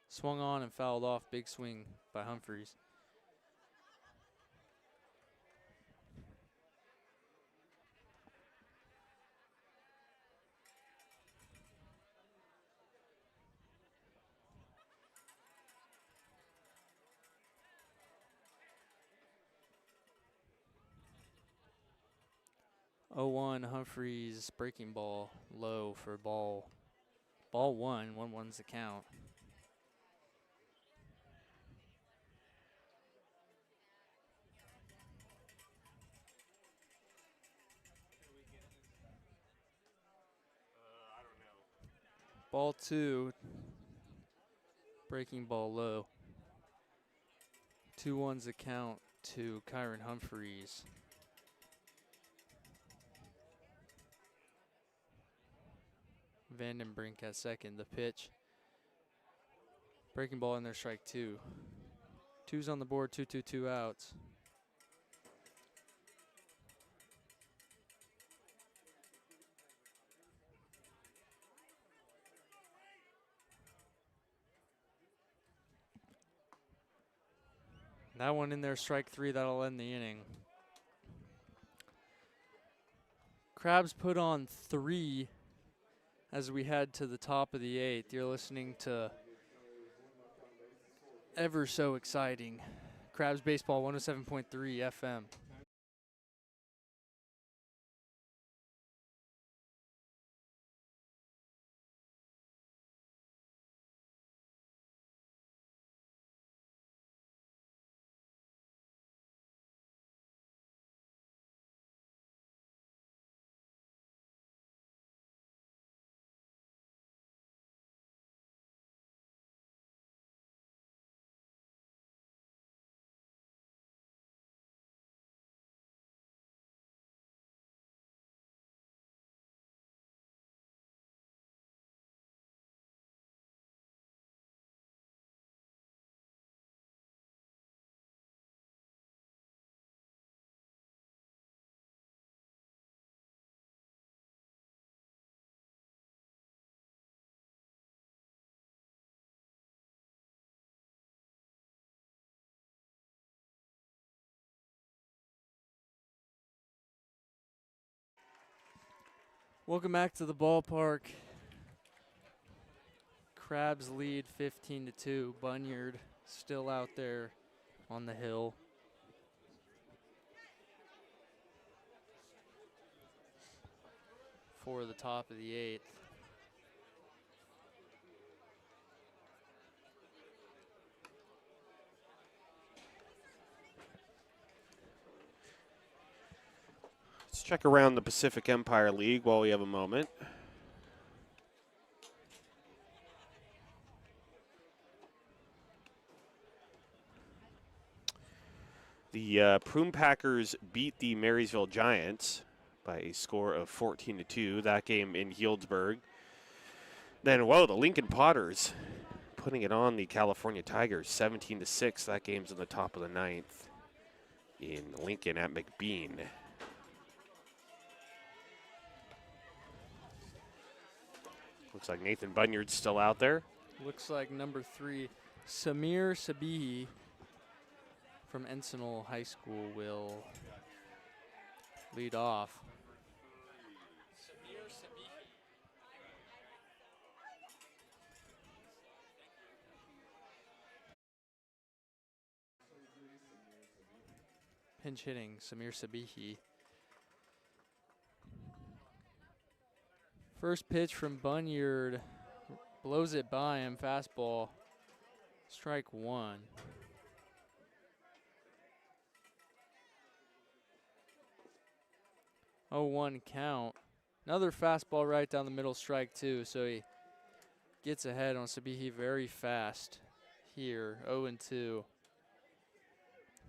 Swung on and fouled off. Big swing by Humphreys. Oh, 1 Humphreys breaking ball low for ball 1. 1-1's the count. Ball 2, breaking ball low. 2-1's the count to Kyron Humphreys. Vandenbrink at second. The pitch. Breaking ball in there, strike 2. 2's on the board, 2 outs. That one in there, strike 3. That'll end the inning. Crabs put on 3 as we head to the top of the 8th. You're listening to Ever So Exciting Crabs Baseball 107.3 FM. Welcome back to the ballpark. Crabs lead 15-2. Bunyard still out there on the hill. For the top of the 8th. Let's check around the Pacific Empire League while we have a moment. The Prune Packers beat the Marysville Giants by a score of 14-2. That game in Healdsburg. Then, whoa, the Lincoln Potters putting it on the California Tigers 17-6. That game's in the top of the 9th in Lincoln at McBean. Looks like Nathan Bunyard's still out there. Looks like number 3, Samir Sabihi from Encinal High School will lead off. pinch hitting Samir Sabihi. First pitch from Bunyard, blows it by him, fastball, strike one. 0-1 count. Another fastball right down the middle, strike two, so he gets ahead on Sabihi very fast here, 0-2.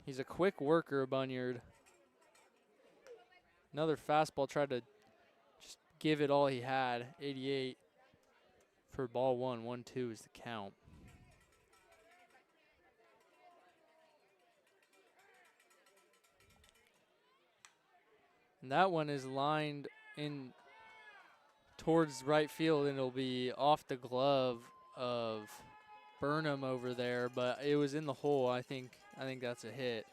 He's a quick worker, Bunyard. Another fastball, tried to just give it all he had, 88 for ball one, 1-2 is the count. And that one is lined in towards right field, and it'll be off the glove of Burnham over there, but it was in the hole. I think that's a hit.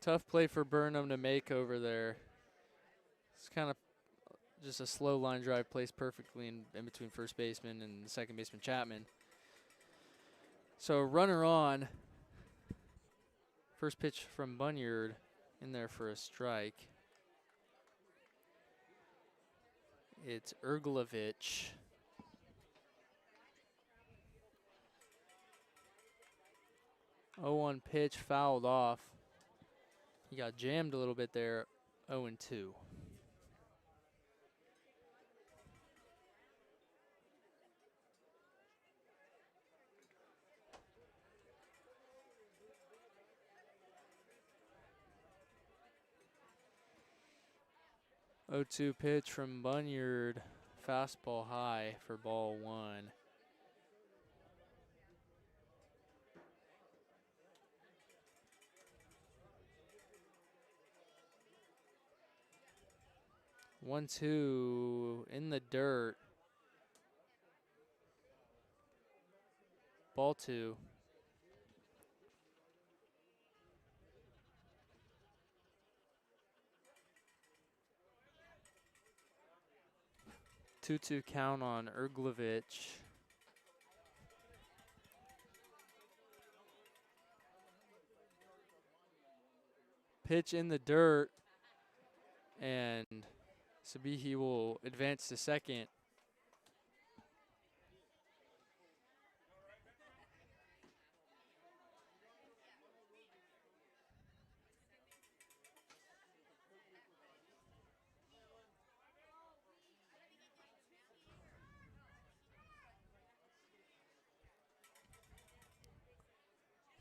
Tough play for Burnham to make over there. It's kind of just a slow line drive placed perfectly in between first baseman and second baseman Chapman. So runner on. First pitch from Bunyard in there for a strike. It's Erglovich. Oh, 0-1 pitch fouled off. He got jammed a little bit there, 0-2. Oh, 0-2 pitch from Bunyard, fastball high for ball one. One, two in the dirt. Ball two. Two count on Erglovich. Pitch in the dirt, and Sabihi will advance to second.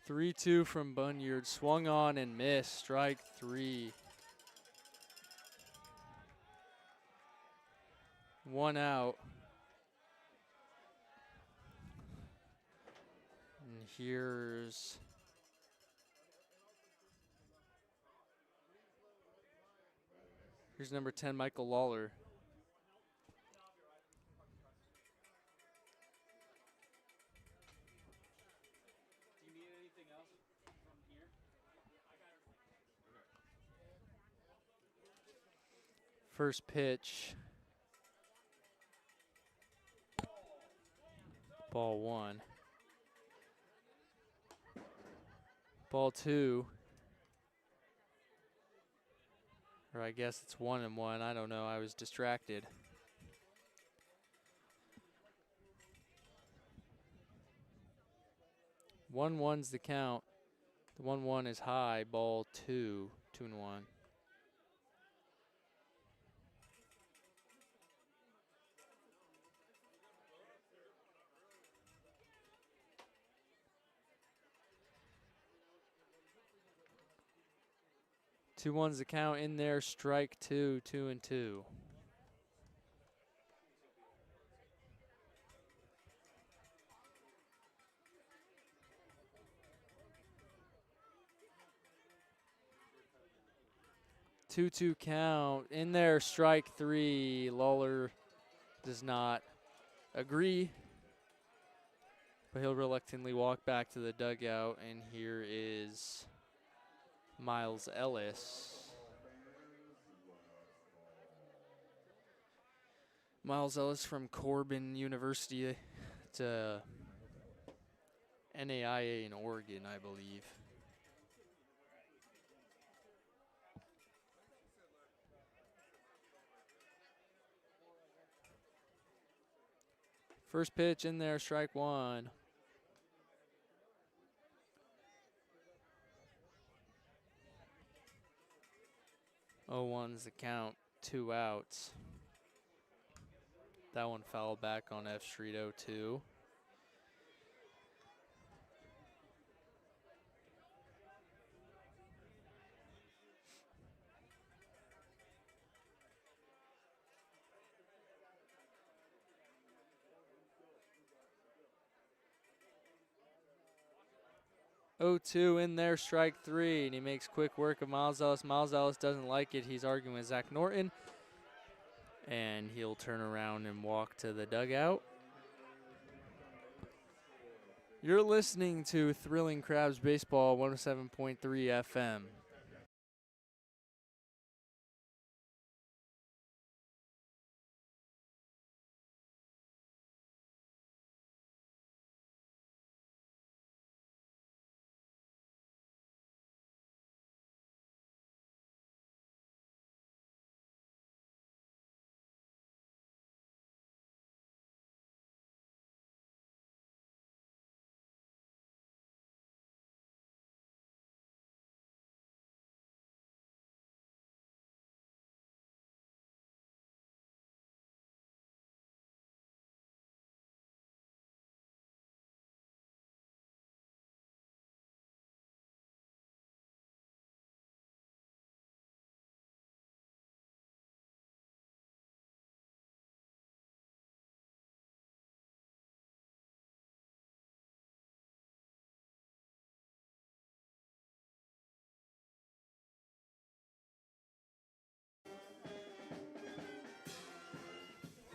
Three-two from Bunyard, swung on and missed, strike three. One out. And here's number 10, Michael Lawler. First pitch. Ball one. Ball two. Or I guess it's 1-1. I don't know. I was distracted. One's the count. The 1-1 is high. Ball two. 2-1. Two ones the count in there, strike two, 2-2. Two count in there, strike three. Lawler does not agree, but he'll reluctantly walk back to the dugout, and here is Miles Ellis. Miles Ellis from Corbin University. It's a NAIA in Oregon, I believe. First pitch in there, strike one. 0-1's the count, 2 outs. That one fouled back on F Street 0-2. In there, strike 3, and he makes quick work of Miles Ellis. Miles Ellis doesn't like it. He's arguing with Zach Norton, and he'll turn around and walk to the dugout. You're listening to Thrilling Crabs Baseball, 107.3 FM.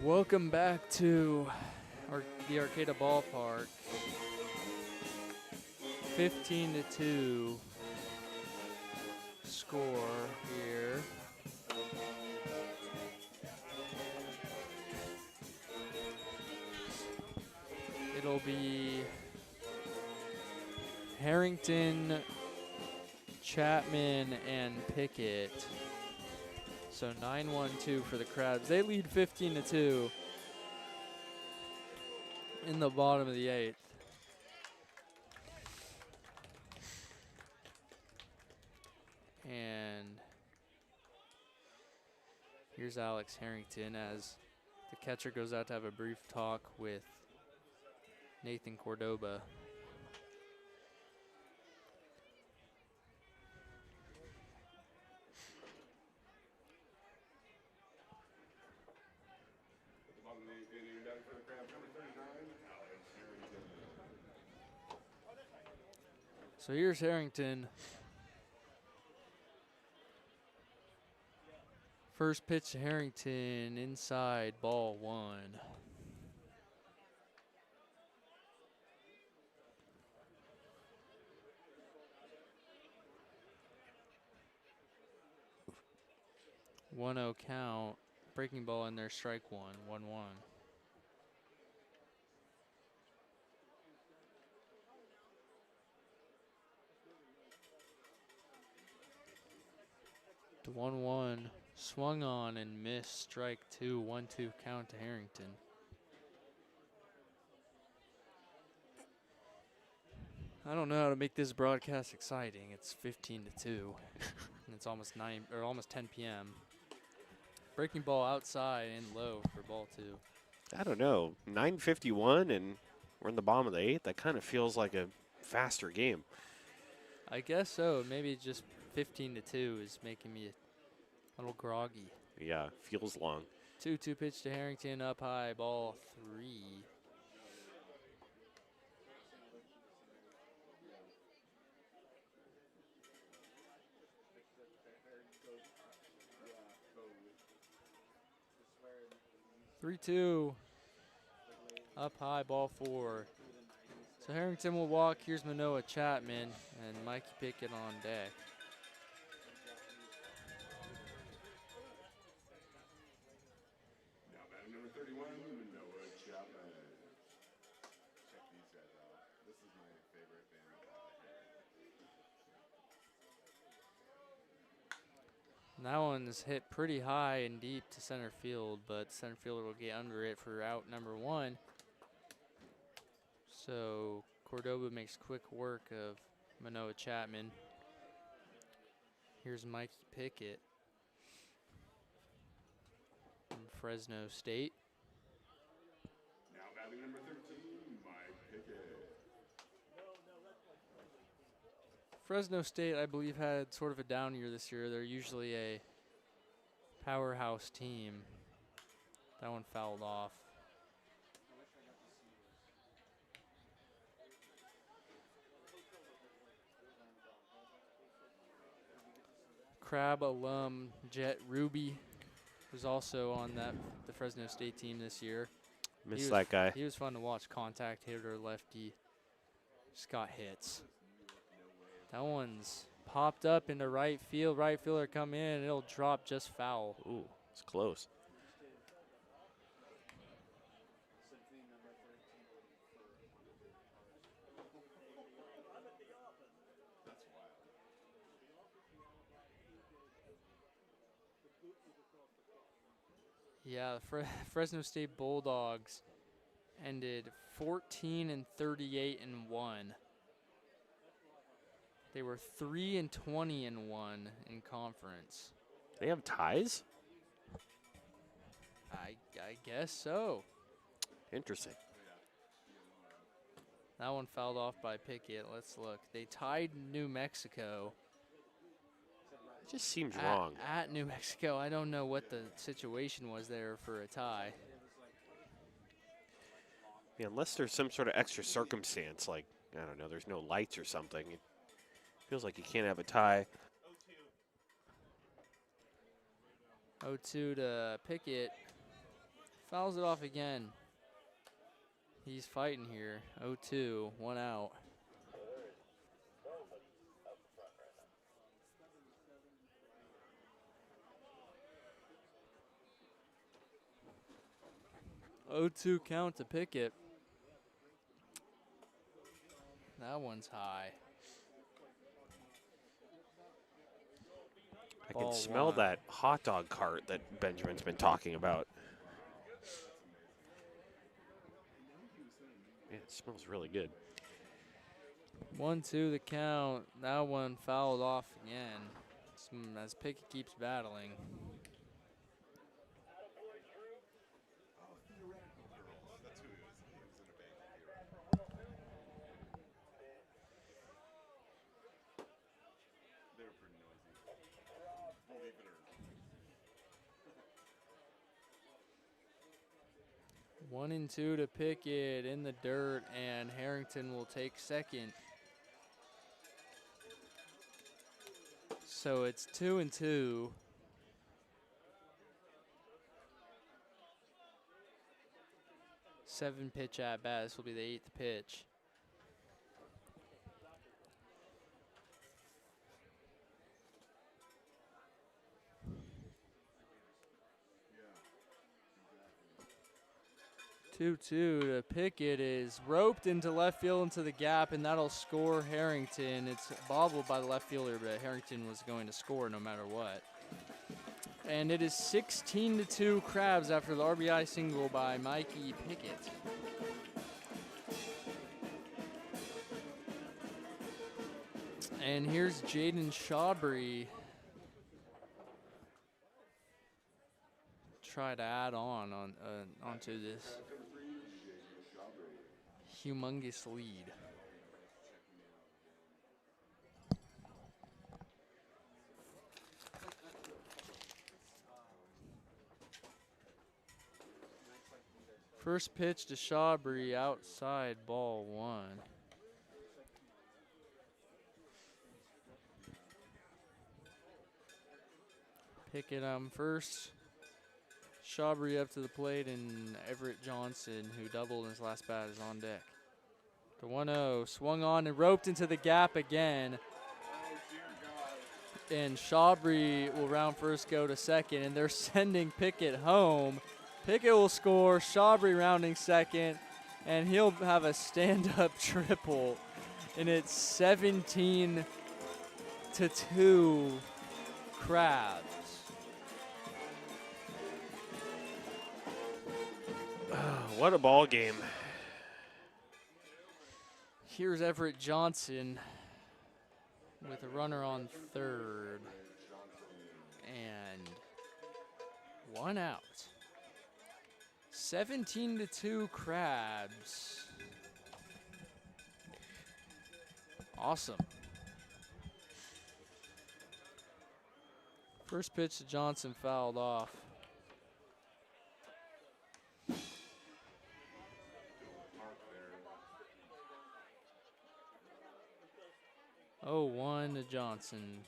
Welcome back to the Arcata Ballpark. 15-2 score here. It'll be Harrington, Chapman, and Pickett. So 9-1-2 for the Crabs. They lead 15-2 in the bottom of the 8th. And here's Alex Harrington as the catcher goes out to have a brief talk with Nathan Cordoba. So here's Harrington. First pitch to Harrington, inside, ball 1. One 0 count. Breaking ball in there, strike 1, 1-1. The 1-1 swung on and missed, strike 2, 1-2 count to Harrington. I don't know how to make this broadcast exciting. It's 15-2. And it's almost 10 p.m. Breaking ball outside and low for ball 2. I don't know. 9:51 and we're in the bottom of the 8th. That kind of feels like a faster game. I guess so. Maybe just 15-2 is making me a little groggy. Yeah, feels long. 2-2 pitch to Harrington, up high, ball 3. (3-2) up high, ball 4. So Harrington will walk. Here's Manoah Chapman and Mikey Pickett on deck. Now batting number 31, Manoah Chapman. Check these guys out. This is my favorite. And that one's hit pretty high and deep to center field, but center fielder will get under it for out number 1. So Cordoba makes quick work of Manoah Chapman. Here's Mikey Pickett from Fresno State. Now batting number 13, Mike Pickett. Fresno State, I believe, had sort of a down year this year. They're usually a powerhouse team. That one fouled off. Crab alum Jet Ruby was also on the Fresno State team this year. Miss that guy. He was fun to watch. Contact hitter, lefty. Just got hits. That one's popped up into right field. Right fielder come in, and it'll drop just foul. Ooh, it's close. Yeah, the Fresno State Bulldogs ended 14-38-1. They were 3-20-1 in conference. They have ties? I guess so. Interesting. That one fouled off by Pickett. Let's look. They tied New Mexico. It just seems wrong. At New Mexico. I don't know what the situation was there for a tie. Yeah, unless there's some sort of extra circumstance, like, I don't know, there's no lights or something. It feels like you can't have a tie. 0-2 to Pickett. Fouls it off again. He's fighting here. 0-2, 1 out. (0-2) count to Pickett. That one's high. I can Ball smell 1. that hot dog cart that Benjamin's been talking about. Yeah, it smells really good. 1-2 the count. That one fouled off again as Pickett keeps battling. They were pretty noisy. Believe it or not. 1-2 to Pickett in the dirt, and Harrington will take second. So it's 2-2. Seven pitch at bat. This will be the 8th pitch. Yeah. 2-2 to Pickett is roped into left field into the gap, and that'll score Harrington. It's bobbled by the left fielder, but Harrington was going to score no matter what. And it is 16-2 Crabs after the RBI single by Mikey Pickett. And here's Jaden Shawbury. Try to add onto this humongous lead. First pitch to Shawbury, outside, ball 1. Pickett first. Shawbury up to the plate, and Everett Johnson, who doubled in his last bat, is on deck. The 1-0 swung on and roped into the gap again. And Shawbury will round first, go to second, and they're sending Pickett home. Pickett will score, Shawbury rounding second, and he'll have a stand-up triple. And it's 17-2 Crabs. What a ball game. Here's Everett Johnson with a runner on third. And 1 out. 17-2 Crabs. Awesome. First pitch to Johnson fouled off. Oh, 1 to Johnson.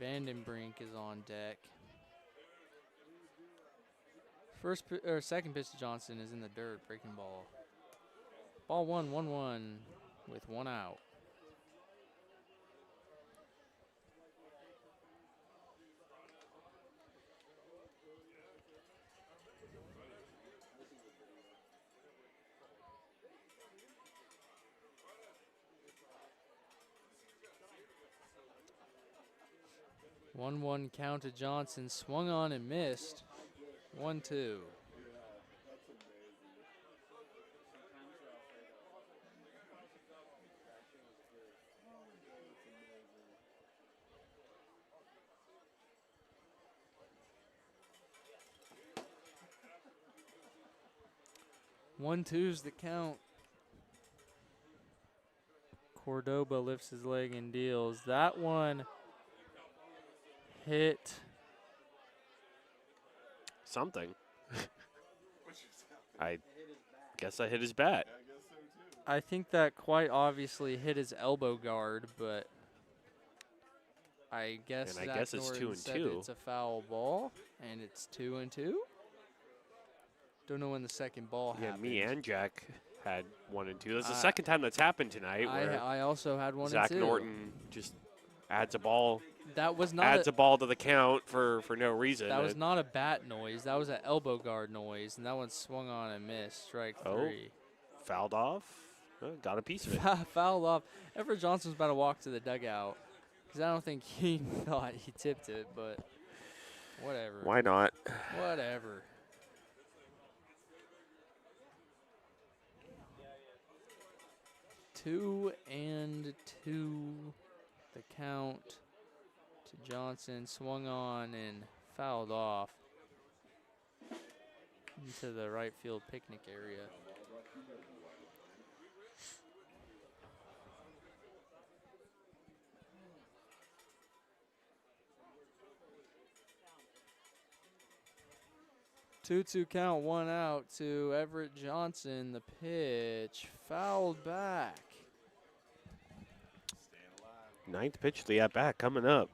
Vandenbrink is on deck. Second pitch to Johnson is in the dirt, breaking ball. Ball 1-1-1 with 1 out. One count to Johnson, swung on and missed. 1-2. One two's the count. Cordoba lifts his leg and deals. That one hit Something. I guess I hit his bat. I think that quite obviously hit his elbow guard, but I guess And I Zach guess it's Norton 2 and said 2. it's a foul ball, and it's 2-2. Don't know when the second ball Yeah, happened. me and Jack had 1 and 2. That's the I- second time that's happened tonight. Where I also had 1 Zach and 2. Norton just adds a ball, That was not adds a ball to the count for no reason. that was And- not a bat noise. That was an elbow guard noise, and that one swung on and missed. Strike Oh. 3. fouled off. Got a piece of it. Fouled off. Everett Johnson was about to walk to the dugout because I don't think he thought he tipped it, but whatever. Why not? Whatever. Two and 2. The count to Johnson, swung on and fouled off into the right field picnic area. Two count, 1 out to Everett Johnson. The pitch fouled back. Ninth pitch of the at-bat coming up.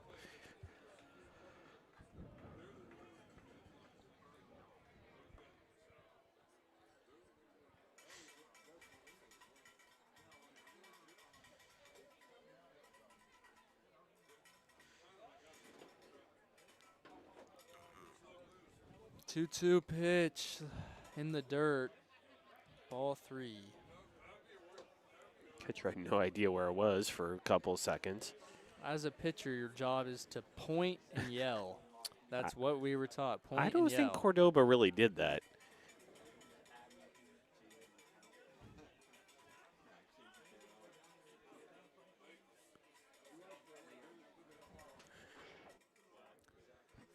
Two pitch in the dirt. Ball 3. Pitcher had no idea where it was for a couple seconds. As a pitcher, your job is to point and yell. That's what we were taught. Point I and don't yell. think Cordoba really did that.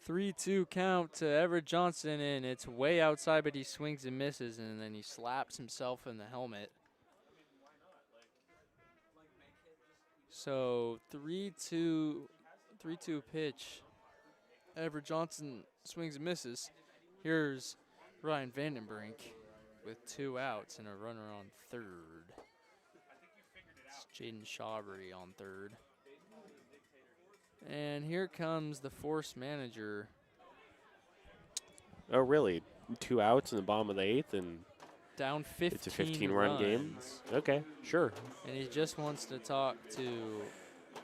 Three-two count to Everett Johnson, and it's way outside, but he swings and misses, and then he slaps himself in the helmet. So 3-2 pitch. Everett Johnson swings and misses. Here's Ryan Vandenbrink with 2 outs and a runner on third. It's Jaden Shawbury on third. And here comes the force manager. Oh, really? 2 outs in the bottom of the 8th, and Down 15 it's a 15-run game? runs. Okay, sure. And he just wants to talk to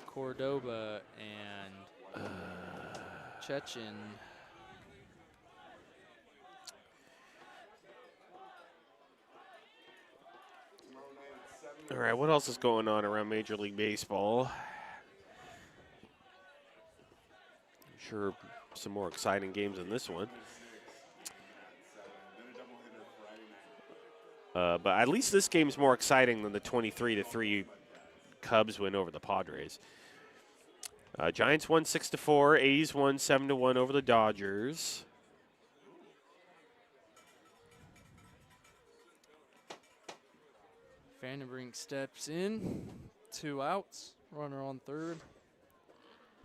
Cordoba and Chechen. All right, what else is going on around Major League Baseball? I'm sure some more exciting games than this one. But at least this game's more exciting than the 23-3 Cubs win over the Padres. Giants won 6-4. A's won 7-1 over the Dodgers. Vandenbrink steps in. 2 outs. Runner on third.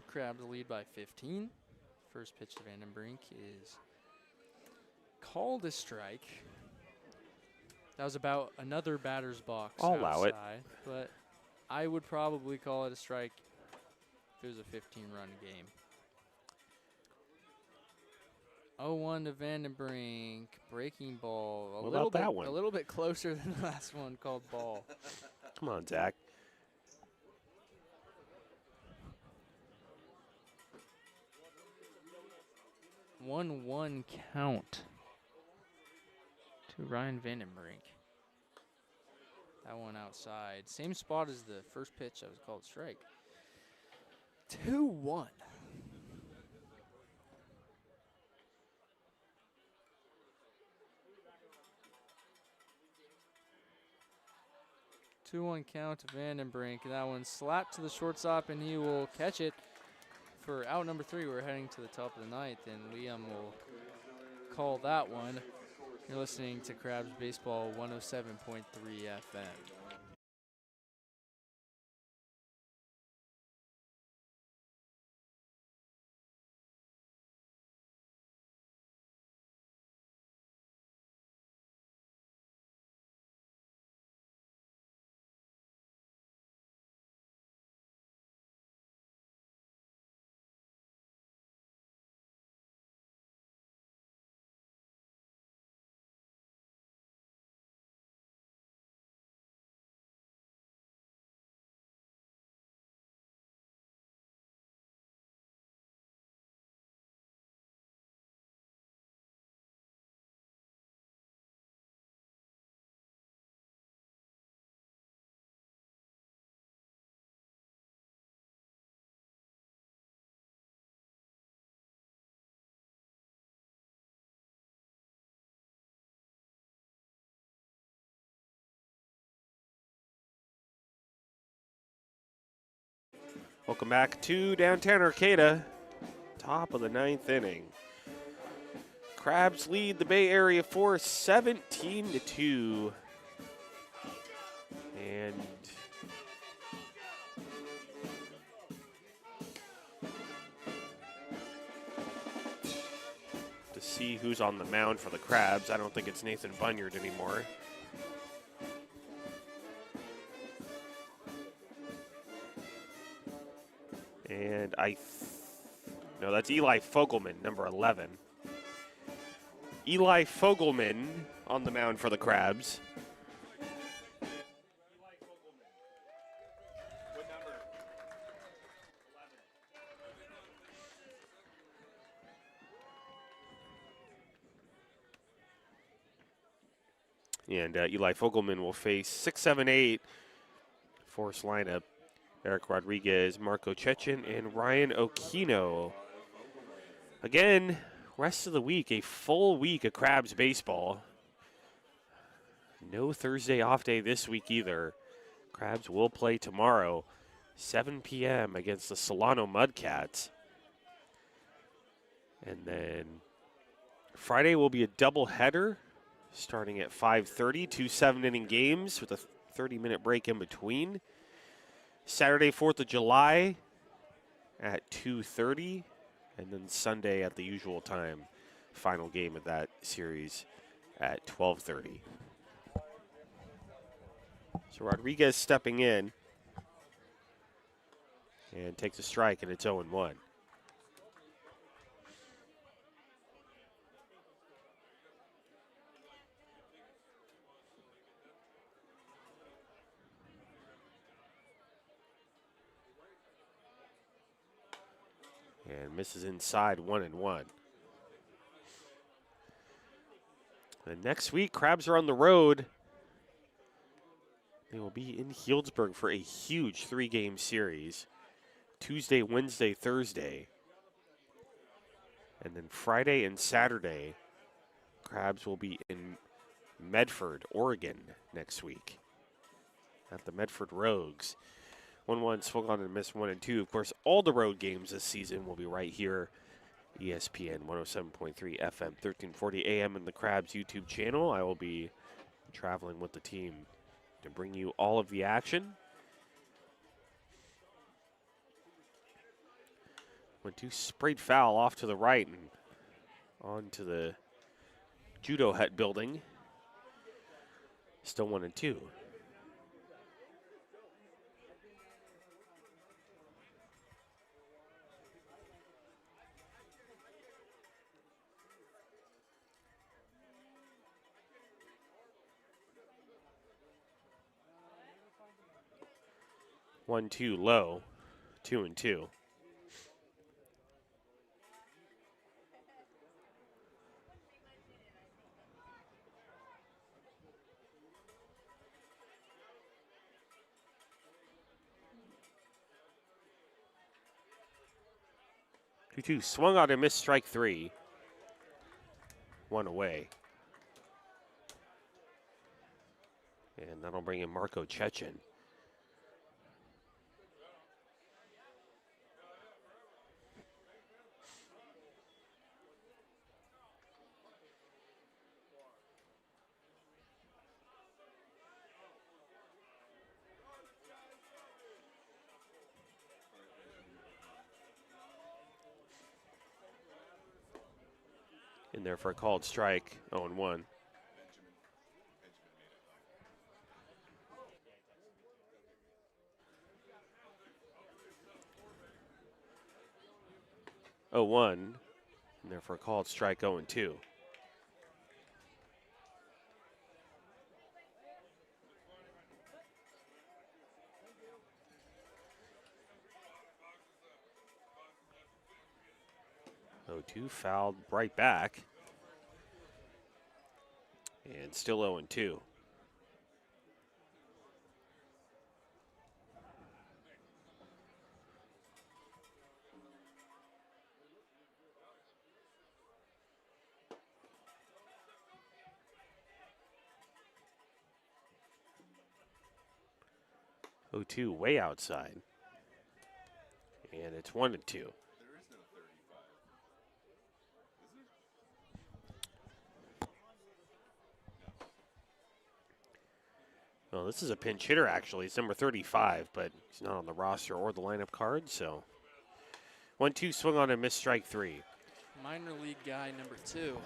Crabs lead by 15. First pitch to Vandenbrink is called a strike. That was about another batter's box I'll allow it. outside, but I would probably call it a strike if it was a 15-run game. 0-1 to Vandenbrink. Breaking ball. What about that one? A little bit closer than the last one, called ball. Come on, Zach. One count to Ryan Vandenbrink. That one outside. Same spot as the first pitch that was called strike. 2-1. Two-one count to Vandenbrink. That one slapped to the shortstop, and he will catch it for out number 3. We're heading to the top of the ninth, and Liam will call that one. You're listening to Crabs Baseball 107.3 FM. Welcome back to downtown Arcata. Top of the 9th inning. Crabs lead the Bay Area Force 17-2. And to see who's on the mound for the Crabs, I don't think it's Nathan Bunyard anymore. And no, that's Eli Fogelman, number 11. Eli Fogelman on the mound for the Crabs. And Eli Fogelman will face 6, 7, 8 Force lineup. Eric Rodriguez, Marco Chechen, and Ryan Okino. Again, rest of the week, a full week of Crabs baseball. No Thursday off day this week either. Crabs will play tomorrow, 7 p.m. against the Solano Mudcats. And then Friday will be a doubleheader starting at 5:30, 2 7-inning games with a 30-minute break in between. Saturday, 4th of July at 2:30, and then Sunday at the usual time. Final game of that series at 12:30. So Rodriguez stepping in and takes a strike, and it's 0-1. And misses inside, 1-1. And next week, Crabs are on the road. They will be in Healdsburg for a huge 3-game series. Tuesday, Wednesday, Thursday. And then Friday and Saturday, Crabs will be in Medford, Oregon next week at the Medford Rogues. 1-1 swung on and missed 1 and 2. Of course, all the road games this season will be right here. ESPN 107.3 FM, 1340 AM in the Crabs YouTube channel. I will be traveling with the team to bring you all of the action. 1-2 sprayed foul off to the right and onto the judo hut building. Still 1 and 2. One, two, low, 2 and 2. Two swung out and missed strike 3. 1 away. And that'll bring in Marco Chechen. In there for a called strike, 0-1. In there for a called strike, 0-2. Fouled right back. And still 0-2. Way outside. And it's 1-2. Well, this is a pinch hitter, actually. It's number 35, but he's not on the roster or the lineup card, so. 1-2 swung on and missed strike 3. Minor league guy number 2.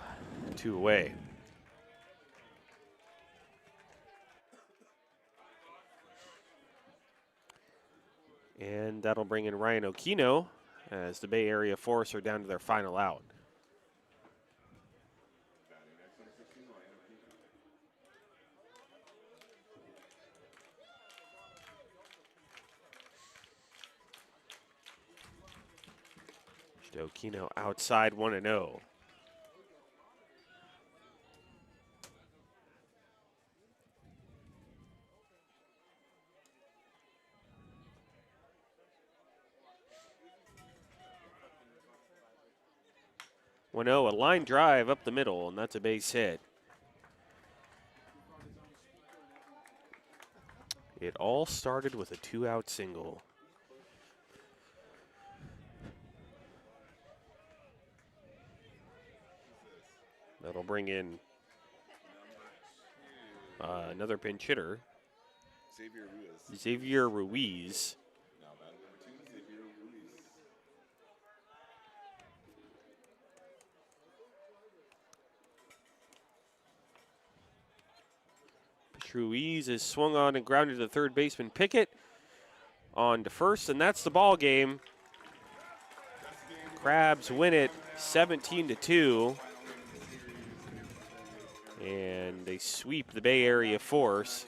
2 away. And that'll bring in Ryan Okino as the Bay Area Force are down to their final out. Okino outside 1-0. A line drive up the middle, and that's a base hit. It all started with a 2-out single. That'll bring in another pinch hitter, Xavier Ruiz. Now batting number 2, Xavier Ruiz. Ruiz is swung on and grounded to third baseman Pickett on to first, and that's the ball game. Crabs win it 17-2. And they sweep the Bay Area Force.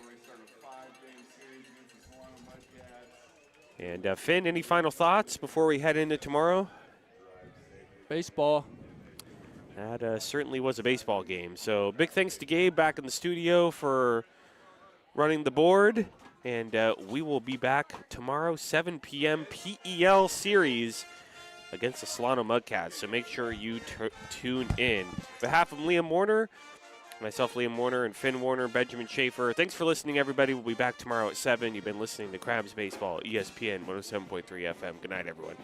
And Finn, any final thoughts before we head into tomorrow? Baseball. That certainly was a baseball game. So big thanks to Gabe back in the studio for running the board. And we will be back tomorrow, 7 p.m. PEL series against the Solano Mudcats. So make sure you tune in. On behalf of Liam Warner, Myself, Liam Warner, and Finn Warner, Benjamin Schaefer. Thanks for listening, everybody. We'll be back tomorrow at 7. You've been listening to Crabs Baseball, ESPN 107.3 FM. Good night, everyone.